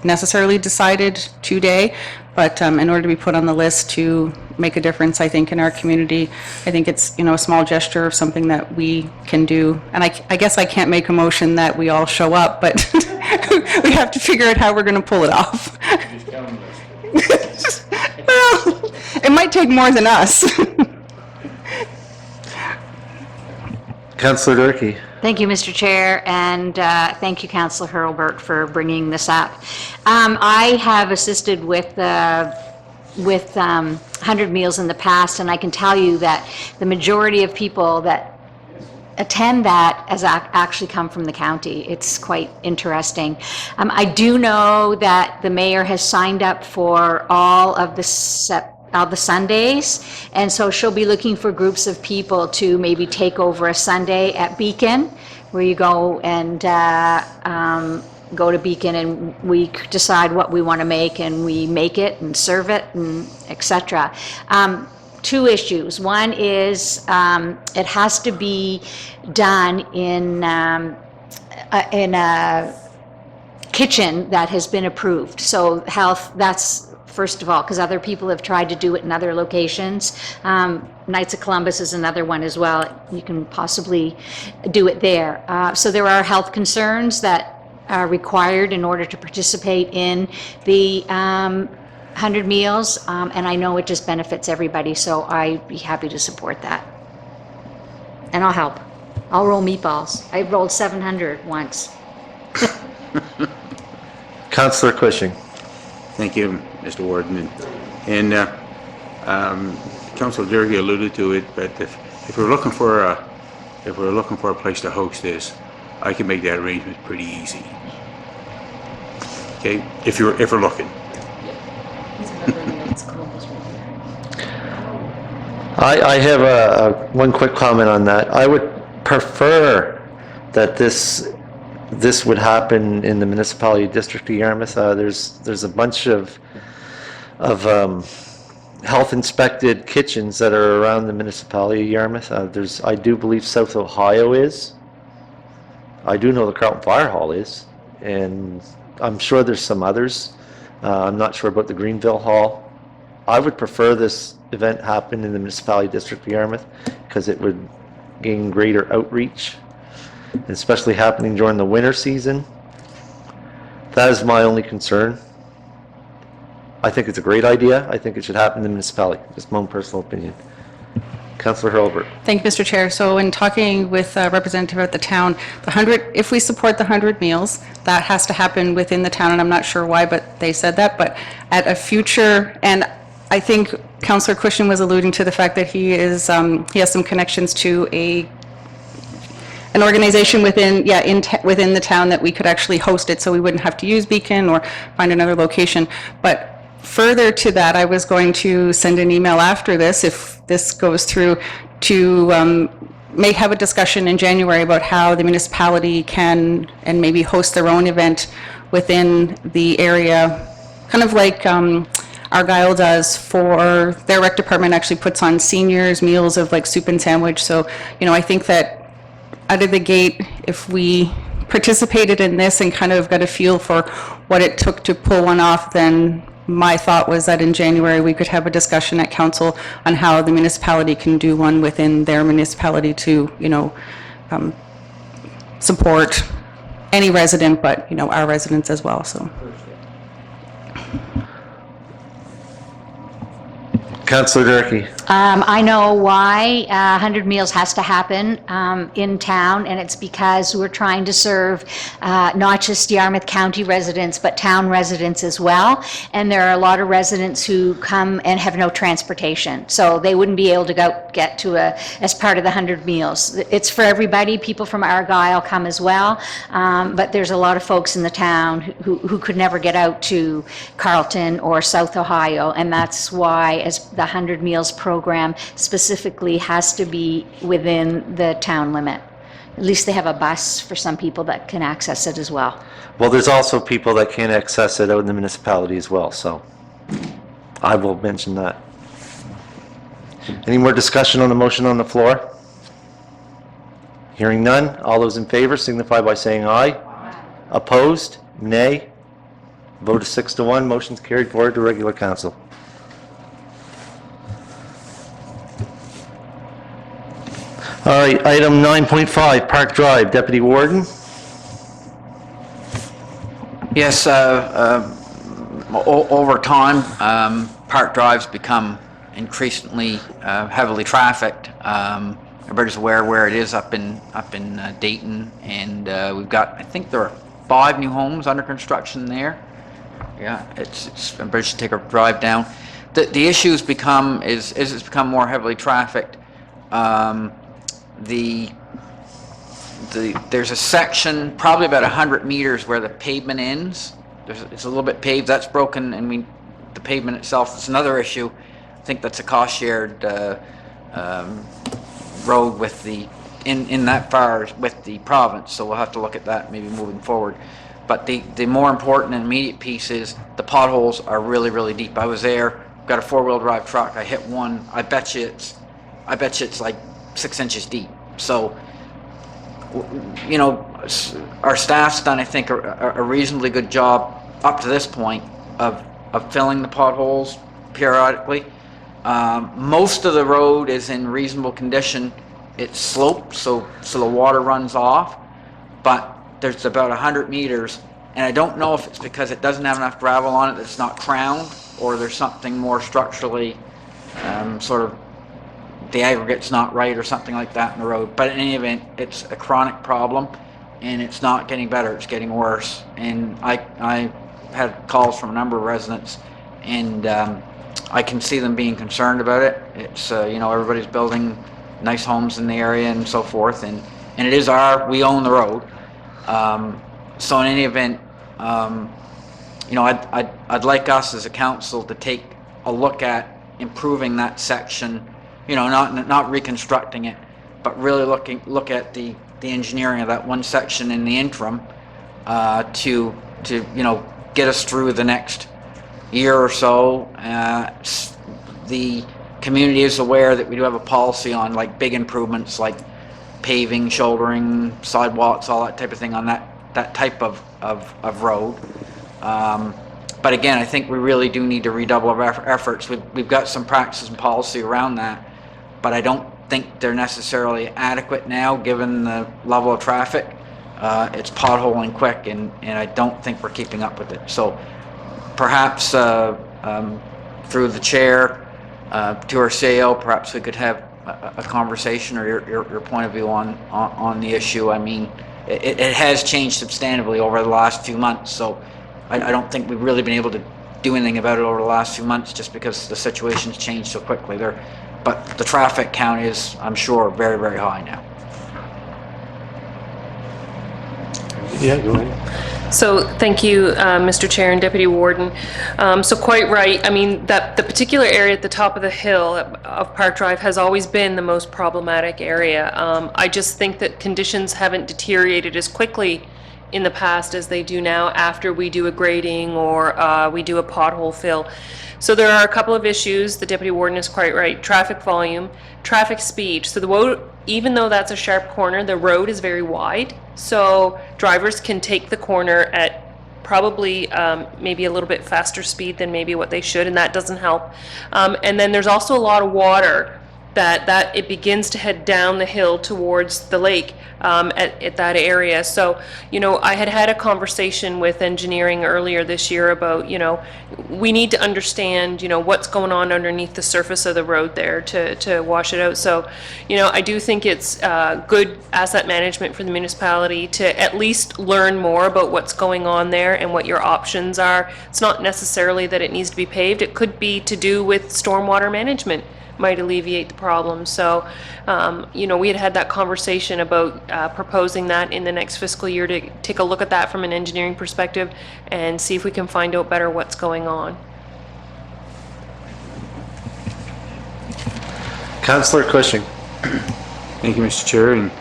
necessarily decided today, but in order to be put on the list to make a difference, I think, in our community, I think it's, you know, a small gesture of something that we can do. And I guess I can't make a motion that we all show up, but we have to figure out how we're going to pull it off. Well, it might take more than us. Councillor Durkee. Thank you, Mr. Chair, and thank you, Councillor Hurlbert, for bringing this up. I have assisted with 100 Meals in the past, and I can tell you that the majority of people that attend that has actually come from the county. It's quite interesting. I do know that the mayor has signed up for all of the Sundays, and so she'll be looking for groups of people to maybe take over a Sunday at Beacon, where you go and go to Beacon and we decide what we want to make, and we make it and serve it and etc. 2 issues. One is it has to be done in a kitchen that has been approved. So health, that's first of all, because other people have tried to do it in other locations. Knights of Columbus is another one as well. You can possibly do it there. So there are health concerns that are required in order to participate in the 100 meals, and I know it just benefits everybody, so I'd be happy to support that. And I'll help. I'll roll meatballs. I rolled 700 once. Councillor Cushing. Thank you, Mr. Warden. And Councilor Durkee alluded to it, but if we're looking for a place to host this, I can make that arrangement pretty easy. Okay, if we're looking. I have one quick comment on that. I would prefer that this would happen in the municipality district of Yarmouth. There's a bunch of health inspected kitchens that are around the municipality of Yarmouth. I do believe South Ohio is. I do know the Carlton Fire Hall is, and I'm sure there's some others. I'm not sure about the Greenville Hall. I would prefer this event happen in the municipality district of Yarmouth because it would gain greater outreach, especially happening during the winter season. That is my only concern. I think it's a great idea. I think it should happen in the municipality. Just my own personal opinion. Councillor Hurlbert. Thank you, Mr. Chair. So in talking with a representative at the town, if we support the 100 meals, that has to happen within the town, and I'm not sure why, but they said that. But at a future, and I think Councillor Cushing was alluding to the fact that he has some connections to an organization within the town that we could actually host it, so we wouldn't have to use Beacon or find another location. But further to that, I was going to send an email after this, if this goes through, to may have a discussion in January about how the municipality can and maybe host their own event within the area, kind of like Argyle does for their rec department, actually puts on seniors meals of like soup and sandwich. So, I think that out of the gate, if we participated in this and kind of got a feel for what it took to pull one off, then my thought was that in January we could have a discussion at council on how the municipality can do one within their municipality to, support any resident, but, our residents as well, so. Councillor Durkee. I know why 100 Meals has to happen in town, and it's because we're trying to serve not just Yarmouth County residents, but town residents as well. And there are a lot of residents who come and have no transportation, so they wouldn't be able to get to as part of the 100 Meals. It's for everybody. People from Argyle come as well, but there's a lot of folks in the town who could never get out to Carlton or South Ohio, and that's why as the 100 Meals program specifically has to be within the town limit. At least they have a bus for some people that can access it as well. Well, there's also people that can't access it out in the municipality as well, so I will mention that. Any more discussion on the motion on the floor? Hearing none, all those in favor signify by saying aye. Aye. Opposed? Nay. Vote is 6-1, motion's carried forward to regular council. All right, item 9.5, Park Drive, Deputy Warden. Yes, over time, Park Drive's become increasingly heavily trafficked. Everybody's aware where it is up in Dayton, and we've got, I think there are 5 new homes under construction there. Yeah, everybody should take a drive down. The issue's become is it's become more heavily trafficked. There's a section, probably about 100 meters, where the pavement ends. It's a little bit paved. That's broken, and the pavement itself is another issue. I think that's a cost-shared road with in that far with the province. So we'll have to look at that maybe moving forward. But the more important and immediate piece is the potholes are really, really deep. I was there. Got a 4-wheel drive truck. I hit one. I bet you it's like 6 inches deep. So you know, our staff's done, I think, a reasonably good job up to this point of filling the potholes periodically. Most of the road is in reasonable condition. It's sloped, so the water runs off, but there's about 100 meters, and I don't know if it's because it doesn't have enough gravel on it that it's not crowned, or there's something more structurally sort of the aggregate's not right or something like that in the road. But in any event, it's a chronic problem, and it's not getting better, it's getting worse. And I had calls from a number of residents, and I can see them being concerned about it. It's, you know, everybody's building nice homes in the area and so forth, and it is we own the road. So in any event, you know, I'd like us as a council to take a look at improving that section, you know, not reconstructing it, but really look at the engineering of that one section in the interim, to you know, get us through the next year or so. The community is aware that we do have a policy on like big improvements like paving, shouldering, sidewalks, all that type of thing on that type of road. But again, I think we really do need to redouble our efforts. We've got some practices and policy around that, but I don't think they're necessarily adequate now given the level of traffic. It's potholing quick, and I don't think we're keeping up with it. So perhaps through the chair to our CEO, perhaps we could have a conversation, or your point of view on the issue. I mean, it has changed substantively over the last few months, so I don't think we've really been able to do anything about it over the last few months just because the situation's changed so quickly there. But the traffic count is, I'm sure, very, very high now. Yeah, go ahead. So thank you, Mr. Chair and Deputy Warden. So quite right. I mean, that the particular area at the top of the hill of Park Drive has always been the most problematic area. I just think that conditions haven't deteriorated as quickly in the past as they do now after we do a grading or we do a pothole fill. So there are a couple of issues. The Deputy Warden is quite right. Traffic volume, traffic speed. So the road, even though that's a sharp corner, the road is very wide. So drivers can take the corner at probably maybe a little bit faster speed than maybe what they should, and that doesn't help. And then there's also a lot of water that it begins to head down the hill towards the lake at that area. So, you know, I had a conversation with engineering earlier this year about, you know, we need to understand, you know, what's going on underneath the surface of the road there to wash it out. So, you know, I do think it's good asset management for the municipality to at least learn more about what's going on there and what your options are. It's not necessarily that it needs to be paved. It could be to do with stormwater management. Might alleviate the problem. So, you know, we had that conversation about proposing that in the next fiscal year to take a look at that from an engineering perspective and see if we can find out better what's going on. Councillor Cushing. Thank you, Mr. Chair, and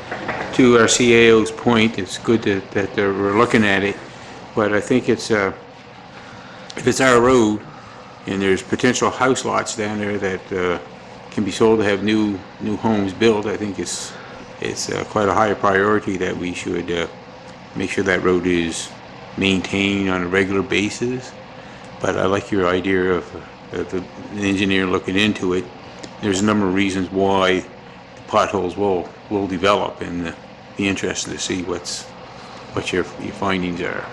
to our CAO's point, it's good that we're looking at it, but I think it's, if it's our road and there's potential house lots down there that can be sold to have new homes built, I think it's quite a high priority that we should make sure that road is maintained on a regular basis. But I like your idea of an engineer looking into it. There's a number of reasons why the potholes will develop, and be interested to see what your findings are.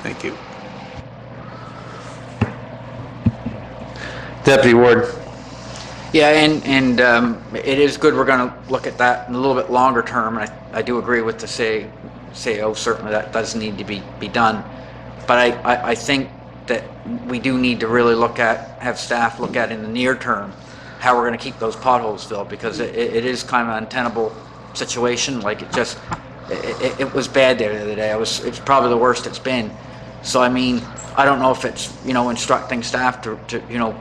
Thank you. Deputy Ward. Yeah, and it is good we're going to look at that in a little bit longer term. And I do agree with the CAO, certainly that does need to be done. But I think that we do need to really have staff look at in the near term how we're going to keep those potholes filled, because it is kind of an untenable situation. Like it was bad there the other day. It's probably the worst it's been. So I mean, I don't know if it's, you know, instructing staff to you know,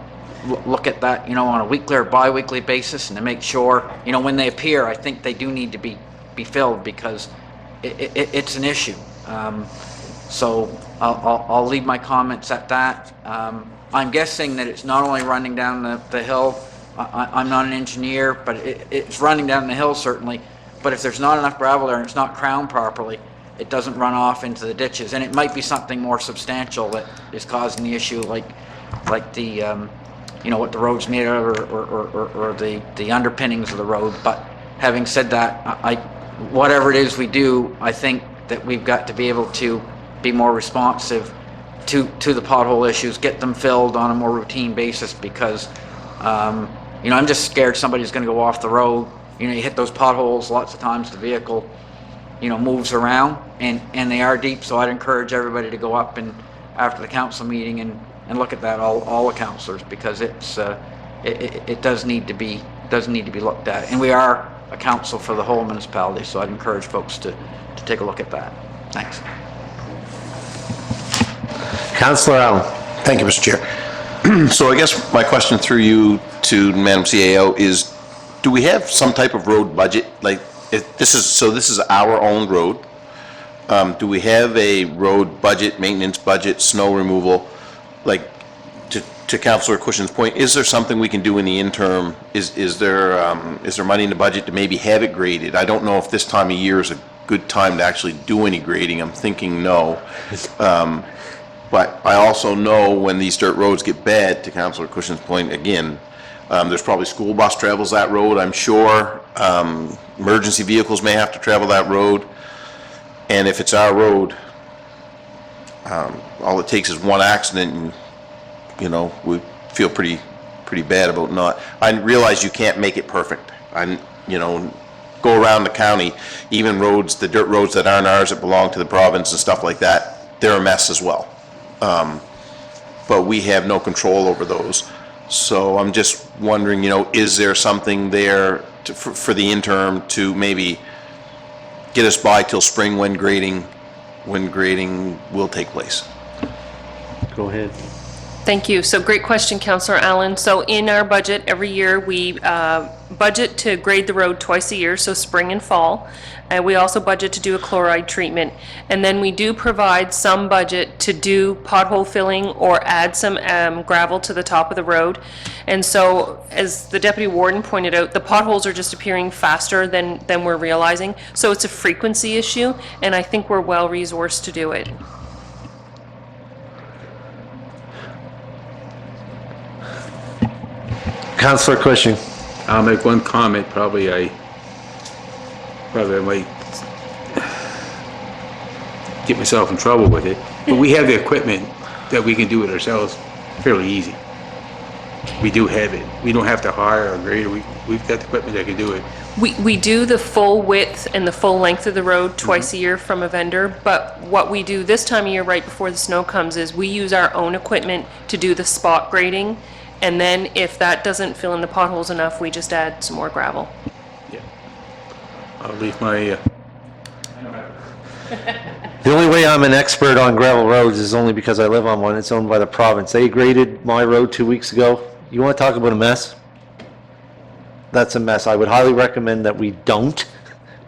look at that, you know, on a weekly or bi-weekly basis, and to make sure, you know, when they appear, I think they do need to be filled, because it's an issue. So I'll leave my comments at that. I'm guessing that it's not only running down the hill. I'm not an engineer, but it's running down the hill certainly, but if there's not enough gravel there and it's not crowned properly, it doesn't run off into the ditches. And it might be something more substantial that is causing the issue, like the, you know, what the road's made of, or the underpinnings of the road. But having said that, whatever it is we do, I think that we've got to be able to be more responsive to the pothole issues, get them filled on a more routine basis, because, you know, I'm just scared somebody's gonna go off the road. You know, you hit those potholes, lots of times the vehicle, you know, moves around, and they are deep, so I'd encourage everybody to go up and, after the council meeting, and look at that, all the councillors, because it's, it does need to be looked at. And we are a council for the whole municipality, so I'd encourage folks to take a look at that. Thanks. Councillor Allen. Thank you, Mr. Chair. So I guess my question through you to Madam CAO is, do we have some type of road budget? Like, if this is our own road. Do we have a road budget, maintenance budget, snow removal? Like, to Councillor Cushion's point, is there something we can do in the interim? Is there money in the budget to maybe have it graded? I don't know if this time of year is a good time to actually do any grading. I'm thinking no. But I also know when these dirt roads get bad, to Councillor Cushion's point, again, there's probably school bus travels that road, I'm sure. Emergency vehicles may have to travel that road. And if it's our road, all it takes is one accident and, you know, we feel pretty bad about not. I realize you can't make it perfect. You know, go around the county, even roads, the dirt roads that aren't ours, that belong to the province and stuff like that, they're a mess as well. But we have no control over those. So I'm just wondering, you know, is there something there for the interim to maybe get us by till spring when grading will take place? Go ahead. Thank you. So great question, Councillor Allen. So in our budget, every year, we budget to grade the road twice a year, so spring and fall. And we also budget to do a chloride treatment. And then we do provide some budget to do pothole filling or add some gravel to the top of the road. And so, as the Deputy Warden pointed out, the potholes are just appearing faster than we're realizing. So it's a frequency issue, and I think we're well-resourced to do it. Councillor Cushing. I'll make one comment, probably I might get myself in trouble with it, but we have the equipment that we can do it ourselves fairly easy. We do have it. We don't have to hire a grader. We've got the equipment that can do it. We do the full width and the full length of the road twice a year from a vendor, but what we do this time of year, right before the snow comes, is we use our own equipment to do the spot grading, and then if that doesn't fill in the potholes enough, we just add some more gravel. Yeah. I'll leave my, The only way I'm an expert on gravel roads is only because I live on one. It's owned by the province. They graded my road 2 weeks ago. You want to talk about a mess? That's a mess. I would highly recommend that we don't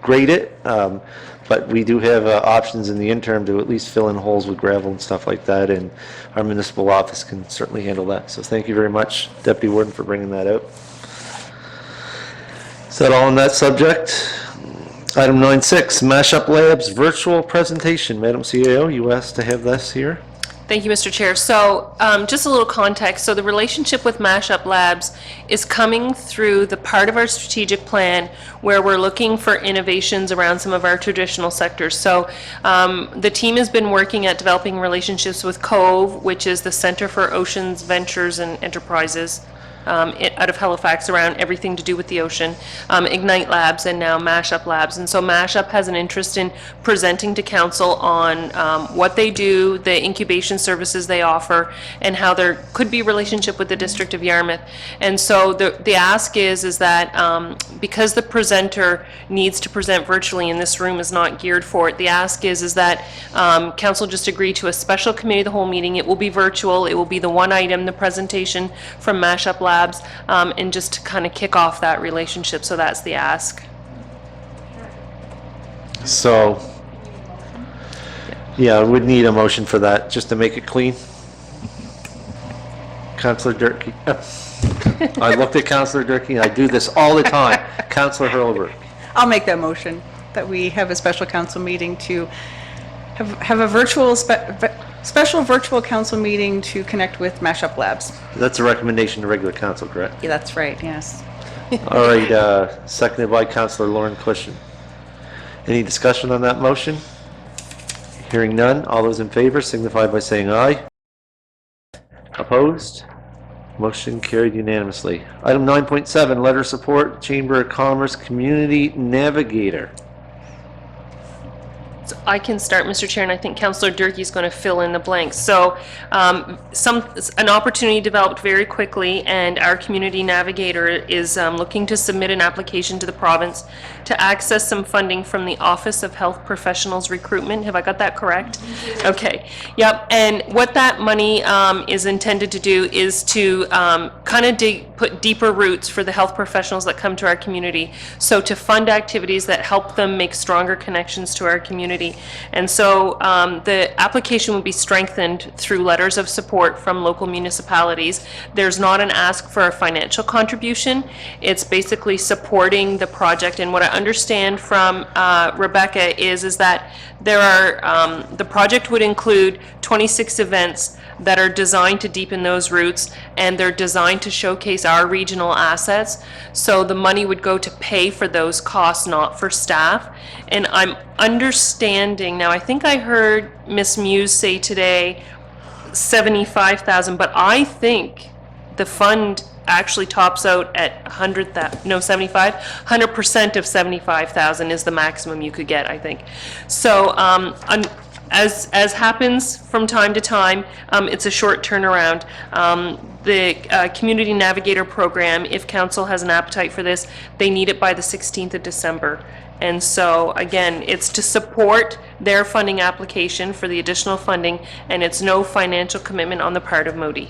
grade it, but we do have options in the interim to at least fill in holes with gravel and stuff like that, and our municipal office can certainly handle that. So thank you very much, Deputy Warden, for bringing that out. Is that all on that subject? Item 9.6, Mashup Labs virtual presentation. Madam CAO, you asked to have this here. Thank you, Mr. Chair. So just a little context. So the relationship with Mashup Labs is coming through the part of our strategic plan where we're looking for innovations around some of our traditional sectors. So the team has been working at developing relationships with COVE, which is the Center for Oceans Ventures and Enterprises, out of Halifax, around everything to do with the ocean, Ignite Labs, and now Mashup Labs. And so Mashup has an interest in presenting to council on what they do, the incubation services they offer, and how there could be a relationship with the District of Yarmouth. And so the ask is that because the presenter needs to present virtually and this room is not geared for it, the ask is that council just agree to a special committee of the whole meeting. It will be virtual. It will be the one item, the presentation from Mashup Labs, and just to kind of kick off that relationship. So that's the ask. So, yeah, I would need a motion for that, just to make it clean. Councillor Durkee. I looked at Councillor Durkee, I do this all the time. Councillor Hurlbert. I'll make that motion, that we have a special council meeting to have a virtual, special virtual council meeting to connect with Mashup Labs. That's a recommendation to regular council, correct? Yeah, that's right, yes. All right, seconded by Councillor Lauren Cushion. Any discussion on that motion? Hearing none, all those in favor signify by saying aye. Opposed? Motion carried unanimously. Item 9.7, letter of support, Chamber of Commerce Community Navigator. So I can start, Mr. Chair, and I think Councillor Durkee is going to fill in the blanks. So an opportunity developed very quickly, and our community navigator is looking to submit an application to the province to access some funding from the Office of Health Professionals Recruitment. Have I got that correct? Okay. Yep. And what that money is intended to do is to kind of put deeper roots for the health professionals that come to our community. So to fund activities that help them make stronger connections to our community. And so the application will be strengthened through letters of support from local municipalities. There's not an ask for a financial contribution. It's basically supporting the project. And what I understand from Rebecca is that there are, the project would include 26 events that are designed to deepen those roots, and they're designed to showcase our regional assets. So the money would go to pay for those costs, not for staff. And I'm understanding, now I think I heard Ms. Muse say today 75,000, but I think the fund actually tops out at 100% of 75,000 is the maximum you could get, I think. So as happens from time to time, it's a short turnaround. The Community Navigator Program, if council has an appetite for this, they need it by the 16th of December. And so, again, it's to support their funding application for the additional funding, and it's no financial commitment on the part of Modi.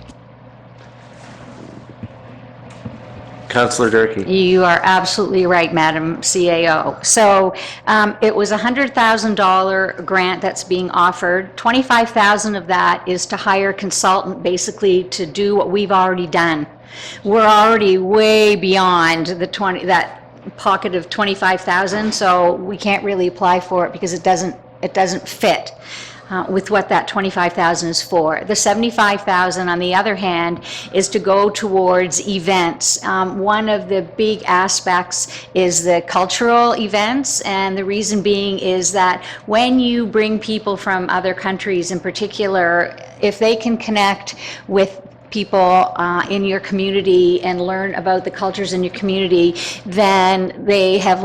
Councillor Durkee. You are absolutely right, Madam CAO. So it was a $100,000 grant that's being offered. $25,000 of that is to hire a consultant basically to do what we've already done. We're already way beyond the that pocket of 25,000, so we can't really apply for it because it doesn't fit with what that 25,000 is for. The 75,000, on the other hand, is to go towards events. One of the big aspects is the cultural events, and the reason being is that when you bring people from other countries in particular, if they can connect with people in your community and learn about the cultures in your community, then they have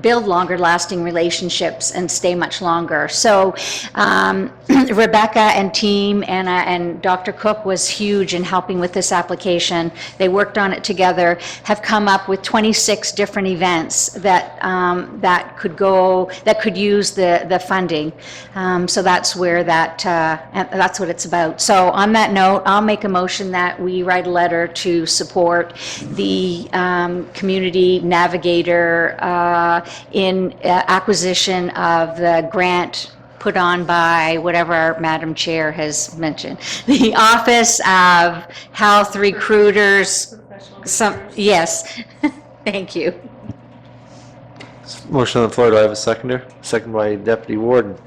build longer lasting relationships and stay much longer. So Rebecca and team and Dr. Cook was huge in helping with this application. They worked on it together, have come up with 26 different events that could use the funding. So that's where that's what it's about. So on that note, I'll make a motion that we write a letter to support the Community Navigator in acquisition of the grant put on by whatever Madam Chair has mentioned. The Office of Health Recruiters, yes, thank you. Motion on the floor. Do I have a seconder? Second by Deputy Warden.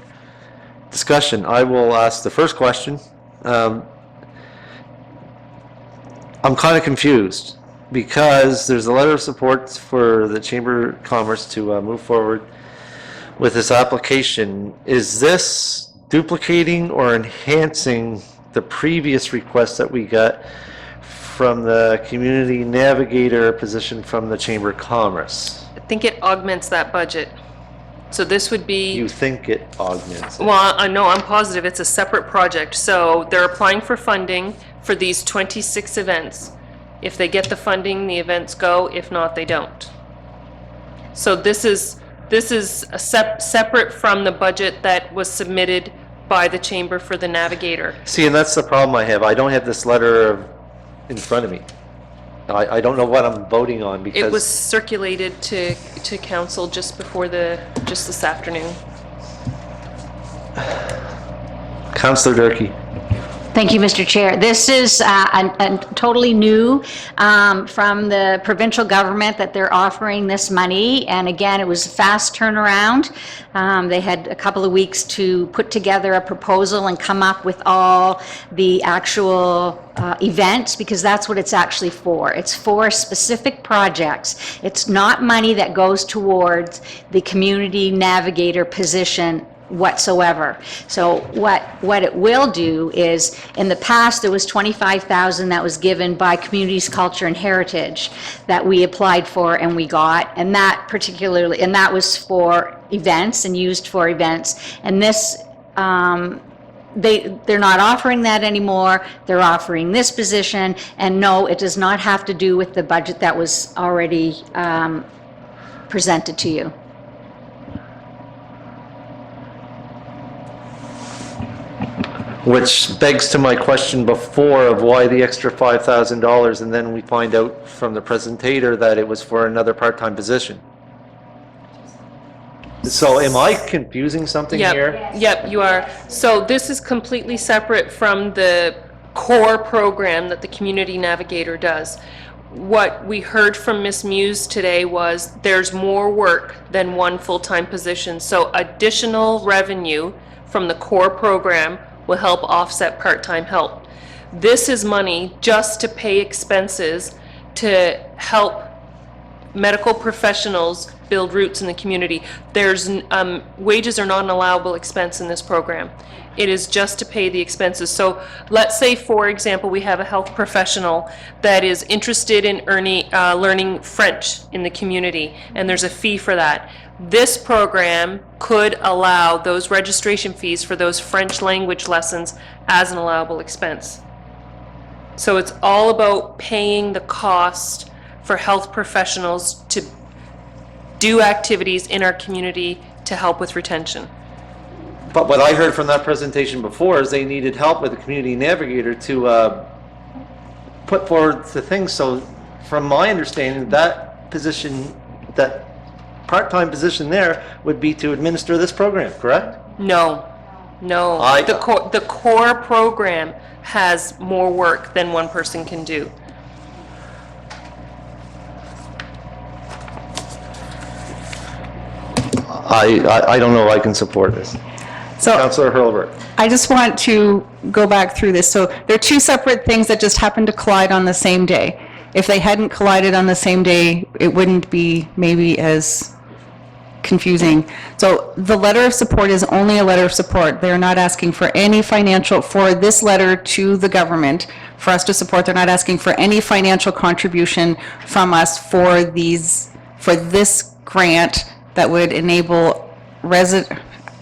Discussion. I will ask the first question. I'm kind of confused because there's a letter of support for the Chamber of Commerce to move forward with this application. Is this duplicating or enhancing the previous request that we got from the Community Navigator position from the Chamber of Commerce? I think it augments that budget. So this would be... You think it augments it? Well, no, I'm positive it's a separate project. So they're applying for funding for these 26 events. If they get the funding, the events go. If not, they don't. So this is a separate from the budget that was submitted by the Chamber for the Navigator. See, and that's the problem I have. I don't have this letter in front of me. I don't know what I'm voting on because... It was circulated to council just this afternoon. Councillor Durkee. Thank you, Mr. Chair. This is totally new from the provincial government that they're offering this money. And again, it was a fast turnaround. They had a couple of weeks to put together a proposal and come up with all the actual events, because that's what it's actually for. It's for specific projects. It's not money that goes towards the community navigator position whatsoever. So what it will do is, in the past, there was $25,000 that was given by Communities, Culture, and Heritage that we applied for and we got, and that was for events and used for events. And this, they're not offering that anymore. They're offering this position, and no, it does not have to do with the budget that was already presented to you. Which begs to my question before of why the extra $5,000, and then we find out from the presentator that it was for another part-time position. So am I confusing something here? Yep, you are. So this is completely separate from the core program that the Community Navigator does. What we heard from Ms. Muse today was there's more work than one full-time position. So additional revenue from the core program will help offset part-time help. This is money just to pay expenses to help medical professionals build roots in the community. There's wages are not an allowable expense in this program. It is just to pay the expenses. So let's say, for example, we have a health professional that is interested in learning French in the community, and there's a fee for that. This program could allow those registration fees for those French language lessons as an allowable expense. So it's all about paying the cost for health professionals to do activities in our community to help with retention. But what I heard from that presentation before is they needed help with the community navigator to put forward the things. So from my understanding, that position, that part-time position there would be to administer this program, correct? No. The core program has more work than one person can do. I don't know if I can support this. So Councillor Hurlbert. I just want to go back through this. So there are two separate things that just happened to collide on the same day. If they hadn't collided on the same day, it wouldn't be maybe as confusing. So the letter of support is only a letter of support. They're not asking for any financial, for this letter to the government, for us to support. They're not asking for any financial contribution from us for this grant that would enable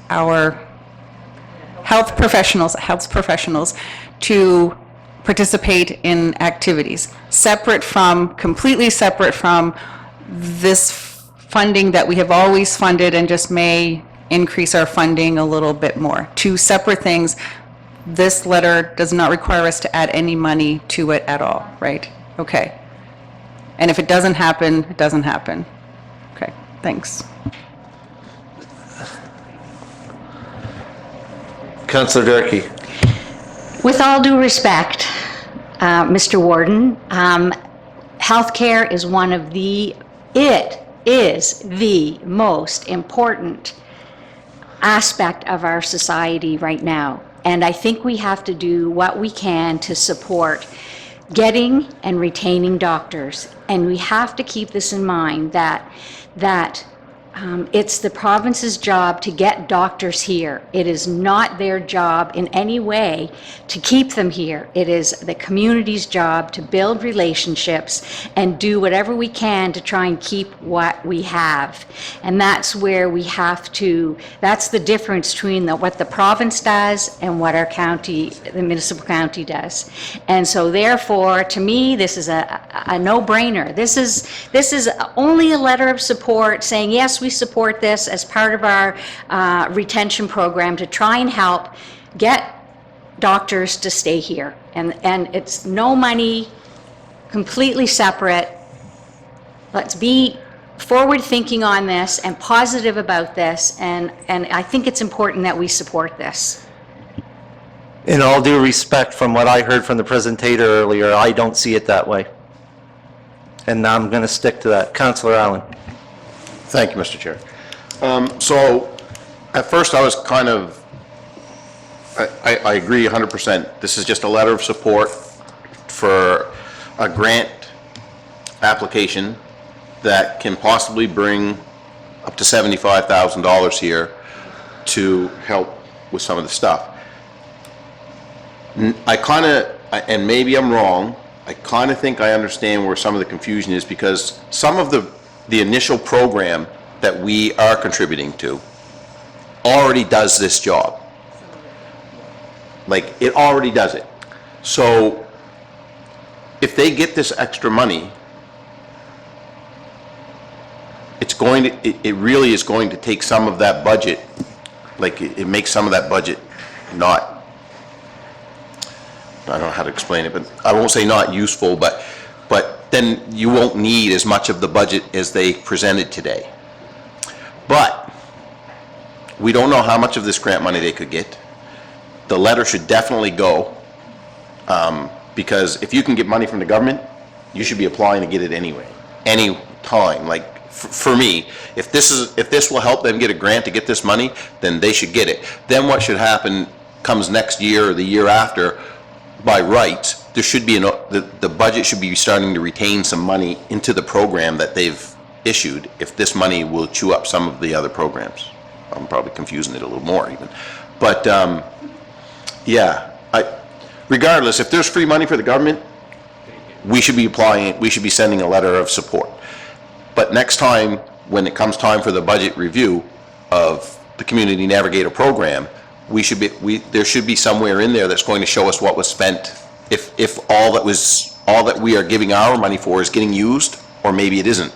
our health professionals to participate in activities, completely separate from this funding that we have always funded and just may increase our funding a little bit more. Two separate things. This letter does not require us to add any money to it at all, right? Okay. And if it doesn't happen, it doesn't happen. Okay, thanks. Councillor Durkee. With all due respect, Mr. Warden, healthcare is the most important aspect of our society right now. And I think we have to do what we can to support getting and retaining doctors. And we have to keep this in mind that it's the province's job to get doctors here. It is not their job in any way to keep them here. It is the community's job to build relationships and do whatever we can to try and keep what we have. And that's where we have to, that's the difference between what the province does and what our county, the municipal county does. And so therefore, to me, this is a no-brainer. This is only a letter of support saying, yes, we support this as part of our retention program to try and help get doctors to stay here. And it's no money, completely separate. Let's be forward-thinking on this and positive about this, and I think it's important that we support this. In all due respect, from what I heard from the presentator earlier, I don't see it that way. And I'm going to stick to that. Councillor Allen. Thank you, Mr. Chair. So, at first I was kind of, I agree 100%. This is just a letter of support for a grant application that can possibly bring up to $75,000 here to help with some of the stuff. I kind of, and maybe I'm wrong, I kind of think I understand where some of the confusion is, because some of the initial program that we are contributing to already does this job. Like, it already does it. So, if they get this extra money, it's going to, it really is going to take some of that budget, like, it makes some of that budget not, I don't know how to explain it, but I won't say not useful, but then you won't need as much of the budget as they presented today. But we don't know how much of this grant money they could get. The letter should definitely go, because if you can get money from the government, you should be applying to get it anyway, any time. Like, for me, if this will help them get a grant to get this money, then they should get it. Then what should happen comes next year or the year after, by rights, there should be the budget should be starting to retain some money into the program that they've issued, if this money will chew up some of the other programs. I'm probably confusing it a little more even. But, yeah, regardless, if there's free money for the government, we should be applying, we should be sending a letter of support. But next time, when it comes time for the budget review of the Community Navigator program, there should be somewhere in there that's going to show us what was spent, if all that we are giving our money for is getting used, or maybe it isn't.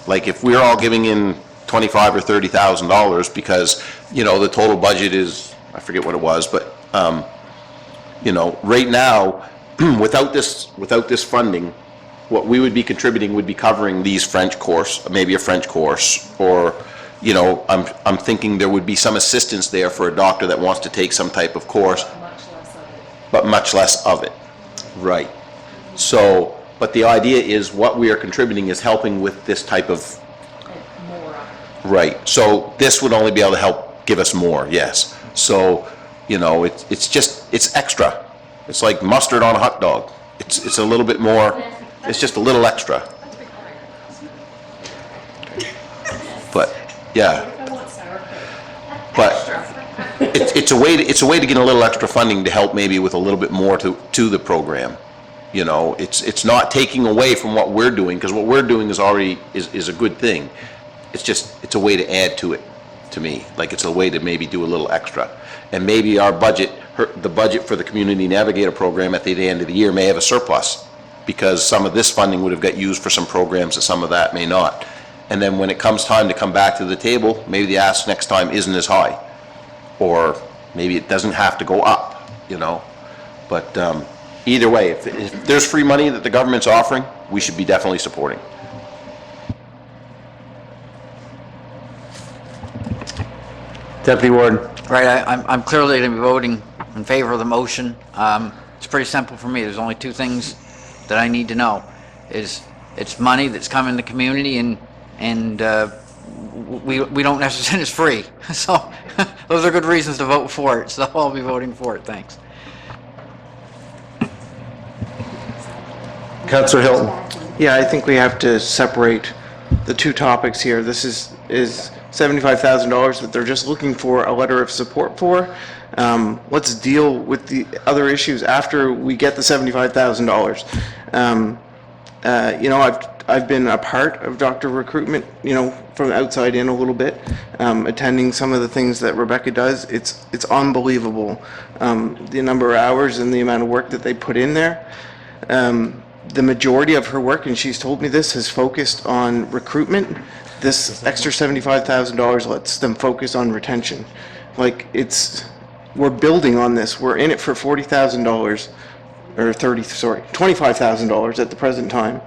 Like, if we're all giving in $25,000 or $30,000 because, you know, the total budget is, I forget what it was, but, you know, right now, without this funding, what we would be contributing would be covering these French course, maybe a French course, or, you know, I'm thinking there would be some assistance there for a doctor that wants to take some type of course. But much less of it. Right. So, but the idea is what we are contributing is helping with this type of... Right. So this would only be able to help give us more, yes. So, you know, it's extra. It's like mustard on a hot dog. It's a little bit more, it's just a little extra. But, yeah. But it's a way to get a little extra funding to help maybe with a little bit more to the program. You know, it's not taking away from what we're doing, because what we're doing is already is a good thing. It's a way to add to it, to me. Like, it's a way to maybe do a little extra. And maybe our budget, the budget for the Community Navigator program at the end of the year may have a surplus, because some of this funding would have got used for some programs and some of that may not. And then when it comes time to come back to the table, maybe the ask next time isn't as high. Or maybe it doesn't have to go up, you know. But either way, if there's free money that the government's offering, we should be definitely supporting. Deputy Warden. Right, I'm clearly going to be voting in favor of the motion. It's pretty simple for me. There's only two things that I need to know. It's money that's coming to the community, and we don't necessarily, it's free. So those are good reasons to vote for it, so I'll be voting for it. Thanks. Councillor Hilton. Yeah, I think we have to separate the two topics here. This is $75,000 that they're just looking for a letter of support for. Let's deal with the other issues after we get the $75,000. You know, I've been a part of doctor recruitment, you know, from the outside in a little bit, attending some of the things that Rebecca does. It's unbelievable, the number of hours and the amount of work that they put in there. The majority of her work, and she's told me this, has focused on recruitment. This extra $75,000 lets them focus on retention. Like, we're building on this. We're in it for $40,000, or $25,000 at the present time.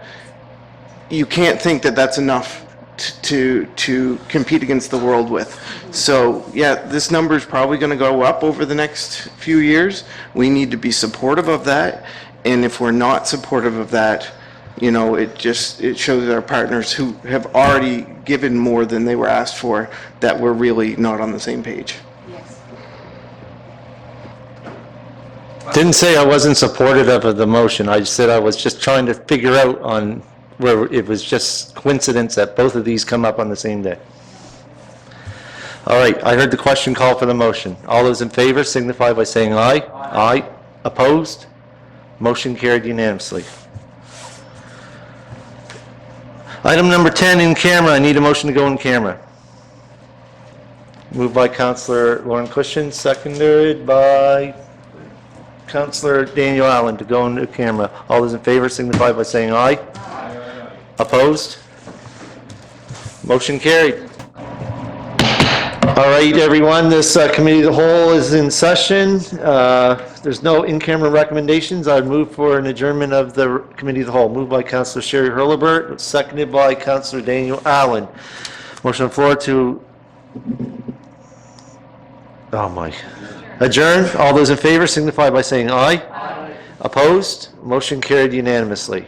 You can't think that that's enough to compete against the world with. So yeah, this number is probably going to go up over the next few years. We need to be supportive of that, and if we're not supportive of that, you know, it shows our partners who have already given more than they were asked for that we're really not on the same page. Didn't say I wasn't supportive of the motion. I said I was just trying to figure out on where it was just coincidence that both of these come up on the same day. All right, I heard the question call for the motion. All those in favor signify by saying aye. Aye. Opposed? Motion carried unanimously. Item number 10, in camera. I need a motion to go in camera. Moved by Councillor Lauren Cushion, seconded by Councillor Daniel Allen to go into camera. All those in favor signify by saying aye. Aye. Opposed? Motion carried. All right, everyone, this committee of the whole is in session. There's no in-camera recommendations. I move for an adjournment of the committee of the whole. Moved by Councillor Sherry Hurlbert, seconded by Councillor Daniel Allen. Motion on the floor to adjourn. All those in favor signify by saying aye. Aye. Opposed? Motion carried unanimously.